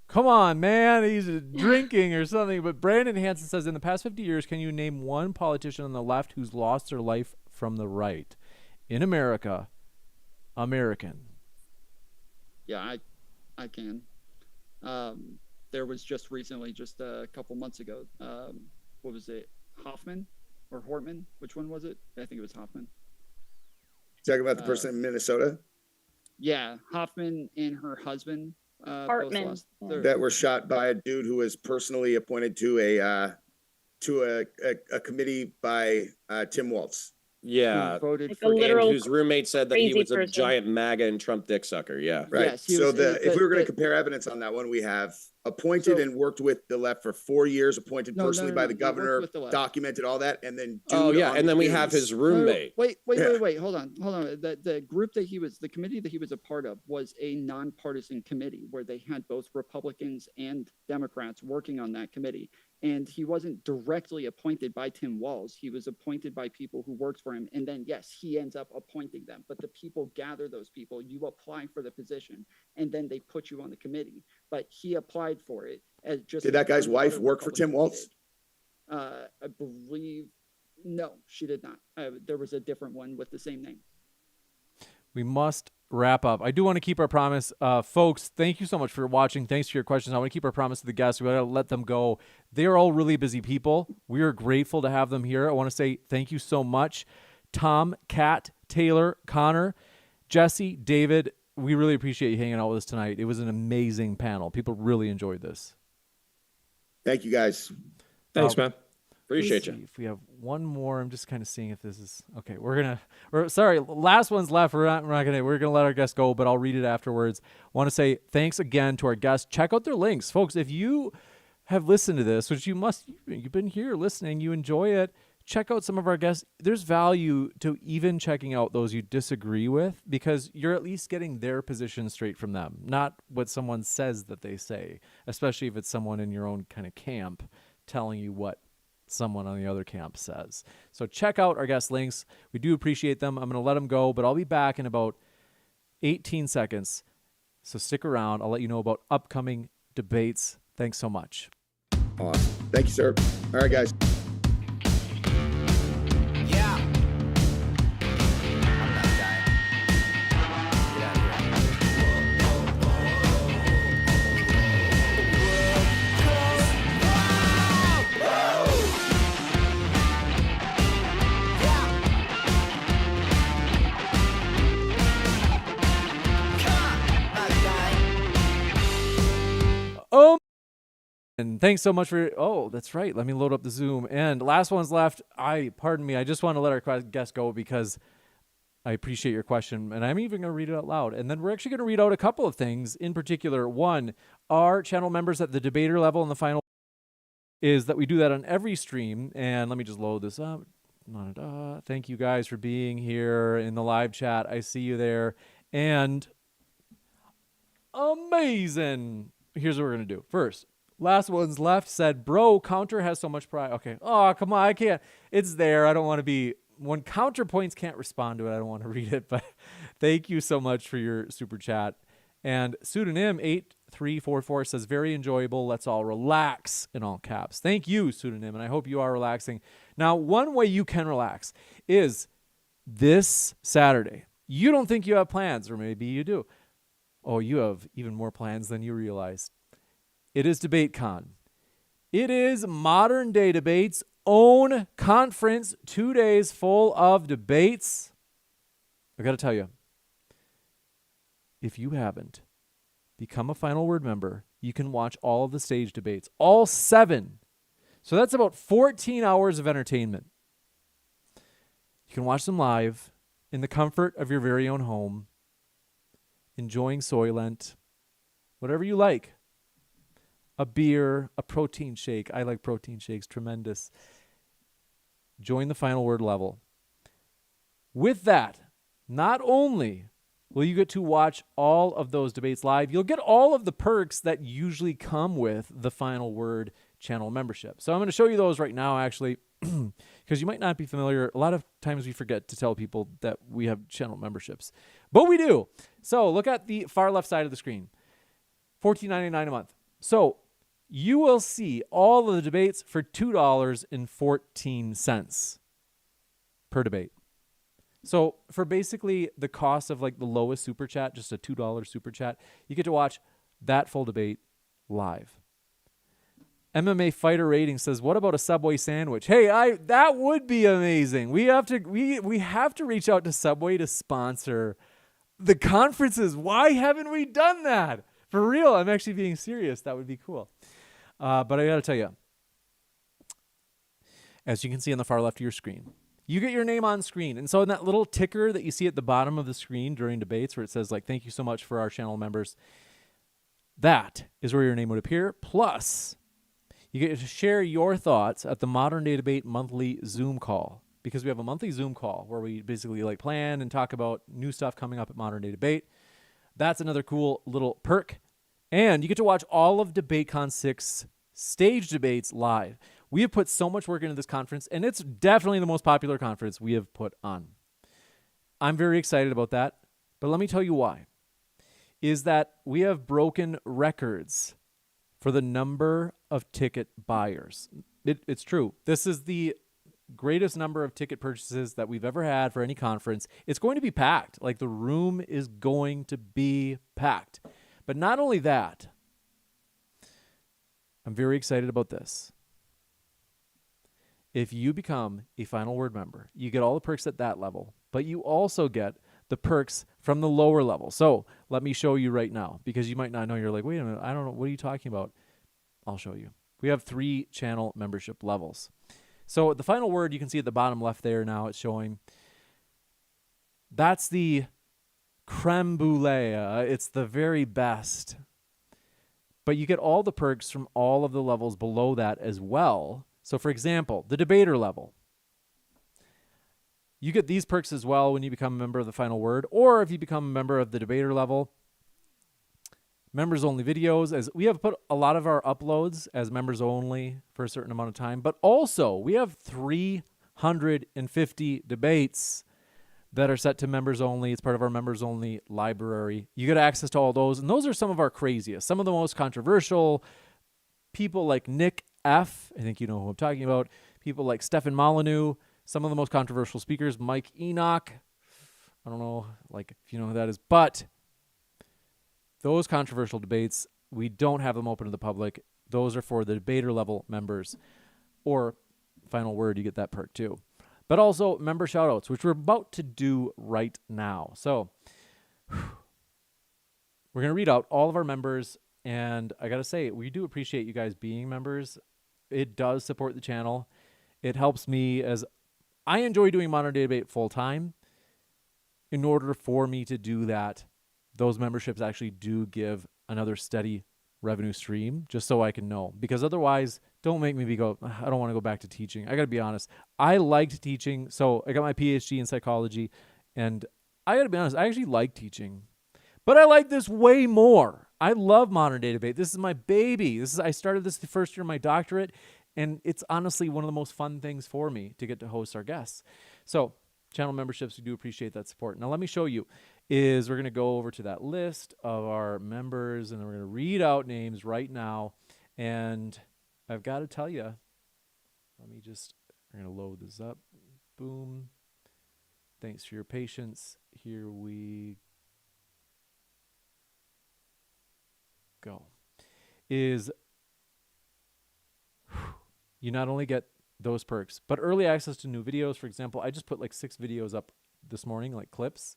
Come on, man. He's drinking or something. But Brandon Hansen says, in the past 50 years, can you name one politician on the left who's lost their life from the right? In America, American. Yeah, I can. There was just recently, just a couple months ago, what was it? Hoffman or Hortman? Which one was it? I think it was Hoffman. Talking about the person in Minnesota? Yeah, Hoffman and her husband. Hartman. That were shot by a dude who was personally appointed to a committee by Tim Walz. Yeah, voted for and whose roommate said that he was a giant MAGA and Trump dick sucker. Yeah, right. Yes, so if we were going to compare evidence on that one, we have appointed and worked with the left for 4 years, appointed personally by the governor, documented all that, and then and then we have his roommate. Wait, hold on. The group that the committee that he was a part of was a nonpartisan committee where they had both Republicans and Democrats working on that committee. And he wasn't directly appointed by Tim Walz. He was appointed by people who worked for him. And then, yes, he ends up appointing them. But the people gather those people. You apply for the position, and then they put you on the committee. But he applied for it. Did that guy's wife work for Tim Walz? I believe No, she did not. There was a different one with the same name. We must wrap up. I do want to keep our promise. Folks, thank you so much for watching. Thanks for your questions. I want to keep our promise to the guests. We got to let them go. They're all really busy people. We are grateful to have them here. I want to say thank you so much. Tom, Kat, Taylor, Connor, Jesse, David, we really appreciate you hanging out with us tonight. It was an amazing panel. People really enjoyed this. Thank you, guys. Thanks, man. Appreciate See you. if we have one more. I'm just kind of seeing if this is okay. We're sorry. Last one's left. We're not gonna let our guests go, but I'll read it afterwards. Want to say thanks again to our guests. Check out their links, folks. If you have listened to this, which you've been here listening, you enjoy it. Check out some of our guests. There's value to even checking out those you disagree with, because you're at least getting their position straight from them, not what someone says that they say, especially if it's someone in your own kind of camp telling you what someone on the other camp says. So check out our guest links. We do appreciate them. I'm going to let them go, but I'll be back in about 18 seconds. So stick around. I'll let you know about upcoming debates. Thanks so much. Awesome. Thank you, sir. All right, guys. Yeah. I'm not dying. Get out of here. And thanks so much for, oh, that's right. Let me load up the Zoom. And last one's left. Pardon me. I just want to let our guest go because I appreciate your question. And I'm even going to read it out loud. And then we're actually going to read out a couple of things. In particular, one, our channel members at the debater level in the final is that we do that on every stream. And let me just load this up. Thank you guys for being here in the live chat. I see you there. And amazing. Here's what we're going to do. First, last one's left said, bro, counter has so much pride. Okay. Oh, come on. I can't. It's there. I don't want to be, when counterpoints can't respond to it, I don't want to read it. But thank you so much for your super chat. And pseudonym 8344 says, very enjoyable. Let's all relax, in all caps. Thank you, pseudonym. And I hope you are relaxing. Now, one way you can relax is this Saturday. You don't think you have plans, or maybe you do. Oh, you have even more plans than you realize. It is DebateCon. It is Modern Day Debate's own conference, 2 days full of debates. I got to tell you, if you haven't become a Final Word member, you can watch all of the stage debates, all 7. So that's about 14 hours of entertainment. You can watch them live in the comfort of your very own home, enjoying Soylent, whatever you like. A beer, a protein shake. I like protein shakes, tremendous. Join the Final Word level. With that, not only will you get to watch all of those debates live, you'll get all of the perks that usually come with the Final Word channel membership. So I'm going to show you those right now, actually, because you might not be familiar. A lot of times we forget to tell people that we have channel memberships, but we do. So look at the far left side of the screen, $14.99 a month. So you will see all of the debates for $2.14 per debate. So for basically the cost of like the lowest super chat, just a $2 super chat, you get to watch that full debate live. MMA Fighter Rating says, what about a Subway sandwich? Hey, that would be amazing. We have to reach out to Subway to sponsor the conferences. Why haven't we done that? For real, I'm actually being serious. That would be cool. But I got to tell you, as you can see on the far left of your screen, you get your name on screen. And so in that little ticker that you see at the bottom of the screen during debates where it says, like, thank you so much for our channel members, that is where your name would appear. Plus, you get to share your thoughts at the Modern Day Debate monthly Zoom call, because we have a monthly Zoom call where we basically like plan and talk about new stuff coming up at Modern Day Debate. That's another cool little perk. And you get to watch all of DebateCon 6 stage debates live. We have put so much work into this conference, and it's definitely the most popular conference we have put on. I'm very excited about that, but let me tell you why. Is that we have broken records for the number of ticket buyers. It's true. This is the greatest number of ticket purchases that we've ever had for any conference. It's going to be packed. Like, the room is going to be packed. But not only that, I'm very excited about this. If you become a Final Word member, you get all the perks at that level, but you also get the perks from the lower level. So let me show you right now, because you might not know. You're like, wait a minute, I don't know. What are you talking about? I'll show you. We have 3 channel membership levels. So the Final Word, you can see at the bottom left there now, it's showing. That's the creme brulee. It's the very best. But you get all the perks from all of the levels below that as well. So, for example, the debater level. You get these perks as well when you become a member of the Final Word, or if you become a member of the debater level. Members only videos, as we have put a lot of our uploads as members only for a certain amount of time, but also we have 350 debates that are set to members only. It's part of our members only library. You get access to all those, and those are some of our craziest, some of the most controversial. People like Nick F., I think you know who I'm talking about. People like Stefan Molyneux, some of the most controversial speakers, Mike Enoch. I don't know, like, if you know who that is, but those controversial debates, we don't have them open to the public. Those are for the debater level members. Or Final Word, you get that perk too. But also member shoutouts, which we're about to do right now. So we're going to read out all of our members. And I got to say, we do appreciate you guys being members. It does support the channel. It helps me, as I enjoy doing Modern Day Debate full time. In order for me to do that, those memberships actually do give another steady revenue stream, just so I can know. Because otherwise, don't make me go, I don't want to go back to teaching. I got to be honest. I liked teaching. So I got my PhD in psychology, and I got to be honest, I actually like teaching. But I like this way more. I love Modern Day Debate. This is my baby. I started this the first year of my doctorate, and it's honestly one of the most fun things for me to get to host our guests. So channel memberships, we do appreciate that support. Now let me show you. We're going to go over to that list of our members, and then we're going to read out names right now. And I've got to tell you, we're going to load this up. Boom. Thanks for your patience. Here we go. You not only get those perks, but early access to new videos. For example, I just put like 6 videos up this morning, like clips,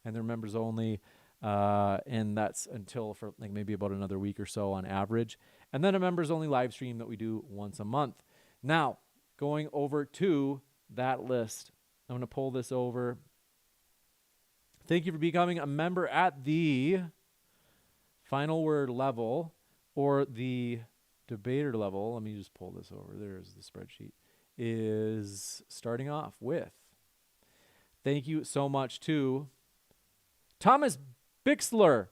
and they're members only. And that's until for like maybe about another week or so on average. And then a members only live stream that we do once a month. Now, going over to that list, I'm going to pull this over. Thank you for becoming a member at the Final Word level or the debater level. Let me just pull this over. There's the spreadsheet. Is starting off with, thank you so much to Thomas Bixler,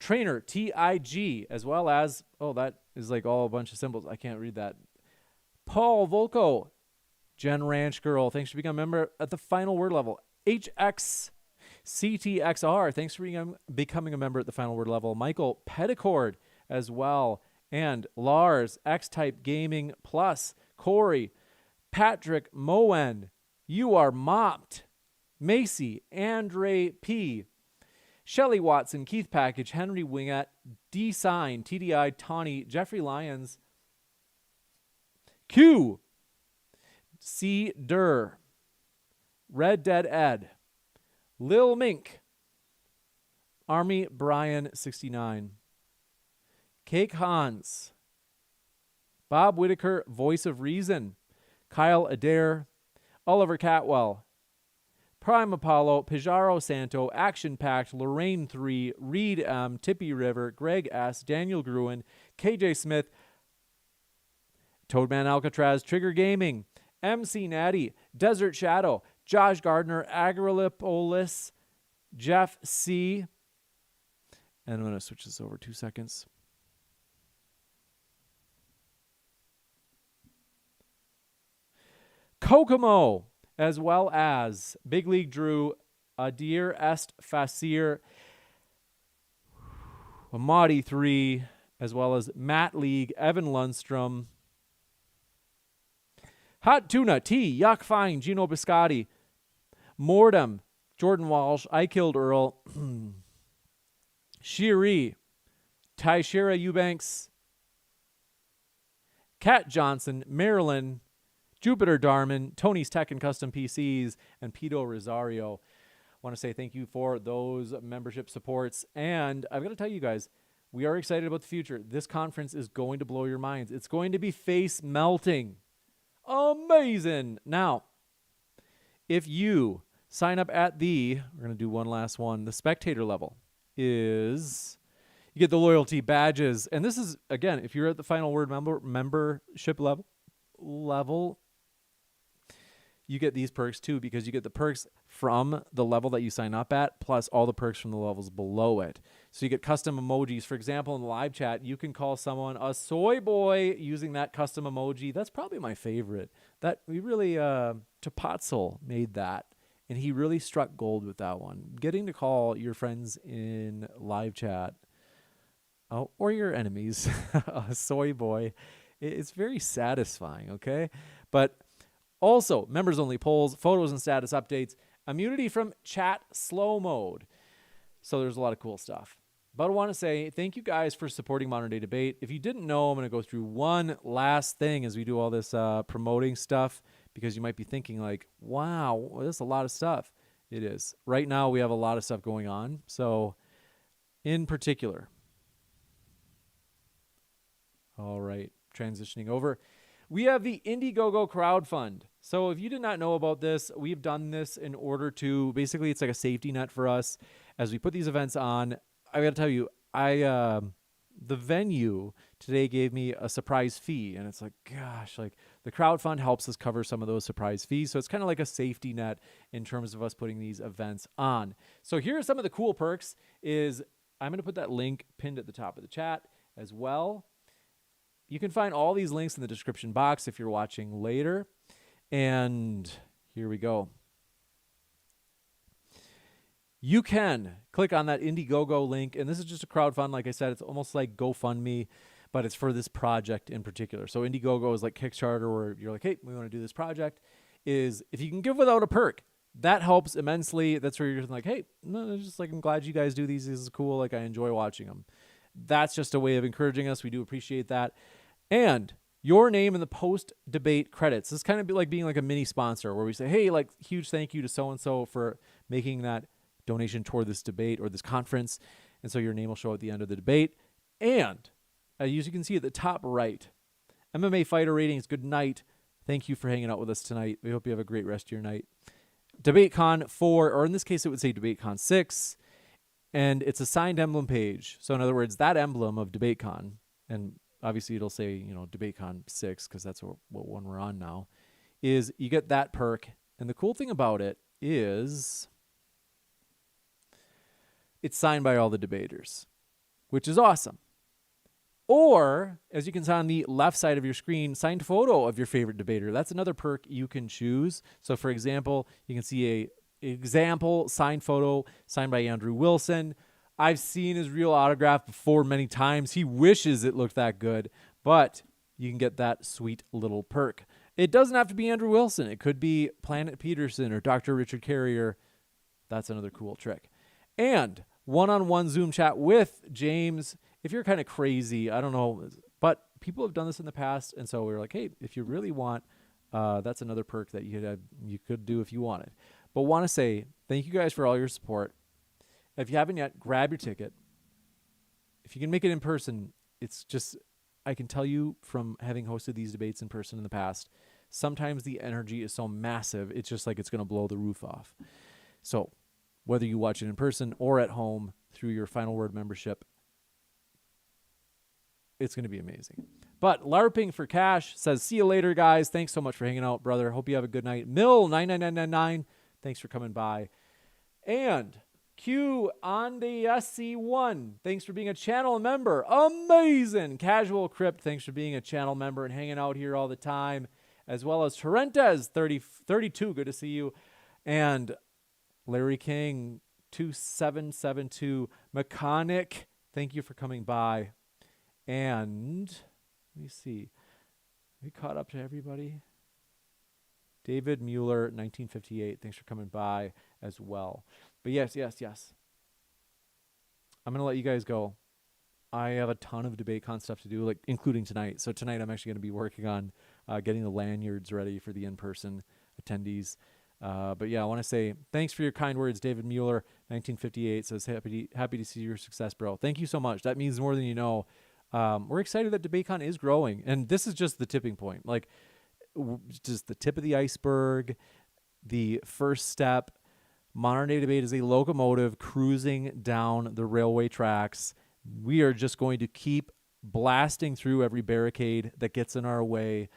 trainer, TIG, as well as, that is like all a bunch of symbols. I can't read that. Paul Volko, Gen Ranch Girl, thanks for becoming a member at the Final Word level. HXCTXR, thanks for becoming a member at the Final Word level. Michael Petticord as well. And Lars, X-Type Gaming Plus, Corey, Patrick Moen, You Are Mopped, Macy, Andre P., Shelly Watson, Keith Package, Henry Wingett, D Sign, TDI, Tawny, Jeffrey Lyons, Q, C. Durr, Red Dead Ed, Lil Mink, Army Brian 69, Cake Hans, Bob Whitaker, Voice of Reason, Kyle Adair, Oliver Catwell, Prime Apollo, Pijaro Santo, Action Packed, Lorraine 3, Reed M, Tippy River, Greg S, Daniel Gruen, KJ Smith, Toadman Alcatraz, Trigger Gaming, MC Natty, Desert Shadow, Josh Gardner, Agrilipolis, Jeff C. And I'm going to switch this over 2 seconds. Kokomo, as well as Big League Drew, Adir Est Fasir, Amadi 3, as well as Matt League, Evan Lundstrom, Hot Tuna, T, Yuck Fine, Gino Biscotti, Mordem, Jordan Walsh, I Killed Earl, Shiri, Tyshira Eubanks, Kat Johnson, Marilyn, Jupiter Darman, Tony's Tech and Custom PCs, and Pito Rosario. Want to say thank you for those membership supports. And I've got to tell you guys, we are excited about the future. This conference is going to blow your minds. It's going to be face melting. Amazing. Now, if you sign up at we're going to do one last one, the spectator level is, you get the loyalty badges. And this is, again, if you're at the Final Word membership level, you get these perks too, because you get the perks from the level that you sign up at, plus all the perks from the levels below it. So you get custom emojis. For example, in the live chat, you can call someone a soy boy using that custom emoji. That's probably my favorite. That we really, Topatzel made that, and he really struck gold with that one. Getting to call your friends in live chat, or your enemies, a soy boy, it's very satisfying, okay? But also, members-only polls, photos and status updates, immunity from chat slow mode. So there's a lot of cool stuff. But I want to say thank you guys for supporting Modern Day Debate. If you didn't know, I'm going to go through one last thing as we do all this promoting stuff, because you might be thinking like, wow, that's a lot of stuff. It is. Right now, we have a lot of stuff going on. So in particular, all right, transitioning over, we have the Indiegogo crowdfund. So if you did not know about this, we've done this in order to, basically it's like a safety net for us as we put these events on. I got to tell you, the venue today gave me a surprise fee, and it's like, gosh, like the crowdfund helps us cover some of those surprise fees. So it's kind of like a safety net in terms of us putting these events on. So here are some of the cool perks. Is I'm going to put that link pinned at the top of the chat as well. You can find all these links in the description box if you're watching later. And here we go. You can click on that Indiegogo link, and this is just a crowdfund. Like I said, it's almost like GoFundMe, but it's for this project in particular. So Indiegogo is like Kickstarter, where you're like, hey, we want to do this project. Is if you can give without a perk, that helps immensely. That's where you're like, hey, no, it's just like, I'm glad you guys do these. This is cool. Like, I enjoy watching them. That's just a way of encouraging us. We do appreciate that. And your name in the post-debate credits. This is kind of like being like a mini sponsor, where we say, hey, like, huge thank you to so-and-so for making that donation toward this debate or this conference. And so your name will show at the end of the debate. And as you can see at the top right, MMA Fighter Ratings, good night. Thank you for hanging out with us tonight. We hope you have a great rest of your night. DebateCon 4, or in this case, it would say DebateCon 6. And it's a signed emblem page. So in other words, that emblem of DebateCon, and obviously it'll say, DebateCon 6, because that's what one we're on now, is you get that perk. And the cool thing about it is it's signed by all the debaters, which is awesome. Or, as you can see on the left side of your screen, signed photo of your favorite debater. That's another perk you can choose. So for example, you can see a example signed photo signed by Andrew Wilson. I've seen his real autograph before many times. He wishes it looked that good, but you can get that sweet little perk. It doesn't have to be Andrew Wilson. It could be Planet Peterson or Dr. Richard Carrier. That's another cool trick. And one-on-one Zoom chat with James. If you're kind of crazy, I don't know, but people have done this in the past, and so we were like, hey, if you really want, that's another perk that you could do if you wanted. But want to say thank you guys for all your support. If you haven't yet, grab your ticket. If you can make it in person, it's just, I can tell you from having hosted these debates in person in the past, sometimes the energy is so massive, it's just like it's going to blow the roof off. So whether you watch it in person or at home through your Final Word membership, it's going to be amazing. But LARPing for Cash says, see you later, guys. Thanks so much for hanging out, brother. Hope you have a good night. Mill99999, thanks for coming by. And Q on the SC1, thanks for being a channel member. Amazing. Casual Crypt, thanks for being a channel member and hanging out here all the time. As well as Torrentes 32, good to see you. And Larry King 2772, Mechanic, thank you for coming by. And let me see, we caught up to everybody. David Mueller, 1958. Thanks for coming by as well. But yes. I'm going to let you guys go. I have a ton of DebateCon stuff to do, like including tonight. So tonight I'm actually going to be working on getting the lanyards ready for the in-person attendees. But yeah, I want to say thanks for your kind words. David Mueller, 1958, says happy to see your success, bro. Thank you so much. That means more than you know. We're excited that DebateCon is growing, and this is just the tipping point. Like, just the tip of the iceberg, the first step. Modern Day Debate is a locomotive cruising down the railway tracks. We are just going to keep blasting through every barricade that gets in our way.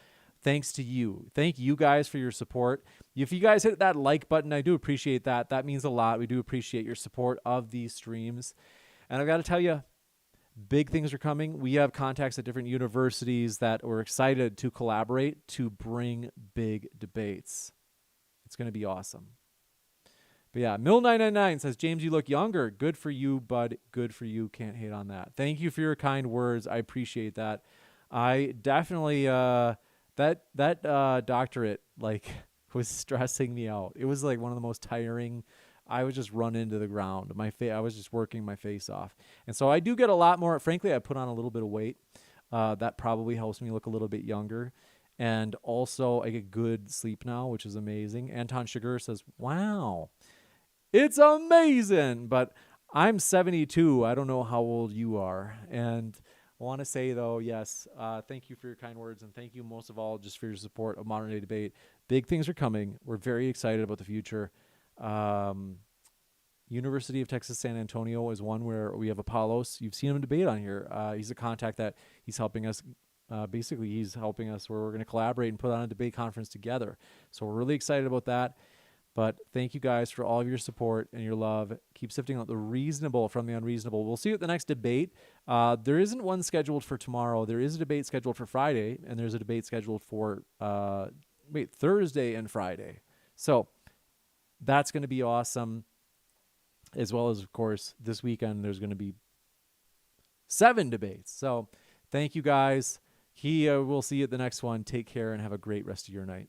Thanks to you. Thank you guys for your support. If you guys hit that like button, I do appreciate that. That means a lot. We do appreciate your support of these streams. And I've got to tell you, big things are coming. We have contacts at different universities that we're excited to collaborate to bring big debates. It's going to be awesome. But yeah, Mill999 says, James, you look younger. Good for you, bud. Good for you. Can't hate on that. Thank you for your kind words. I appreciate that. I definitely, that doctorate, like, was stressing me out. It was like one of the most tiring. I was just run into the ground. I was just working my face off. And so I do get a lot more. Frankly, I put on a little bit of weight. That probably helps me look a little bit younger. And also, I get good sleep now, which is amazing. Anton Sugar says, wow. It's amazing, but I'm 72. I don't know how old you are. And I want to say, though, yes, thank you for your kind words, and thank you most of all just for your support of Modern Day Debate. Big things are coming. We're very excited about the future. University of Texas San Antonio is one where we have Apollos. You've seen him debate on here. He's a contact that he's helping us. Basically, he's helping us where we're going to collaborate and put on a debate conference together. So we're really excited about that. But thank you guys for all of your support and your love. Keep sifting out the reasonable from the unreasonable. We'll see you at the next debate. There isn't one scheduled for tomorrow. There is a debate scheduled for Friday, and there's a debate scheduled for Thursday and Friday. So that's going to be awesome. As well as, of course, this weekend there's going to be 7 debates. So thank you guys. We'll see you at the next one. Take care and have a great rest of your night.